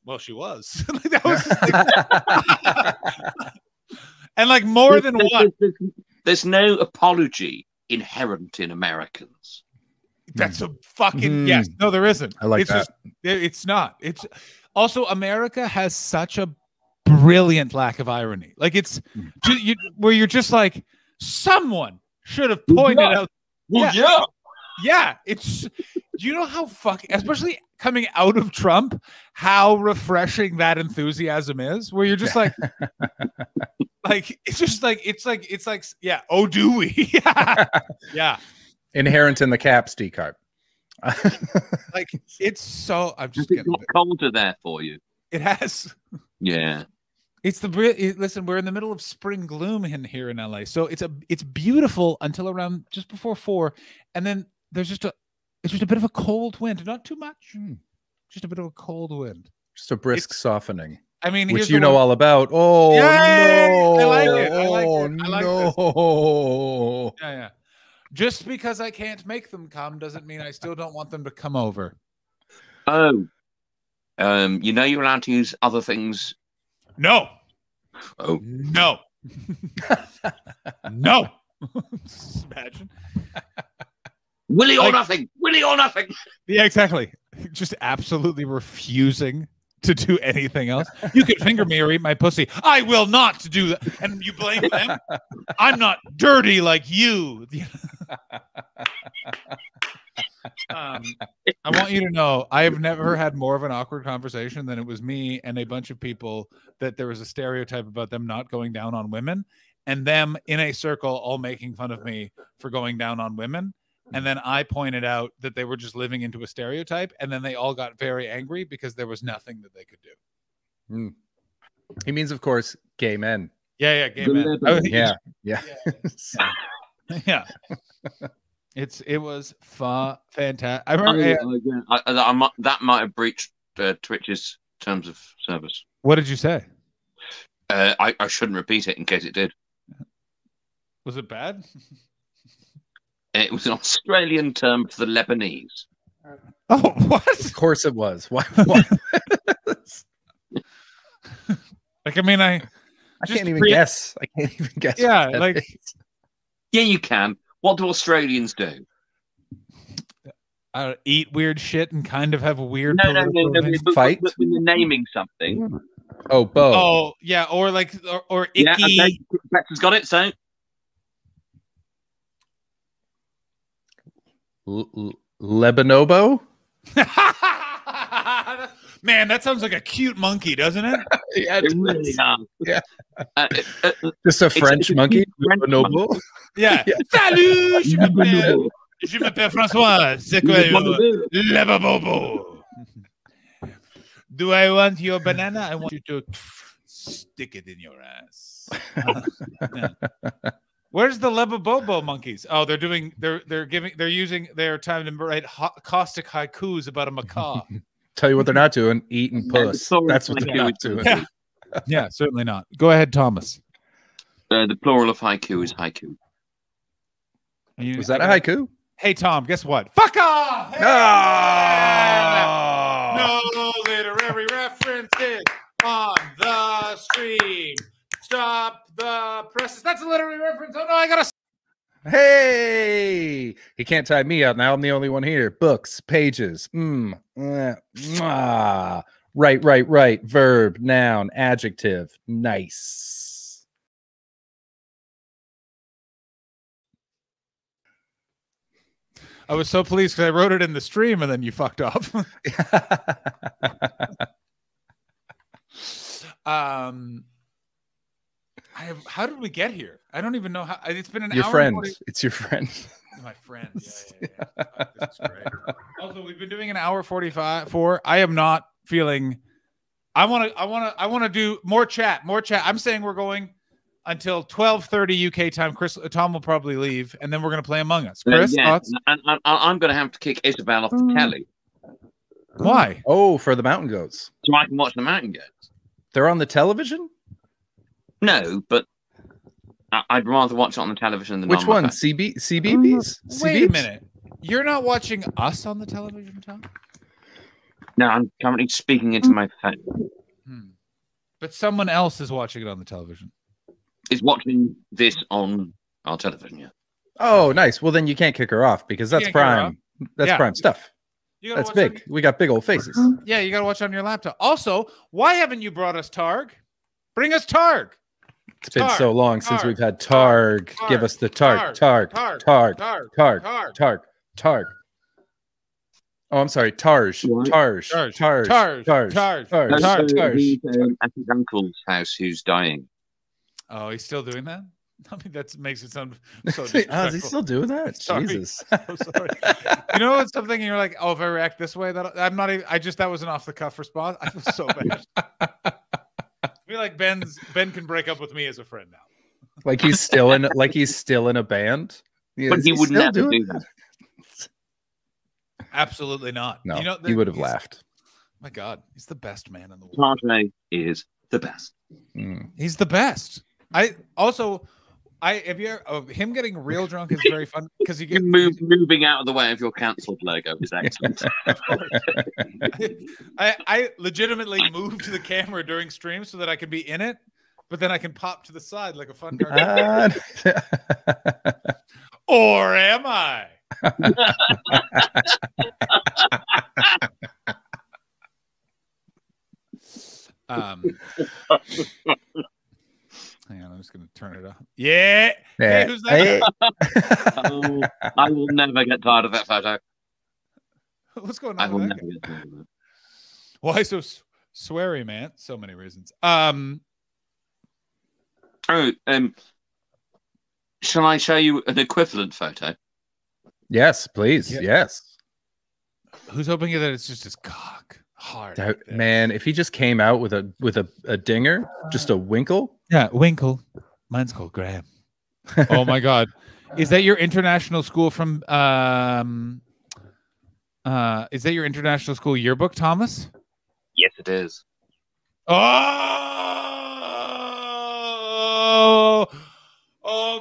Speaker 3: well, she was. Like, that was just like, and like more than one.
Speaker 8: There's no apology inherent in Americans.
Speaker 3: That's a fucking yes. No, there isn't.
Speaker 4: I like
Speaker 3: it's
Speaker 4: that.
Speaker 3: Just, it's not. It's also America has such a brilliant lack of irony. Like it's where you're just like, someone should have pointed out.
Speaker 8: Well, yeah.
Speaker 3: Yeah, it's. Do you know how fucking, especially coming out of Trump, how refreshing that enthusiasm is? Where you're just like, like it's just like it's like yeah. Oh, do we? Yeah.
Speaker 4: Inherent in the caps, D-Carp.
Speaker 3: Like it's so. I'm just
Speaker 8: It's
Speaker 3: getting.
Speaker 8: got colder there for you.
Speaker 3: It has.
Speaker 8: Yeah.
Speaker 3: It's the listen. We're in the middle of spring gloom here in LA, so it's beautiful until around just before 4, and then there's just a bit of a cold wind, not too much, just a bit of a cold wind,
Speaker 4: Just a brisk softening.
Speaker 3: I mean,
Speaker 4: which
Speaker 3: here's
Speaker 4: you
Speaker 3: the
Speaker 4: know
Speaker 3: one-
Speaker 4: all about. Oh
Speaker 3: Yay!
Speaker 4: no!
Speaker 3: I like it. I like
Speaker 4: Oh
Speaker 3: it. I like
Speaker 4: no!
Speaker 3: Yeah. Just because I can't make them come doesn't mean I still don't want them to come over.
Speaker 8: Oh. You know you're allowed to use other things.
Speaker 3: No.
Speaker 8: Oh.
Speaker 3: No. No. Imagine.
Speaker 8: Willie or
Speaker 3: Like-
Speaker 8: nothing. Willie or nothing.
Speaker 3: Yeah, exactly. Just absolutely refusing to do anything else. You can finger me or eat my pussy. I will not do that. And you blame them. I'm not dirty like you. I want you to know I have never had more of an awkward conversation than it was me and a bunch of people that there was a stereotype about them not going down on women and them in a circle all making fun of me for going down on women. And then I pointed out that they were just living into a stereotype, and then they all got very angry because there was nothing that they could do.
Speaker 4: He means, of course, gay men.
Speaker 3: Yeah, gay men. Oh,
Speaker 4: Yeah.
Speaker 3: Yeah. It was fantastic. I remember.
Speaker 8: That might have breached Twitch's terms of service.
Speaker 3: What did you say?
Speaker 8: I shouldn't repeat it in case it did.
Speaker 3: Was it bad?
Speaker 8: It was an Australian term for the Lebanese.
Speaker 3: Oh, what?
Speaker 4: Of course it was. Why?
Speaker 3: Like, I mean, I
Speaker 4: can't even guess. I can't even guess.
Speaker 3: Yeah,
Speaker 4: what that
Speaker 3: like
Speaker 4: is.
Speaker 8: Yeah, you can. What do Australians do?
Speaker 3: Eat weird shit and kind of have a weird
Speaker 8: No,
Speaker 3: fight.
Speaker 8: But when you're naming something.
Speaker 4: Oh, Bo.
Speaker 3: Oh, yeah, or like or icky.
Speaker 8: Yeah, okay. Bex has got it. So
Speaker 4: Lebanobo?
Speaker 3: Man, that sounds like a cute monkey, doesn't it?
Speaker 4: Yeah,
Speaker 8: it really does.
Speaker 4: Yeah. Just a French monkey? Lebanobo?
Speaker 3: Yeah. Salut, je m'appelle François. C'est quoi? Lebabobo. Do I want your banana? I want you to stick it in your ass. Yeah. Where's the Lebabobo monkeys? Oh, they're using their time to write caustic haikus about a macaw.
Speaker 4: Tell you what they're not doing, eating puss. That's what they're not doing.
Speaker 3: Yeah, certainly not. Go ahead, Thomas.
Speaker 8: The plural of haiku is haiku.
Speaker 4: Was that a haiku?
Speaker 3: Hey, Tom, guess what? Fuck off! Hey! No literary references on the stream. Stop the presses. That's a literary reference. Oh, no, I got to...
Speaker 4: Hey! He can't tie me out now. I'm the only one here. Books, pages. Right. Verb, noun, adjective. Nice.
Speaker 3: I was so pleased because I wrote it in the stream and then you fucked off. How did we get here? I don't even know how. It's been an
Speaker 4: Your
Speaker 3: hour.
Speaker 4: friend. It's your friend.
Speaker 3: My friend. Yeah. Fuck, this is great. Also, we've been doing an hour 45. I am not feeling. I want to do more chat. I'm saying we're going until 12:30 UK time. Tom will probably leave, and then we're going to play Among Us. Chris, thoughts?
Speaker 8: And I'm going to have to kick Isabel off the telly.
Speaker 3: Why?
Speaker 4: Oh, for the Mountain Goats.
Speaker 8: So I can watch the Mountain Goats.
Speaker 4: They're on the television?
Speaker 8: No, but I'd rather watch it on the television than
Speaker 4: Which
Speaker 8: on my
Speaker 4: one?
Speaker 8: phone.
Speaker 4: CBeebies?
Speaker 3: Wait a minute. You're not watching us on the television, Tom?
Speaker 8: No, I'm currently speaking into my phone.
Speaker 3: But someone else is watching it on the television.
Speaker 8: Is watching this on our television, yeah.
Speaker 4: Oh, nice. Well, then you can't kick her off because that's
Speaker 3: can't kick her
Speaker 4: prime. That's
Speaker 3: Yeah.
Speaker 4: prime stuff.
Speaker 3: You gotta
Speaker 4: That's
Speaker 3: watch
Speaker 4: big. We got big old faces.
Speaker 3: Yeah, you got to watch on your laptop. Also, why haven't you brought us Targ? Bring us Targ.
Speaker 4: It's been
Speaker 3: Targ,
Speaker 4: so long since
Speaker 3: Targ,
Speaker 4: we've had Targ. Give us the Targ. Targ. Oh, I'm sorry. Tarj.
Speaker 8: At his uncle's house who's dying.
Speaker 3: Oh, he's still doing that? I mean, that makes it sound so
Speaker 4: Is he
Speaker 3: disrespectful.
Speaker 4: still doing that?
Speaker 3: Sorry.
Speaker 4: Jesus.
Speaker 3: I'm so sorry. You know, it's something you're like, oh, if I react this way, I'm not even, that was an off the cuff response. I feel so bad. I feel like Ben can break up with me as a friend now.
Speaker 4: Like he's still in a band.
Speaker 8: But he would never do that.
Speaker 3: Absolutely not.
Speaker 4: No,
Speaker 3: you know,
Speaker 4: he would have laughed.
Speaker 3: My God, he's the best man in the world.
Speaker 8: Tarjay is the best.
Speaker 3: He's the best. Him getting real drunk is very fun because you get
Speaker 8: moving out of the way of your cancelled logo is excellent.
Speaker 3: I legitimately moved the camera during stream so that I could be in it, but then I can pop to the side like a fun cartoon. Or am I? Hang on, I'm just gonna turn it up. Yeah. Hey, who's that?
Speaker 8: I will never get tired of that photo.
Speaker 3: What's going on?
Speaker 8: I will
Speaker 3: with
Speaker 8: never
Speaker 3: that?
Speaker 8: get tired of it.
Speaker 3: Why so sweary, man? So many reasons.
Speaker 8: Shall I show you an equivalent photo?
Speaker 4: Yes, please.
Speaker 3: Yeah.
Speaker 4: Yes.
Speaker 3: Who's hoping that it's just his cock hard?
Speaker 4: Man, if he just came out with a dinger, just a winkle.
Speaker 3: Yeah, Winkle. Mine's called Graham. Oh my God. Is that your international school from is that your international school yearbook, Thomas?
Speaker 8: Yes, it is.
Speaker 3: Oh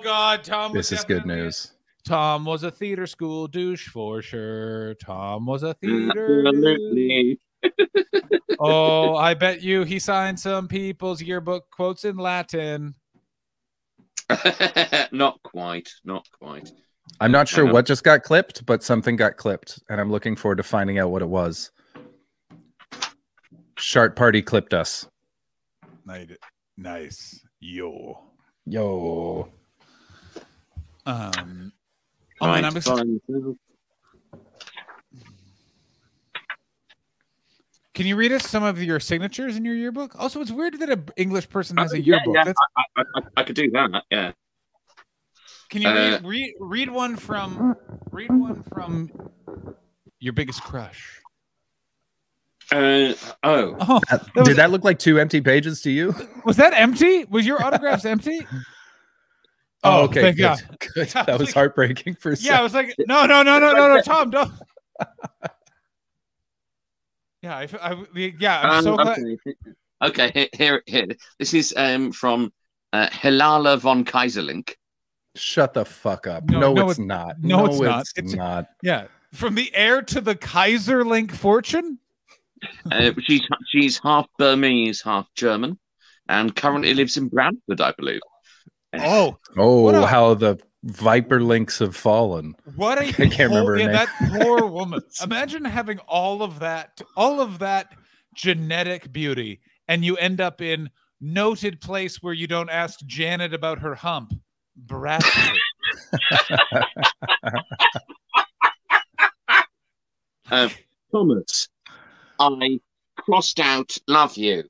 Speaker 3: God, Tom.
Speaker 4: This is good news.
Speaker 3: Tom was a theater school douche for sure. Tom was a theater.
Speaker 8: Absolutely.
Speaker 3: Oh, I bet you he signed some people's yearbook quotes in Latin.
Speaker 8: Not quite.
Speaker 4: I'm not sure what just got clipped, but something got clipped, and I'm looking forward to finding out what it was. Shark Party clipped us.
Speaker 3: Nice. Yo.
Speaker 8: Right,
Speaker 3: I'm excited. Can you read us some of your signatures in your yearbook? Also, it's weird that an English person has a yearbook.
Speaker 8: Yeah, I could do that. Yeah.
Speaker 3: Can you read one from your biggest crush?
Speaker 4: Did that look like 2 empty pages to you?
Speaker 3: Was that empty? Was your autographs empty?
Speaker 4: Oh, okay.
Speaker 3: Thank
Speaker 4: Good.
Speaker 3: God.
Speaker 4: Good. That was heartbreaking for a second.
Speaker 3: Yeah, I was like, no, Tom, don't. Yeah, I'm so glad.
Speaker 8: Okay, here. This is from Helala von Kaiserlink.
Speaker 4: Shut the fuck up.
Speaker 3: No,
Speaker 4: it's not.
Speaker 3: No, it's not.
Speaker 4: It's not.
Speaker 3: Yeah, from the heir to the Kaiserlink fortune.
Speaker 8: She's half Burmese, half German, and currently lives in Bradford, I believe.
Speaker 3: Oh,
Speaker 4: how the Viper links have fallen.
Speaker 3: What
Speaker 4: I can't remember her name.
Speaker 3: That poor woman. Imagine having all of that genetic beauty, and you end up in noted place where you don't ask Janet about her hump, Bradford.
Speaker 8: Thomas, I crossed out "love you,"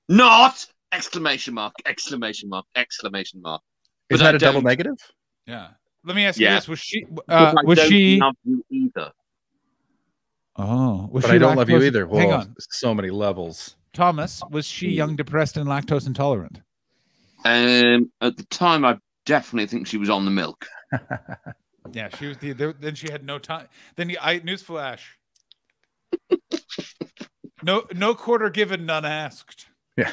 Speaker 8: not exclamation mark, exclamation mark, exclamation mark.
Speaker 4: Is
Speaker 8: But
Speaker 4: that
Speaker 8: I
Speaker 4: a double
Speaker 8: don't-
Speaker 4: negative?
Speaker 3: Yeah. Let me ask you
Speaker 8: Yeah.
Speaker 3: this: Was she?
Speaker 8: but I
Speaker 3: Was
Speaker 8: don't
Speaker 3: she?
Speaker 8: love you either?
Speaker 3: Oh, was
Speaker 4: But
Speaker 3: she
Speaker 4: I don't love you
Speaker 3: lactose-
Speaker 4: either.
Speaker 3: Hang
Speaker 4: Well,
Speaker 3: on,
Speaker 4: so many levels.
Speaker 3: Thomas. Was she young, depressed, and lactose intolerant?
Speaker 8: At the time, I definitely think she was on the milk.
Speaker 3: Yeah, she was. Then she had no time. Then newsflash. No quarter given, none asked.
Speaker 4: Yeah.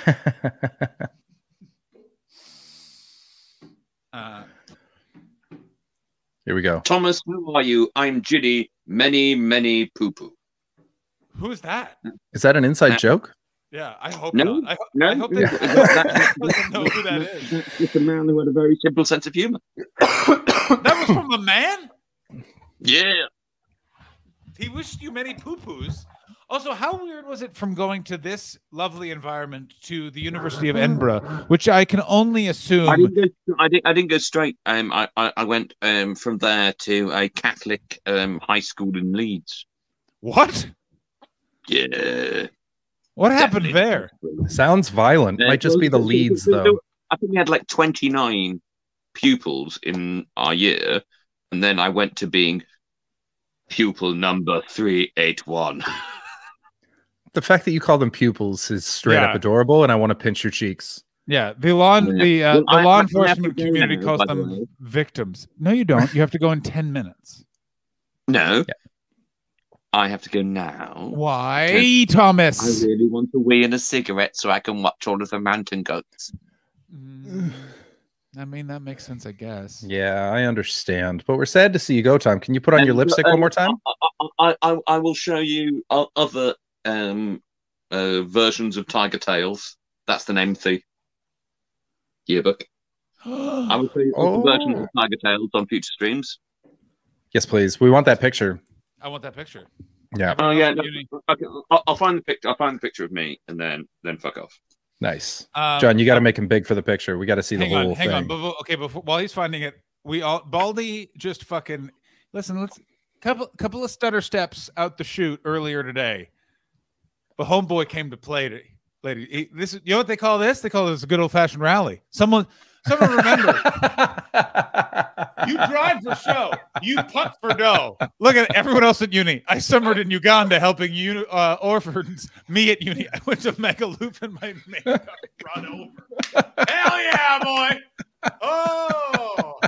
Speaker 4: Here we go.
Speaker 8: Thomas, who are you? I'm Ginny. Many, many poo poo.
Speaker 3: Who's that?
Speaker 4: Is that an inside joke?
Speaker 3: Yeah, I hope
Speaker 8: No,
Speaker 3: not.
Speaker 8: no,
Speaker 3: I hope they
Speaker 8: that-
Speaker 3: doesn't know who that is.
Speaker 8: That's just a man who had a very simple sense of humor.
Speaker 3: That was from a man.
Speaker 8: Yeah.
Speaker 3: He wished you many poo-poos. Also, how weird was it from going to this lovely environment to the University of Edinburgh, which I can only assume.
Speaker 8: I didn't go straight. I went from there to a Catholic high school in Leeds.
Speaker 3: What?
Speaker 8: Yeah.
Speaker 3: What happened there?
Speaker 4: Sounds violent. Might just be the Leeds, though.
Speaker 8: I think we had like 29 pupils in our year, and then I went to being pupil number 381.
Speaker 4: The fact that you call them pupils is straight up
Speaker 3: Yeah.
Speaker 4: adorable, and I want to pinch your cheeks.
Speaker 3: Yeah, the law
Speaker 8: Well,
Speaker 3: the
Speaker 8: I
Speaker 3: law
Speaker 8: have to
Speaker 3: enforcement
Speaker 8: go
Speaker 3: community
Speaker 8: now,
Speaker 3: calls
Speaker 8: by the
Speaker 3: them
Speaker 8: way.
Speaker 3: victims. No, you don't. You have to go in 10 minutes.
Speaker 8: No. I have to go now.
Speaker 3: Why, Thomas?
Speaker 8: I really want to wee in a cigarette so I can watch all of the mountain goats.
Speaker 3: I mean, that makes sense, I guess.
Speaker 4: Yeah, I understand. But we're sad to see you go, Tom. Can you put on your lipstick one more time?
Speaker 8: I will show you other versions of Tiger Tales. That's the name of the yearbook. I will show you other versions of Tiger Tales on future streams.
Speaker 4: Yes, please. We want that picture.
Speaker 3: I want that picture.
Speaker 4: Yeah.
Speaker 8: Oh yeah. No, okay, I'll find the picture. I'll find the picture of me, and then fuck off.
Speaker 4: Nice. John, you got to make him big for the picture. We got to see the whole
Speaker 3: Hang on.
Speaker 4: thing.
Speaker 3: Okay, while he's finding it, Baldy just fucking listen. Let's couple of stutter steps out the chute earlier today. But homeboy came to play lady. This is, you know what they call this? They call this a good old fashioned rally. Someone remember. You drive for show. You putt for dough. Look at everyone else at uni. I summered in Uganda helping orphans. Me at uni. I went to Megaloop and my mate got run over. Hell yeah, boy. Oh.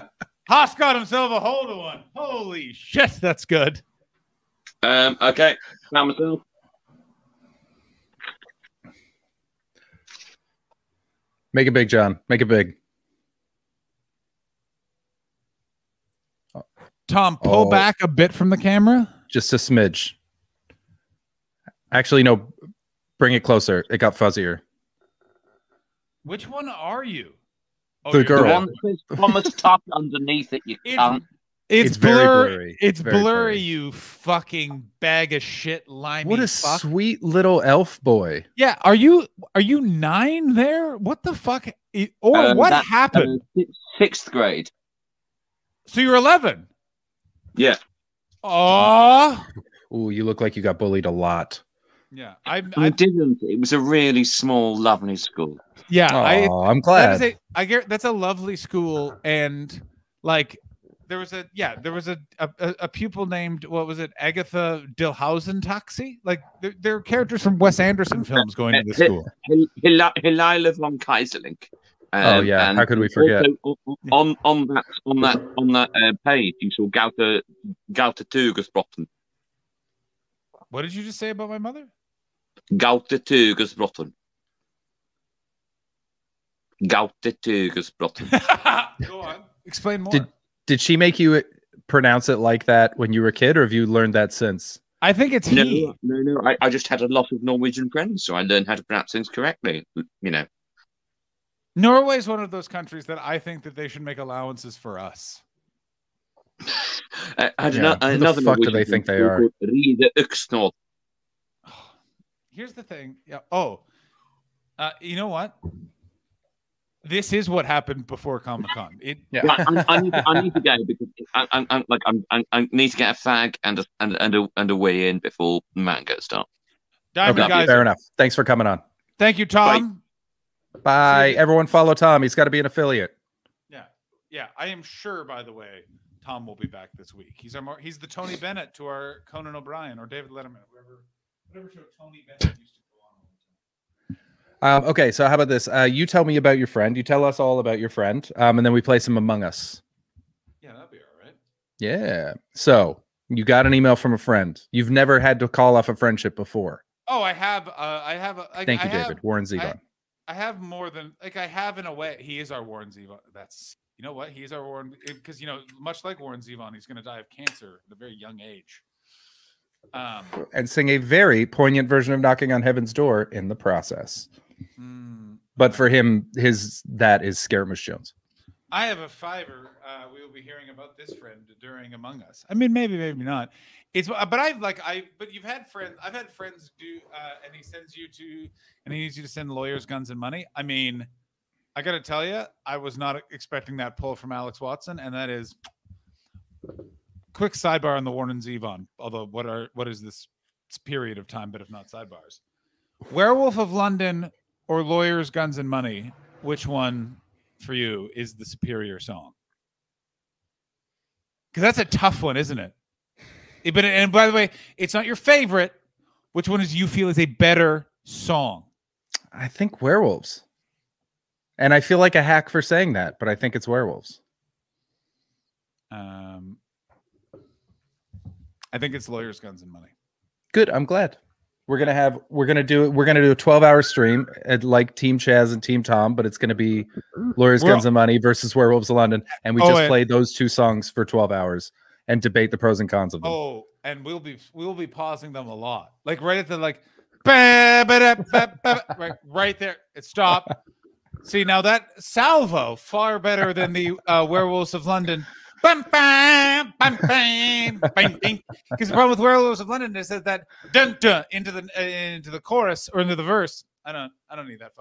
Speaker 3: Haas got himself a hold of one. Holy shit, that's good.
Speaker 8: Okay. Found myself.
Speaker 4: Make it big, John. Make it big.
Speaker 3: Tom, pull back a bit from the camera.
Speaker 4: Just a smidge. Actually, no. Bring it closer. It got fuzzier.
Speaker 3: Which one are you?
Speaker 4: The
Speaker 3: you're
Speaker 4: girl.
Speaker 8: The one that says Thomas tucked underneath it. You can't.
Speaker 3: It's
Speaker 4: very
Speaker 3: blurry.
Speaker 4: blurry.
Speaker 3: It's
Speaker 4: Very
Speaker 3: blurry,
Speaker 4: blurry.
Speaker 3: you fucking bag of shit, limey
Speaker 4: What a
Speaker 3: fuck.
Speaker 4: sweet little elf boy.
Speaker 3: Yeah, are you 9 there? What the fuck? Or what
Speaker 8: That-
Speaker 3: happened?
Speaker 8: Sixth grade.
Speaker 3: So you're 11.
Speaker 8: Yeah.
Speaker 3: Oh,
Speaker 4: Ooh, you look like you got bullied a lot.
Speaker 3: yeah.
Speaker 8: I
Speaker 3: I
Speaker 8: didn't. It was a really small, lovely school.
Speaker 3: yeah.
Speaker 4: I'm
Speaker 3: That
Speaker 4: glad.
Speaker 3: is I get that's a lovely school, and like there was a pupil named, what was it, Agatha Dilhausen Taxi? Like there are characters from Wes Anderson films going to this school.
Speaker 8: Hilila von Kaiserling.
Speaker 4: Oh, yeah.
Speaker 8: and
Speaker 4: How could we forget?
Speaker 8: Also, on that page, you saw Gauta Tugersbrotten.
Speaker 3: What did you just say about my mother?
Speaker 8: Gauta Tugersbrotten. Gauta Tugersbrotten.
Speaker 3: Go on. Explain more.
Speaker 4: Did she make you pronounce it like that when you were a kid, or have you learned that since?
Speaker 3: I think it's he.
Speaker 8: No. I just had a lot of Norwegian friends, so I learned how to pronounce things correctly. You know.
Speaker 3: Norway is one of those countries that I think that they should make allowances for us.
Speaker 8: I had
Speaker 4: Yeah, who the
Speaker 8: another
Speaker 4: fuck do
Speaker 8: Norwegian
Speaker 4: they think
Speaker 8: friend
Speaker 4: they are?
Speaker 8: called Ride Øksnod.
Speaker 3: Here's the thing. Yeah. You know what? This is what happened before Comic-Con.
Speaker 8: Right, I need to go because I need to get a fag and a way in before Matt gets started.
Speaker 3: Diamond Geyser.
Speaker 4: Fair enough. Thanks for coming on.
Speaker 3: Thank you, Tom.
Speaker 4: Bye. Everyone follow Tom. He's got to be an affiliate.
Speaker 3: Yeah. I am sure, by the way, Tom will be back this week. He's the Tony Bennett to our Conan O'Brien or David Letterman, whatever show Tony Bennett used to go on.
Speaker 4: Okay, so how about this? You tell me about your friend. You tell us all about your friend, and then we play some Among Us.
Speaker 3: Yeah, that'd be all right.
Speaker 4: Yeah. So you got an email from a friend. You've never had to call off a friendship before.
Speaker 3: Oh, I have.
Speaker 4: Thank you, David. Warren Zevon.
Speaker 3: I have more than I have in a way. He is our Warren Zevon. That's what he is our Warren, because much like Warren Zevon, he's going to die of cancer at a very young age.
Speaker 4: And sing a very poignant version of "Knocking on Heaven's Door" in the process. But for him, that is Scaramouche Jones.
Speaker 3: I have a fiver. We will be hearing about this friend during Among Us. I mean, maybe not. But you've had friends. I've had friends do, and he needs you to send lawyers, guns, and money. I mean, I got to tell you, I was not expecting that pull from Alex Watson, and that is quick sidebar on the Warren Zevon. Although, what is this period of time? But if not sidebars, Werewolf of London or Lawyers, Guns, and Money, which one for you is the superior song? Because that's a tough one, isn't it? And by the way, it's not your favorite. Which one you feel is a better song?
Speaker 4: I think Werewolves. And I feel like a hack for saying that, but I think it's Werewolves.
Speaker 3: I think it's Lawyers, Guns, and Money.
Speaker 4: Good. I'm glad. We're gonna do a 12-hour stream like Team Chaz and Team Tom, but it's gonna be Lawyers, Guns, and Money versus Werewolves of London, and we just played those two songs for 12 hours and debate the pros and cons of them.
Speaker 3: Oh, and we'll be pausing them a lot, like right at the right there. It stopped. See, now that salvo far better than the Werewolves of London. Because the problem with Werewolves of London is that dun dun into the chorus or into the verse. I don't need that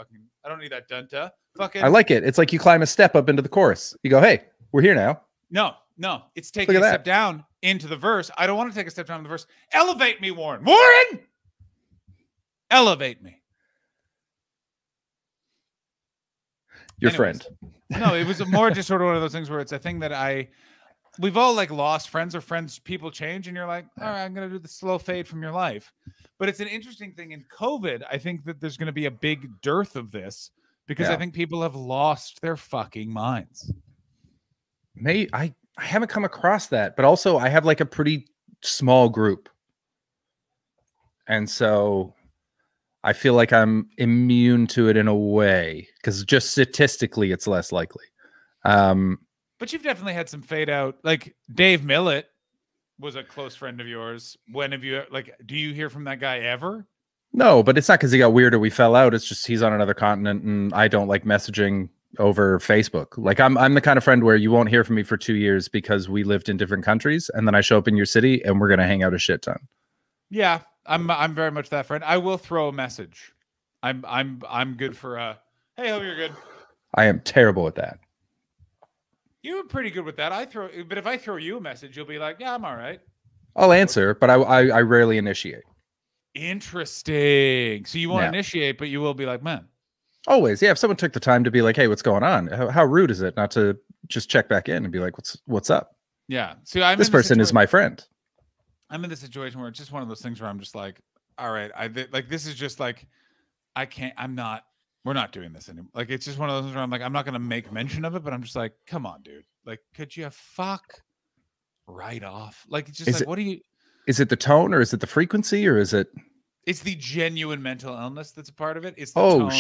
Speaker 3: I don't need that dun dun.
Speaker 4: I like it. It's like you climb a step up into the chorus. You go, hey, we're here now.
Speaker 3: No, it's taking a step down into the verse. I don't want to take a step down in the verse. Elevate me, Warren. Warren! Elevate me.
Speaker 4: Your friend.
Speaker 3: No, it was more just sort of one of those things where it's a thing that we've all lost friends, or people change, and you're like, all right, I'm going to do the slow fade from your life. But it's an interesting thing in COVID. I think that there's going to be a big dearth of this because I think people have lost their fucking minds.
Speaker 4: I haven't come across that, but also I have a pretty small group. And so I feel like I'm immune to it in a way, because just statistically it's less likely.
Speaker 3: But you've definitely had some fade out. Like Dave Millett was a close friend of yours. When have you do you hear from that guy ever?
Speaker 4: No, but it's not because he got weird or we fell out. It's just he's on another continent and I don't like messaging over Facebook. I'm the kind of friend where you won't hear from me for 2 years because we lived in different countries, and then I show up in your city and we're gonna hang out a shit ton.
Speaker 3: Yeah, I'm very much that friend. I will throw a message. I'm good for hey, hope you're good.
Speaker 4: I am terrible at that.
Speaker 3: You were pretty good with that. But if I throw you a message, you'll be like, yeah, I'm all right.
Speaker 4: I'll answer, but I rarely initiate.
Speaker 3: Interesting. So you won't initiate, but you will be like, man.
Speaker 4: Always, yeah. If someone took the time to be like, hey, what's going on? How rude is it not to just check back in and be like, what's up?
Speaker 3: Yeah. See,
Speaker 4: this person is my friend.
Speaker 3: I'm in the situation where it's just one of those things where I'm just like, all right, this is just like, we're not doing this anymore. It's just one of those where I'm like, I'm not going to make mention of it, but I'm just like, come on, dude. Could you fuck right off? It's just what do you...
Speaker 4: Is it the tone, or is it the frequency, or is it...
Speaker 3: It's the genuine mental illness that's a part of it. It's the tone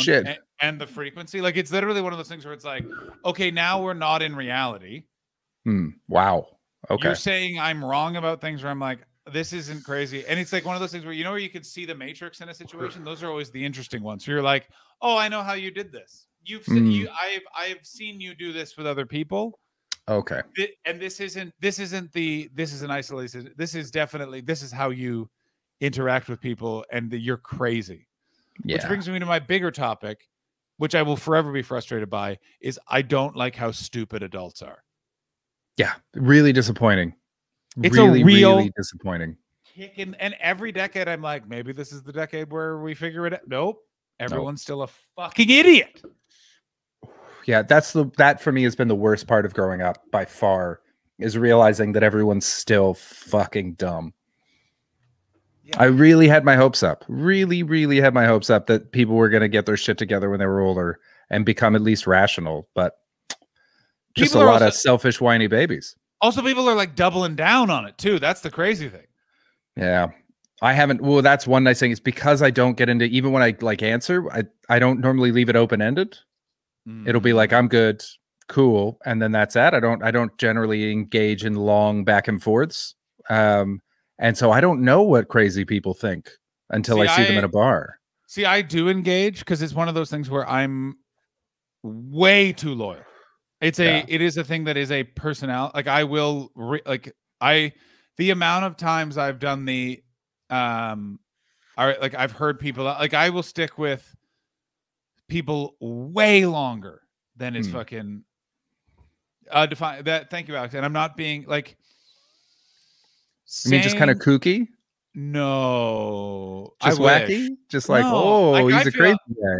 Speaker 3: and the frequency. It's literally one of those things where it's like, okay, now we're not in reality.
Speaker 4: Wow. Okay.
Speaker 3: You're saying I'm wrong about things where I'm like, this isn't crazy. And it's one of those things where, where you can see the Matrix in a situation. Those are always the interesting ones. So you're like, oh, I know how you did this. You've seen I've seen you do this with other people.
Speaker 4: Okay.
Speaker 3: And this is an isolated. This is how you interact with people, and you're crazy.
Speaker 4: Yeah.
Speaker 3: Which brings me to my bigger topic, which I will forever be frustrated by, is I don't like how stupid adults are.
Speaker 4: Yeah, really disappointing.
Speaker 3: It's
Speaker 4: really,
Speaker 3: real
Speaker 4: really disappointing.
Speaker 3: And every decade I'm like, maybe this is the decade where we figure it out. Nope. Everyone's still a fucking idiot.
Speaker 4: Yeah, that for me has been the worst part of growing up by far, is realizing that everyone's still fucking dumb. Yeah. I really had my hopes up. Really, really had my hopes up that people were going to get their shit together when they were older and become at least rational, but just a lot of selfish, whiny babies.
Speaker 3: Also, people are like doubling down on it too. That's the crazy thing.
Speaker 4: Yeah. I haven't. Well, that's one nice thing. It's because I don't get into, even when I like answer, I don't normally leave it open-ended. It'll be like, I'm good, cool, and then that's that. I don't generally engage in long back and forths. And so I don't know what crazy people think until I see them in a bar.
Speaker 3: See, I do engage because it's one of those things where I'm way too loyal. It is a thing that is a personality. Like I will the amount of times I've done the I've heard people like I will stick with people way longer than is fucking define that. Thank you, Alex. And I'm not being like,
Speaker 4: you mean just kind of kooky?
Speaker 3: No,
Speaker 4: just wacky, just like, no. Oh, like, he's a crazy guy.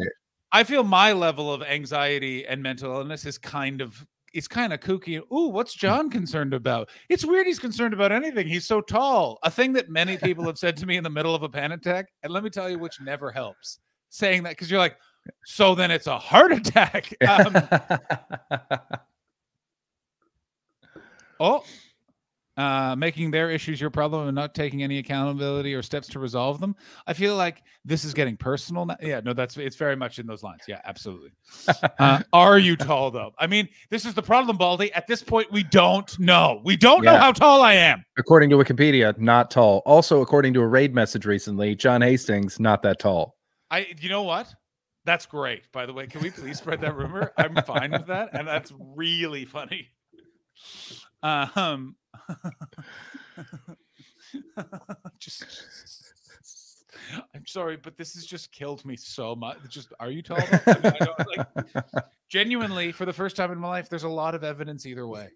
Speaker 3: I feel my level of anxiety and mental illness is kind of kooky. Ooh, what's John concerned about? It's weird he's concerned about anything. He's so tall. A thing that many people have said to me in the middle of a panic attack, and let me tell you, which never helps. Saying that because you're like, so then it's a heart attack. Making their issues your problem and not taking any accountability or steps to resolve them. I feel like this is getting personal now. Yeah, no, it's very much in those lines. Yeah, absolutely. Are you tall though? I mean, this is the problem, Baldy. At this point, we don't know. We don't know how tall I am.
Speaker 4: According to Wikipedia, not tall. Also, according to a raid message recently, John Hastings, not that tall.
Speaker 3: You know what? That's great. By the way, can we please spread that rumor? I'm fine with that, and that's really funny. I'm sorry, but this has just killed me so much. Are you tall? Genuinely, for the first time in my life, there's a lot of evidence either way.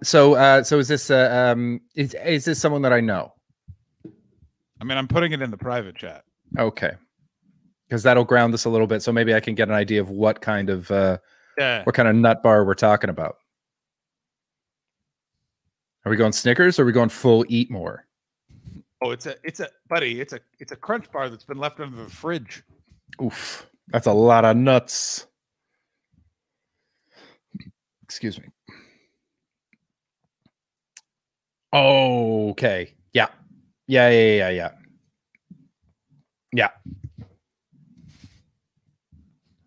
Speaker 4: So is this is this someone that I know?
Speaker 3: I mean, I'm putting it in the private chat.
Speaker 4: Okay, because that'll ground this a little bit, so maybe I can get an idea of what kind of what kind of nut bar we're talking about. Are we going Snickers or are we going full eat more?
Speaker 3: Oh, it's a crunch bar that's been left under the fridge.
Speaker 4: Oof, that's a lot of nuts. Excuse me. Okay. Yeah.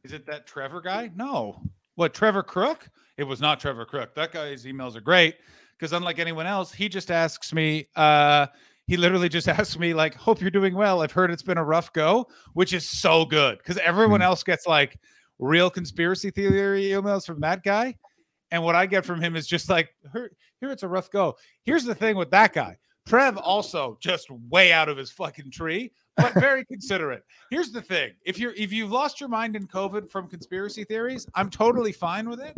Speaker 3: Is it that Trevor guy? No. What, Trevor Crook? It was not Trevor Crook. That guy's emails are great because unlike anyone else, he just asks me, he literally just asks me like, hope you're doing well. I've heard it's been a rough go, which is so good because everyone else gets like real conspiracy theory emails from that guy. And what I get from him is just like, here it's a rough go. Here's the thing with that guy. Trev also just way out of his fucking tree, but very considerate. Here's the thing. If you've lost your mind in COVID from conspiracy theories, I'm totally fine with it.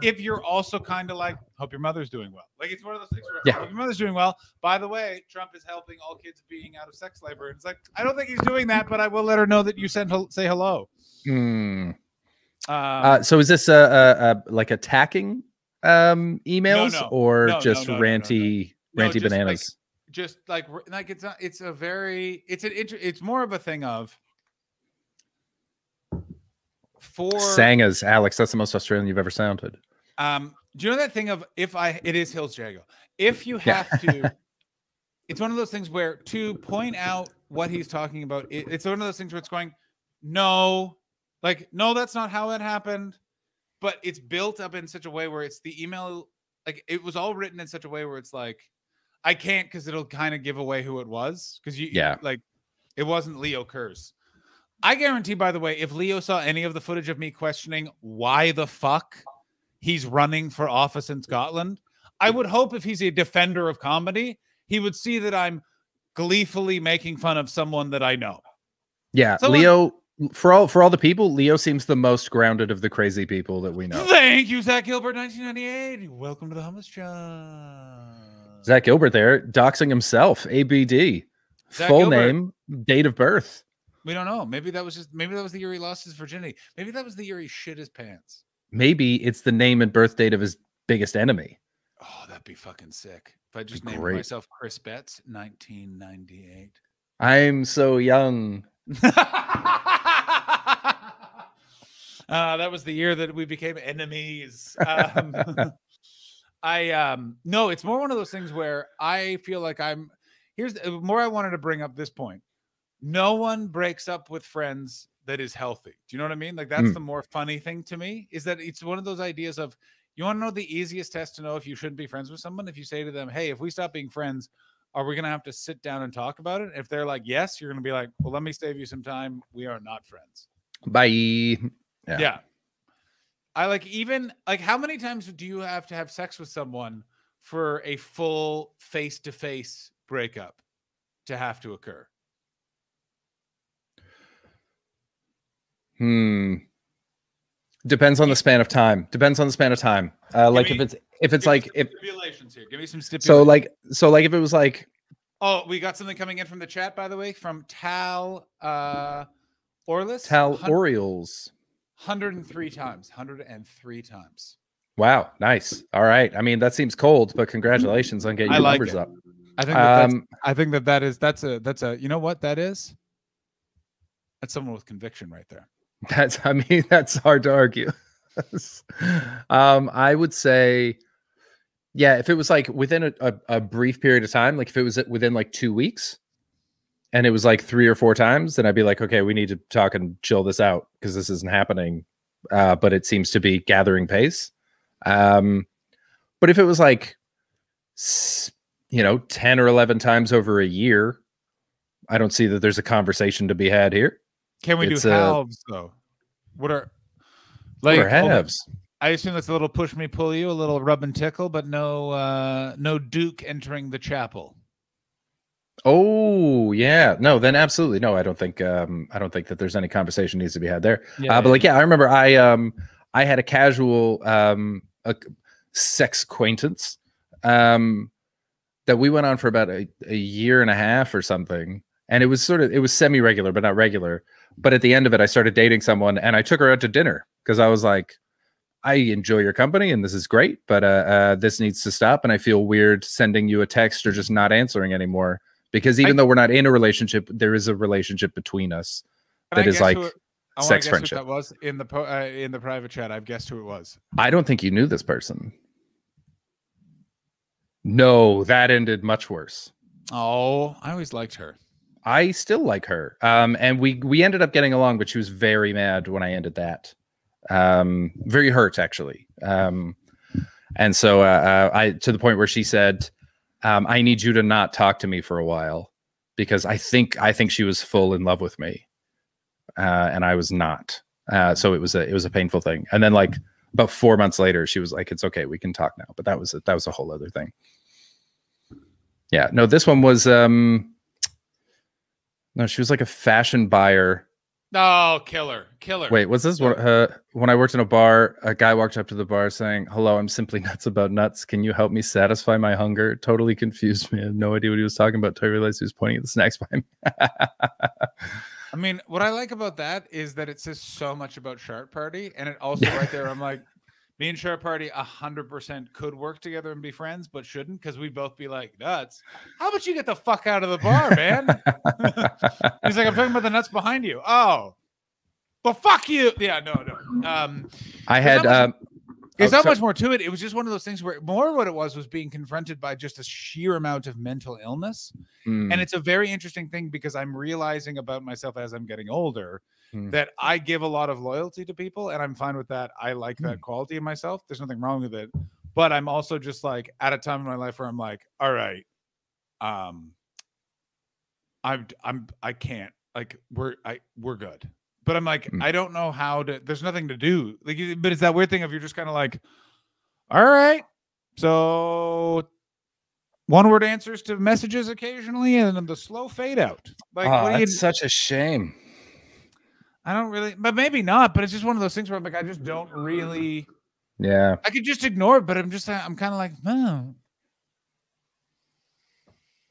Speaker 3: If you're also kind of like, hope your mother's doing well. Like it's one of those things where hope your mother's doing well. By the way, Trump is helping all kids being out of sex labor. And it's like, I don't think he's doing that, but I will let her know that you say hello.
Speaker 4: So is this like attacking emails or just ranty bananas?
Speaker 3: Just like it's not, it's more of a thing of
Speaker 4: Sangas, Alex. That's the most Australian you've ever sounded.
Speaker 3: Do you know that thing of it is Hills Jago. If you have to, it's one of those things where to point out what he's talking about, it's one of those things where it's going, no, that's not how it happened. But it's built up in such a way where it's the email, like it was all written in such a way where it's like, I can't because it'll kind of give away who it was. Because it wasn't Leo Kurz. I guarantee, by the way, if Leo saw any of the footage of me questioning why the fuck he's running for office in Scotland, I would hope if he's a defender of comedy, he would see that I'm gleefully making fun of someone that I know.
Speaker 4: Yeah, for all the people, Leo seems the most grounded of the crazy people that we know.
Speaker 3: Thank you, Zach Gilbert, 1998. Welcome to the Hummus John.
Speaker 4: Zach Gilbert there, doxing himself. ABD,
Speaker 3: Zach
Speaker 4: full
Speaker 3: Gilbert.
Speaker 4: name, date of birth.
Speaker 3: We don't know. Maybe that was the year he lost his virginity. Maybe that was the year he shit his pants.
Speaker 4: Maybe it's the name and birth date of his biggest enemy.
Speaker 3: Oh, that'd be fucking sick. If I just
Speaker 4: Be
Speaker 3: named
Speaker 4: great.
Speaker 3: myself Chris Betts, 1998.
Speaker 4: I'm so young.
Speaker 3: That was the year that we became enemies. No, it's more one of those things where I feel like here's more I wanted to bring up this point. No one breaks up with friends that is healthy. Do you know what I mean? Like that's the more funny thing to me is that it's one of those ideas of, you want to know the easiest test to know if you shouldn't be friends with someone? If you say to them, hey, if we stop being friends, are we going to have to sit down and talk about it? If they're like, yes, you're going to be like, well, let me save you some time. We are not friends.
Speaker 4: Bye.
Speaker 3: Yeah. I even how many times do you have to have sex with someone for a full face-to-face breakup to have to occur?
Speaker 4: Depends on the span of time. Like if it's like
Speaker 3: stipulations here. Give me some stipulations.
Speaker 4: So like if it was like,
Speaker 3: oh, we got something coming in from the chat, by the way, from Tal Orlis.
Speaker 4: Tal Orioles.
Speaker 3: 103 times. 103 times.
Speaker 4: Wow, nice. All right. I mean, that seems cold, but congratulations on getting your numbers up.
Speaker 3: I think that's a you know what that is? That's someone with conviction right there.
Speaker 4: That's hard to argue. I would say, yeah, if it was like within a brief period of time, like if it was within like 2 weeks and it was like 3 or 4 times, then I'd be like, okay, we need to talk and chill this out because this isn't happening. But it seems to be gathering pace. But if it was like, 10 or 11 times over a year, I don't see that there's a conversation to be had here.
Speaker 3: Can we do halves though? What are
Speaker 4: halves?
Speaker 3: I assume that's a little push me, pull you, a little rub and tickle, but no Duke entering the chapel.
Speaker 4: Oh yeah, no, then absolutely no. I don't think that there's any conversation needs to be had there. But like, I remember I had a casual a sex acquaintance that we went on for about a year and a half or something, and it was semi-regular but not regular. But at the end of it, I started dating someone, and I took her out to dinner because I was like, I enjoy your company and this is great, but this needs to stop. And I feel weird sending you a text or just not answering anymore. Because even though we're not in a relationship, there is a relationship between us that is like sex friendship.
Speaker 3: Who that was in the private chat. I've guessed who it was.
Speaker 4: I don't think you knew this person. No, that ended much worse.
Speaker 3: Oh, I always liked her.
Speaker 4: I still like her. And we ended up getting along, but she was very mad when I ended that. Very hurt actually. And so I to the point where she said, I need you to not talk to me for a while because I think she was full in love with me. And I was not. So it was a painful thing. And then like about 4 months later, she was like, it's okay, we can talk now. But that was a whole other thing. Yeah, no, this one was no, she was like a fashion buyer.
Speaker 3: Oh, killer.
Speaker 4: Wait, was this one? When I worked in a bar, a guy walked up to the bar saying, hello, I'm simply nuts about nuts. Can you help me satisfy my hunger? Totally confused me. I had no idea what he was talking about until I realized he was pointing at the snacks behind me.
Speaker 3: I mean, what I like about that is that it says so much about Shark Party. And it also right there, I'm like, me and Shark Party 100% could work together and be friends, but shouldn't because we'd both be like, nuts. How about you get the fuck out of the bar, man? He's like, I'm talking about the nuts behind you. Oh, well, fuck you. Yeah, no.
Speaker 4: I had...
Speaker 3: There's not much more to it. It was just one of those things where more what it was being confronted by just a sheer amount of mental illness. And it's a very interesting thing because I'm realizing about myself as I'm getting older that I give a lot of loyalty to people and I'm fine with that. I like that quality in myself. There's nothing wrong with it. But I'm also just like at a time in my life where I'm like, all right, I can't, like we're good. But I'm like, I don't know how to, there's nothing to do. Like, but it's that weird thing of you're just kind of like, all right, so one word answers to messages occasionally and then the slow fade out. Like,
Speaker 4: that's such a shame.
Speaker 3: I don't really, but maybe not. But it's just one of those things where I'm like, I just don't really.
Speaker 4: Yeah.
Speaker 3: I could just ignore it, but I'm kind of like, no.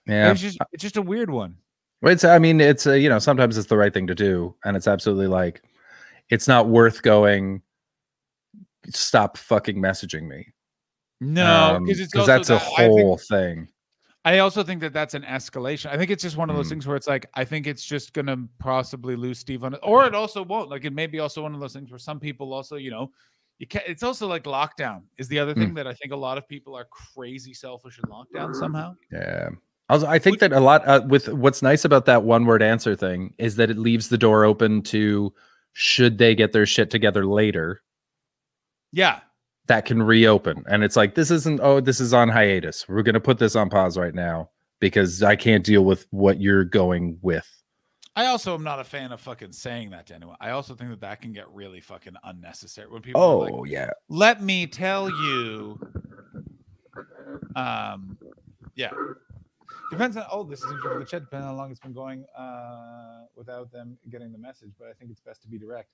Speaker 4: Yeah.
Speaker 3: It's just a weird one.
Speaker 4: I mean, it's you know, sometimes it's the right thing to do, and it's absolutely like, it's not worth going. Stop fucking messaging me.
Speaker 3: No, because
Speaker 4: that's a whole thing.
Speaker 3: I also think that that's an escalation. I think it's just one of those things where it's like, I think it's just gonna possibly lose Steve on it, or it also won't. Like, it may be also one of those things where some people also, you know, you can't. It's also like lockdown is the other thing that I think a lot of people are crazy selfish in lockdown somehow.
Speaker 4: Yeah. Also, I think that a lot with what's nice about that one word answer thing is that it leaves the door open to, should they get their shit together later?
Speaker 3: Yeah.
Speaker 4: That can reopen. And it's like, this isn't, oh, this is on hiatus. We're going to put this on pause right now because I can't deal with what you're going with.
Speaker 3: I also am not a fan of fucking saying that to anyone. I also think that that can get really fucking unnecessary when people are like,
Speaker 4: yeah.
Speaker 3: Let me tell you. Yeah. Depends on, this is interesting for the chat, depending on how long it's been going without them getting the message, but I think it's best to be direct.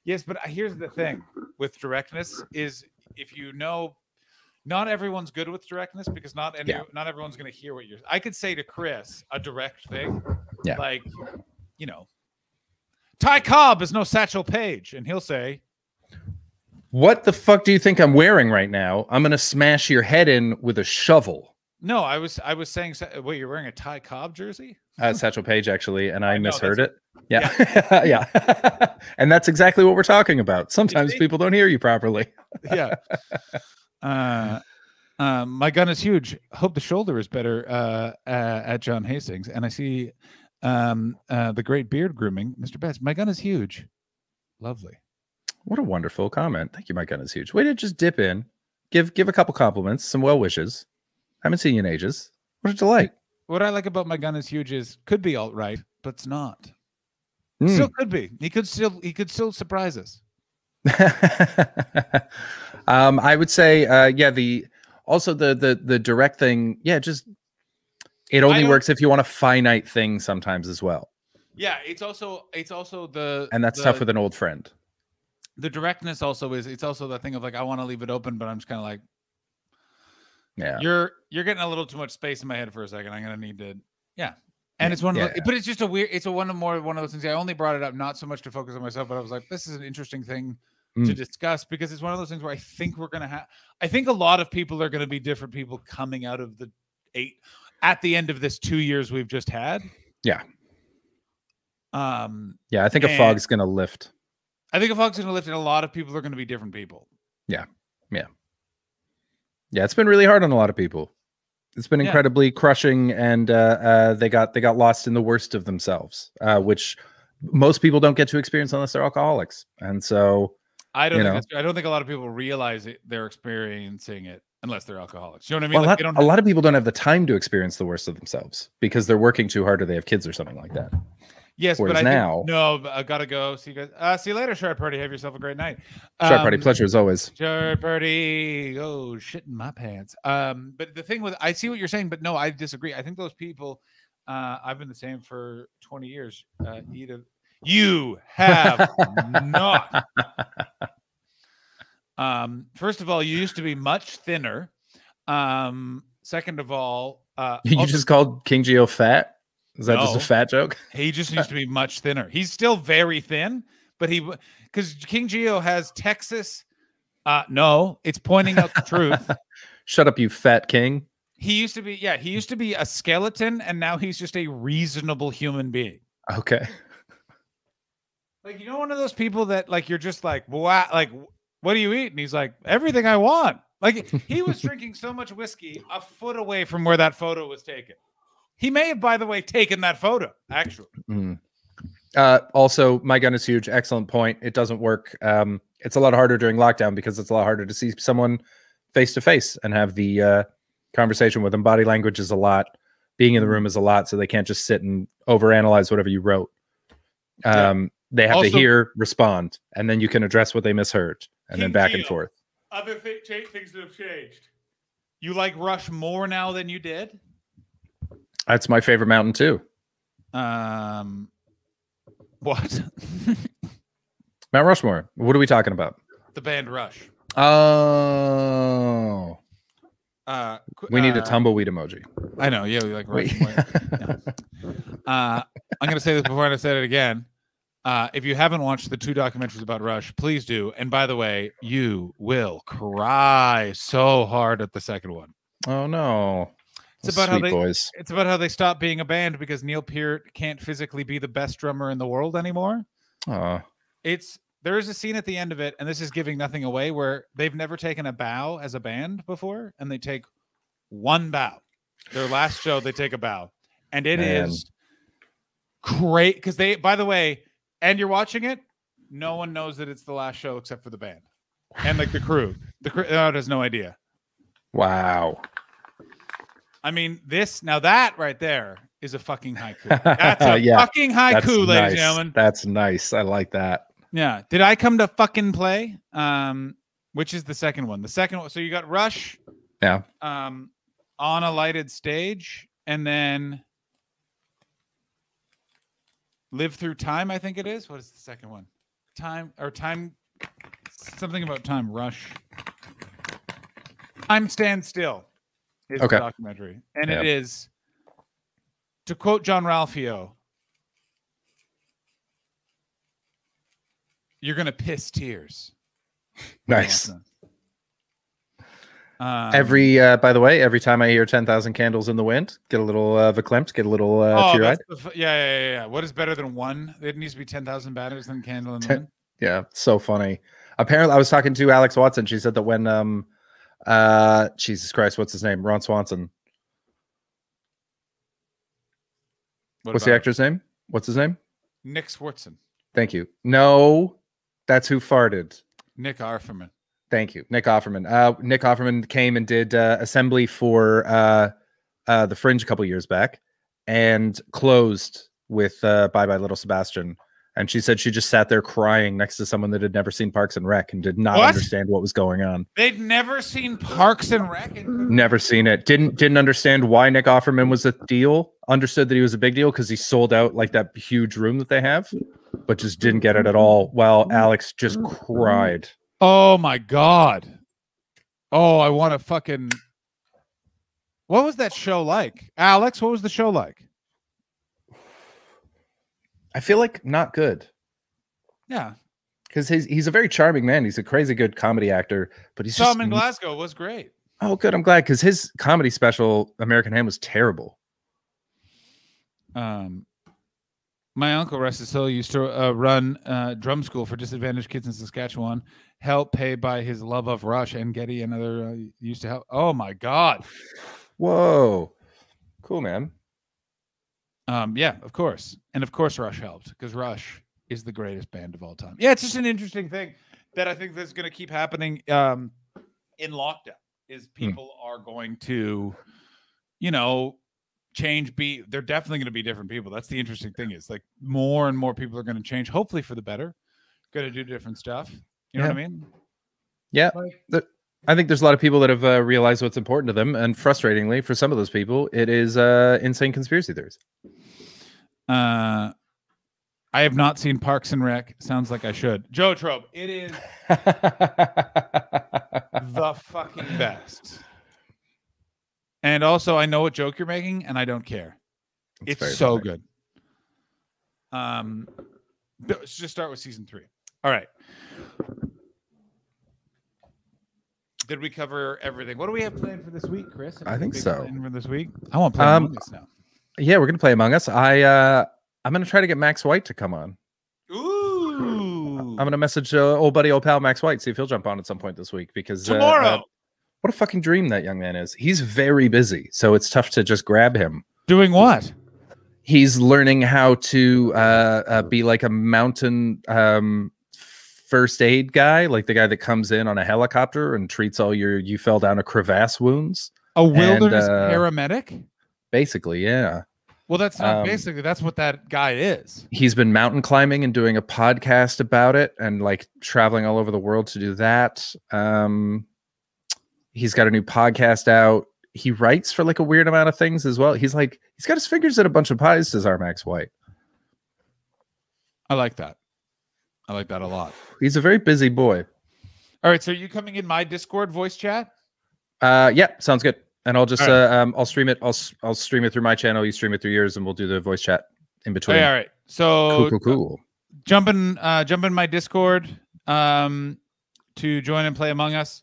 Speaker 3: Yes, but here's the thing with directness is, if you know, not everyone's good with directness because not everyone's going to hear what you're. I could say to Chris a direct thing, like, you know, Ty Cobb is no Satchel Paige, and he'll say,
Speaker 4: "What the fuck do you think I'm wearing right now? I'm going to smash your head in with a shovel."
Speaker 3: No, I was saying, wait, you're wearing a Ty Cobb jersey?
Speaker 4: Satchel Paige, actually, and I misheard it. Yeah. Yeah. And that's exactly what we're talking about. Sometimes people don't hear you properly.
Speaker 3: Yeah. My gun is huge. Hope the shoulder is better at John Hastings. And I see the great beard grooming, Mr. Betts. My gun is huge. Lovely.
Speaker 4: What a wonderful comment. Thank you. My gun is huge. Way to just dip in, give a couple compliments, some well wishes. Haven't seen you in ages. What a delight.
Speaker 3: What I like about my gun is huge is could be alt-right, but it's not. Still could be. He could still surprise us.
Speaker 4: I would say, the direct thing. Yeah, just it only works if you want a finite thing sometimes as well.
Speaker 3: Yeah, it's also the,
Speaker 4: and that's tough with an old friend.
Speaker 3: The directness also is. It's also the thing of like, I want to leave it open, but I'm just kind of like,
Speaker 4: yeah,
Speaker 3: you're getting a little too much space in my head for a second. I'm gonna need to, And it's one of the, but it's just one of those things. I only brought it up not so much to focus on myself, but I was like, this is an interesting thing to discuss because it's one of those things where I think I think a lot of people are gonna be different people coming out of at the end of this 2 years we've just had.
Speaker 4: Yeah. I think a fog's gonna lift.
Speaker 3: I think a fog's gonna lift, and a lot of people are gonna be different people.
Speaker 4: Yeah. It's been really hard on a lot of people. It's been incredibly crushing, and they got lost in the worst of themselves, which most people don't get to experience unless they're alcoholics. And so
Speaker 3: I don't think a lot of people realize they're experiencing it unless they're alcoholics. You know what I mean?
Speaker 4: A lot of people don't have the time to experience the worst of themselves because they're working too hard or they have kids or something like that.
Speaker 3: Yes,
Speaker 4: whereas
Speaker 3: but I gotta go. See you guys. See you later, Sharp Party. Have yourself a great night.
Speaker 4: Sharp Party, pleasure as always.
Speaker 3: Sharp Party. Oh, shit in my pants. But the thing with, I see what you're saying, but no, I disagree. I think those people, I've been the same for 20 years. You have not. First of all, you used to be much thinner. Second of all,
Speaker 4: you just called King Geo fat. Is that just a fat joke?
Speaker 3: He just needs to be much thinner. He's still very thin, but because King Geo has Texas. No, it's pointing out the truth.
Speaker 4: Shut up, you fat king.
Speaker 3: He used to be a skeleton, and now he's just a reasonable human being.
Speaker 4: Okay.
Speaker 3: Like, you know, one of those people that like, you're just like, wow, like, what do you eat? And he's like, everything I want. Like, he was drinking so much whiskey a foot away from where that photo was taken. He may have, by the way, taken that photo, actually.
Speaker 4: Also, my gun is huge. Excellent point. It doesn't work. It's a lot harder during lockdown because it's a lot harder to see someone face to face and have the conversation with them. Body language is a lot. Being in the room is a lot, so they can't just sit and overanalyze whatever you wrote. They have to hear, respond, and then you can address what they misheard, and then back and forth.
Speaker 3: Other things that have changed. You like Rush more now than you did?
Speaker 4: That's my favorite mountain too.
Speaker 3: What?
Speaker 4: Mount Rushmore. What are we talking about?
Speaker 3: The band Rush.
Speaker 4: Oh. We need a tumbleweed emoji.
Speaker 3: I know. Yeah, we like Rush. I'm going to say this before I say it again. If you haven't watched the 2 documentaries about Rush, please do. And by the way, you will cry so hard at the second one.
Speaker 4: Oh no.
Speaker 3: It's about It's about how they stopped being a band because Neil Peart can't physically be the best drummer in the world anymore. There is a scene at the end of it, and this is giving nothing away, where they've never taken a bow as a band before, and they take one bow. Their last show, they take a bow, and it is great because they. By the way, and you're watching it, no one knows that it's the last show except for the band and like the crew. The crew has no idea.
Speaker 4: Wow.
Speaker 3: I mean, that right there is a fucking haiku. That's a fucking haiku, ladies and gentlemen.
Speaker 4: That's nice. I like that.
Speaker 3: Yeah. Did I come to fucking play? Which is the second one? The second one. So you got Rush.
Speaker 4: Yeah.
Speaker 3: On a lighted stage, and then Live Through Time, I think it is. What is the second one? Time. Something about time. Rush. Time Stand Still. Is the documentary, and it is, to quote John Ralphio, you're gonna piss tears.
Speaker 4: Nice. By the way, every time I hear 10,000 Candles in the Wind, get a little verklempt, get a little teary-eyed.
Speaker 3: Yeah. What is better than one? It needs to be 10,000 batters than Candle in the Wind.
Speaker 4: Yeah, so funny. Apparently, I was talking to Alex Watson. She said that when Jesus Christ, what's his name? Ron Swanson. What's the actor's name? What's his name?
Speaker 3: Nick Swartzen.
Speaker 4: Thank you. No, that's who farted.
Speaker 3: Nick Offerman.
Speaker 4: Thank you, Nick Offerman. Nick Offerman came and did assembly for the Fringe a couple years back, and closed with Bye Bye Little Sebastian. And she said she just sat there crying next to someone that had never seen Parks and Rec and did not understand what was going on.
Speaker 3: They'd never seen Parks and Rec?
Speaker 4: Never seen it. Didn't understand why Nick Offerman was a deal. Understood that he was a big deal because he sold out like that huge room that they have, but just didn't get it at all. While Alex just cried.
Speaker 3: Oh my God. Oh, I want to fucking... What was that show like? Alex, what was the show like?
Speaker 4: I feel like not good.
Speaker 3: Yeah.
Speaker 4: Because he's a very charming man. He's a crazy good comedy actor, but he's
Speaker 3: Saw him in Glasgow. It was great.
Speaker 4: Oh, good. I'm glad, because his comedy special, American Ham, was terrible.
Speaker 3: My uncle, rest his soul, used to run drum school for disadvantaged kids in Saskatchewan, helped pay by his love of Rush, and Getty and other used to help. Oh my God.
Speaker 4: Whoa. Cool, man.
Speaker 3: Yeah, of course. And of course Rush helped, because Rush is the greatest band of all time. Yeah, it's just an interesting thing that I think that's going to keep happening in lockdown, is people are going to, change. They're definitely going to be different people. That's the interesting thing, is like more and more people are going to change, hopefully for the better, going to do different stuff. You know what I mean?
Speaker 4: Yeah. I think there's a lot of people that have realized what's important to them, and frustratingly for some of those people, it is insane conspiracy theories.
Speaker 3: I have not seen Parks and Rec. Sounds like I should. Joe Trope, it is the fucking best. And also, I know what joke you're making, and I don't care. It's so good. Let's just start with season 3. All right. Did we cover everything? What do we have planned for this week, Chris?
Speaker 4: I think so.
Speaker 3: For this week, I want to play Among Us now.
Speaker 4: Yeah, we're gonna play Among Us. I'm gonna try to get Max White to come on.
Speaker 3: Ooh.
Speaker 4: I'm gonna message old pal Max White, see if he'll jump on at some point this week, because
Speaker 3: tomorrow.
Speaker 4: What a fucking dream that young man is. He's very busy, so it's tough to just grab him.
Speaker 3: Doing what?
Speaker 4: He's learning how to be like a mountain first aid guy, like the guy that comes in on a helicopter and treats all you fell down a crevasse wounds.
Speaker 3: A wilderness paramedic?
Speaker 4: Basically, yeah.
Speaker 3: Well, that's not basically, that's what that guy is.
Speaker 4: He's been mountain climbing and doing a podcast about it, and like traveling all over the world to do that. He's got a new podcast out. He writes for like a weird amount of things as well. He's got his fingers in a bunch of pies, says our Max White.
Speaker 3: I like that. I like that a lot.
Speaker 4: He's a very busy boy.
Speaker 3: All right, so are you coming in my Discord voice chat?
Speaker 4: Yeah, sounds good. And I'll just
Speaker 3: All right.
Speaker 4: I'll stream it. I'll stream it through my channel. You stream it through yours, and we'll do the voice chat in between.
Speaker 3: All right. So
Speaker 4: Cool.
Speaker 3: Jump in my Discord to join and play Among Us.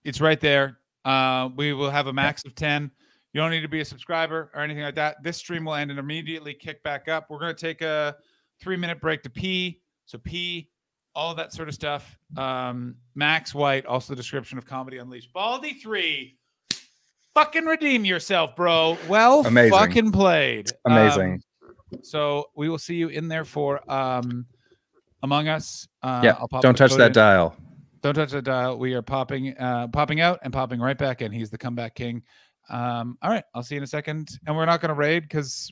Speaker 3: It's right there. We will have a max of 10. You don't need to be a subscriber or anything like that. This stream will end and immediately kick back up. We're going to take a 3-minute break to pee. So pee, all that sort of stuff. Max White, also the description of Comedy Unleashed. Baldy 3, fucking redeem yourself, bro. Well,
Speaker 4: Amazing.
Speaker 3: Fucking played.
Speaker 4: Amazing.
Speaker 3: So we will see you in there for Among Us.
Speaker 4: Yeah,
Speaker 3: I'll pop
Speaker 4: don't
Speaker 3: the
Speaker 4: touch
Speaker 3: code
Speaker 4: that
Speaker 3: in.
Speaker 4: dial.
Speaker 3: Don't touch that dial. We are popping out and popping right back in. He's the comeback king. All right, I'll see you in a second. And we're not going to raid because...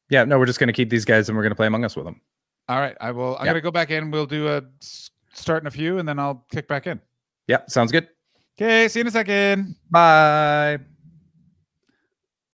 Speaker 4: Yeah, no, we're just going to keep these guys and we're going to play Among Us with them.
Speaker 3: All right, I'm going to go back in. We'll do a start in a few, and then I'll kick back in.
Speaker 4: Yeah, sounds good.
Speaker 3: Okay, see you in a second.
Speaker 4: Bye.